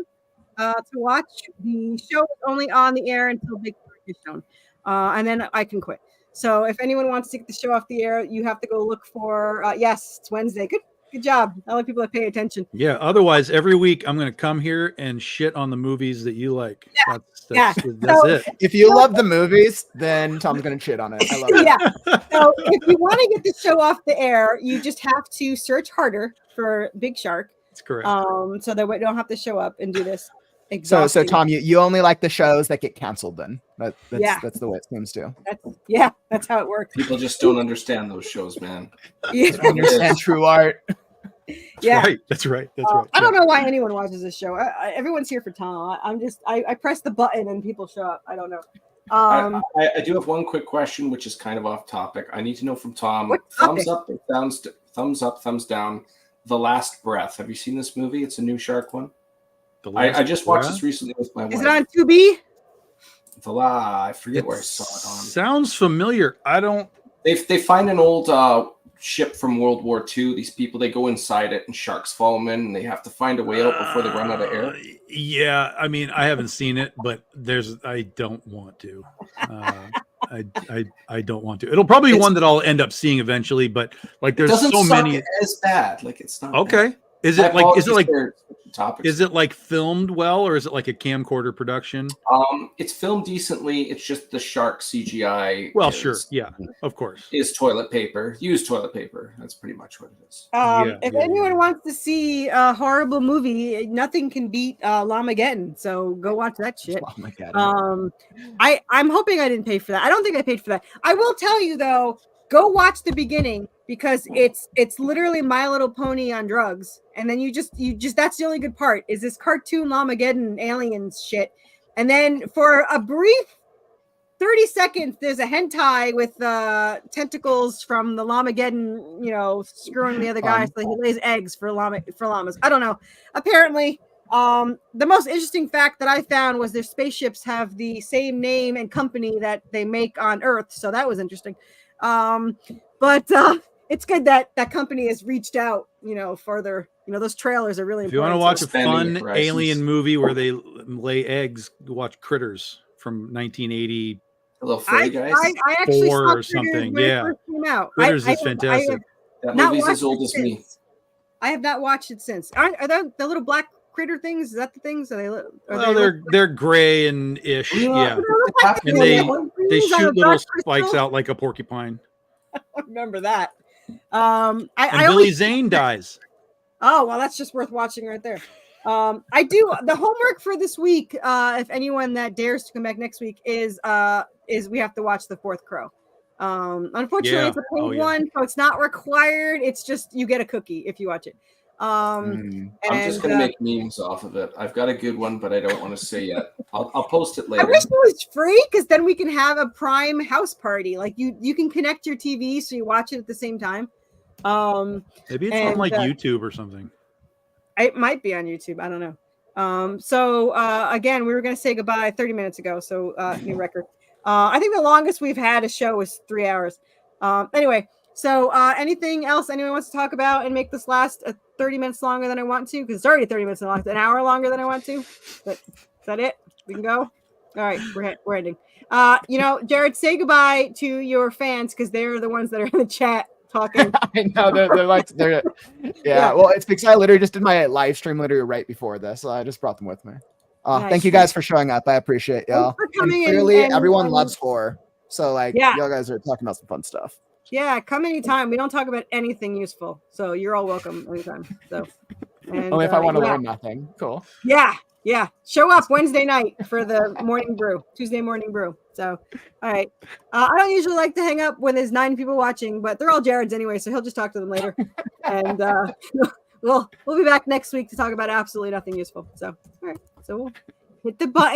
Speaker 2: to watch. The show is only on the air until Big Shark is shown, and then I can quit. So if anyone wants to get the show off the air, you have to go look for, yes, it's Wednesday. Good job. I like people that pay attention.
Speaker 1: Yeah. Otherwise, every week I'm going to come here and shit on the movies that you like.
Speaker 2: Yeah.
Speaker 1: That's
Speaker 2: So,
Speaker 1: it.
Speaker 4: If you love the movies, then Tom's going to shit on it. I love it.
Speaker 2: Yeah. So if you want to get the show off the air, you just have to search harder for Big Shark.
Speaker 1: That's correct.
Speaker 2: So that we don't have to show up and do this.
Speaker 4: So Tom, you only like the shows that get canceled then. That's the way it seems to.
Speaker 2: That's how it works.
Speaker 5: People just don't understand those shows, man.
Speaker 2: Yeah.
Speaker 4: Understand true art.
Speaker 1: That's right.
Speaker 2: I don't know why anyone watches this show. Everyone's here for Tom. I press the button and people show up. I don't know.
Speaker 5: I do have one quick question, which is kind of off topic. I need to know from Tom. Thumbs up, thumbs down. The Last Breath. Have you seen this movie? It's a new shark one. I just watched this recently with my wife.
Speaker 2: Is it on Tubi?
Speaker 5: I forget where I saw it on.
Speaker 1: Sounds familiar. I don't.
Speaker 5: They find an old ship from World War II. These people, they go inside it and sharks follow them in and they have to find a way out before they run out of air.
Speaker 1: Yeah, I mean, I haven't seen it, but I don't want to. I don't want to. It'll probably be one that I'll end up seeing eventually, but like there's so many.
Speaker 5: As bad. Like it's not
Speaker 1: okay.
Speaker 5: bad.
Speaker 1: Is it like
Speaker 5: topics.
Speaker 1: Is it like filmed well, or is it like a camcorder production?
Speaker 5: It's filmed decently. It's just the shark CGI.
Speaker 1: Well, sure, yeah, of course.
Speaker 5: Is toilet paper. Use toilet paper. That's pretty much what it is.
Speaker 2: If anyone wants to see a horrible movie, nothing can beat Lamageddon. So go watch that shit.
Speaker 4: Oh my god.
Speaker 2: I'm hoping I didn't pay for that. I don't think I paid for that. I will tell you though, go watch the beginning because it's literally My Little Pony on drugs. And then you just that's the only good part is this cartoon Lamageddon aliens shit. And then for a brief 30 seconds, there's a hentai with tentacles from the Lamageddon, screwing the other guy so he lays eggs for llamas. I don't know. Apparently, the most interesting fact that I found was their spaceships have the same name and company that they make on Earth. So that was interesting. But it's good that that company has reached out, further. Those trailers are really
Speaker 1: If you want
Speaker 2: important.
Speaker 1: to watch a fun alien movie where they lay eggs, watch Critters from 1980.
Speaker 5: The little furry guys.
Speaker 2: I actually saw
Speaker 1: or
Speaker 2: Critters
Speaker 1: something,
Speaker 2: when it
Speaker 1: yeah.
Speaker 2: first came out.
Speaker 1: Critters
Speaker 2: I
Speaker 1: is fantastic.
Speaker 5: That
Speaker 2: not
Speaker 5: movie's
Speaker 2: watched
Speaker 5: as old
Speaker 2: it
Speaker 5: as me.
Speaker 2: since. I have not watched it since. Are they the little black critter things? Is that the things?
Speaker 1: They're gray and ish, yeah. And they shoot little spikes out like a porcupine.
Speaker 2: I remember that.
Speaker 1: And
Speaker 2: I
Speaker 1: Billy
Speaker 2: always,
Speaker 1: Zane dies.
Speaker 2: oh well, that's just worth watching right there. I do the homework for this week. If anyone that dares to come back next week is we have to watch The Fourth Crow. Unfortunately, it's a paid one, so it's not required. It's just you get a cookie if you watch it.
Speaker 5: I'm just gonna make memes off of it. I've got a good one, but I don't want to say yet. I'll post it later.
Speaker 2: I wish it was free because then we can have a Prime house party. Like you can connect your TV so you watch it at the same time.
Speaker 1: Maybe it's on like YouTube or something.
Speaker 2: It might be on YouTube. I don't know. So again, we were going to say goodbye 30 minutes ago. So new record. I think the longest we've had a show was 3 hours. Anyway, so anything else anyone wants to talk about and make this last 30 minutes longer than I want to? Because it's already 30 minutes long, an hour longer than I want to. But is that it? We can go. All right, we're ending. Jared, say goodbye to your fans because they're the ones that are in the chat talking.
Speaker 4: I know they're yeah. Well, it's because I literally just did my live stream literally right before this, so I just brought them with me.
Speaker 2: Nice.
Speaker 4: Thank you guys for showing up. I appreciate y'all.
Speaker 2: Thanks for coming
Speaker 4: and clearly,
Speaker 2: and
Speaker 4: everyone loves horror, so
Speaker 2: Yeah.
Speaker 4: y'all guys are talking about some fun stuff.
Speaker 2: Yeah, come anytime. We don't talk about anything useful, so you're all welcome anytime. So, and,
Speaker 4: Only if I want to learn nothing. Cool.
Speaker 2: Yeah. Show up Wednesday night for the morning brew, Tuesday morning brew. So, all right. I don't usually like to hang up when there's 9 people watching, but they're all Jared's anyway, so he'll just talk to them later. And we'll be back next week to talk about absolutely nothing useful. So, all right. So we'll hit the button.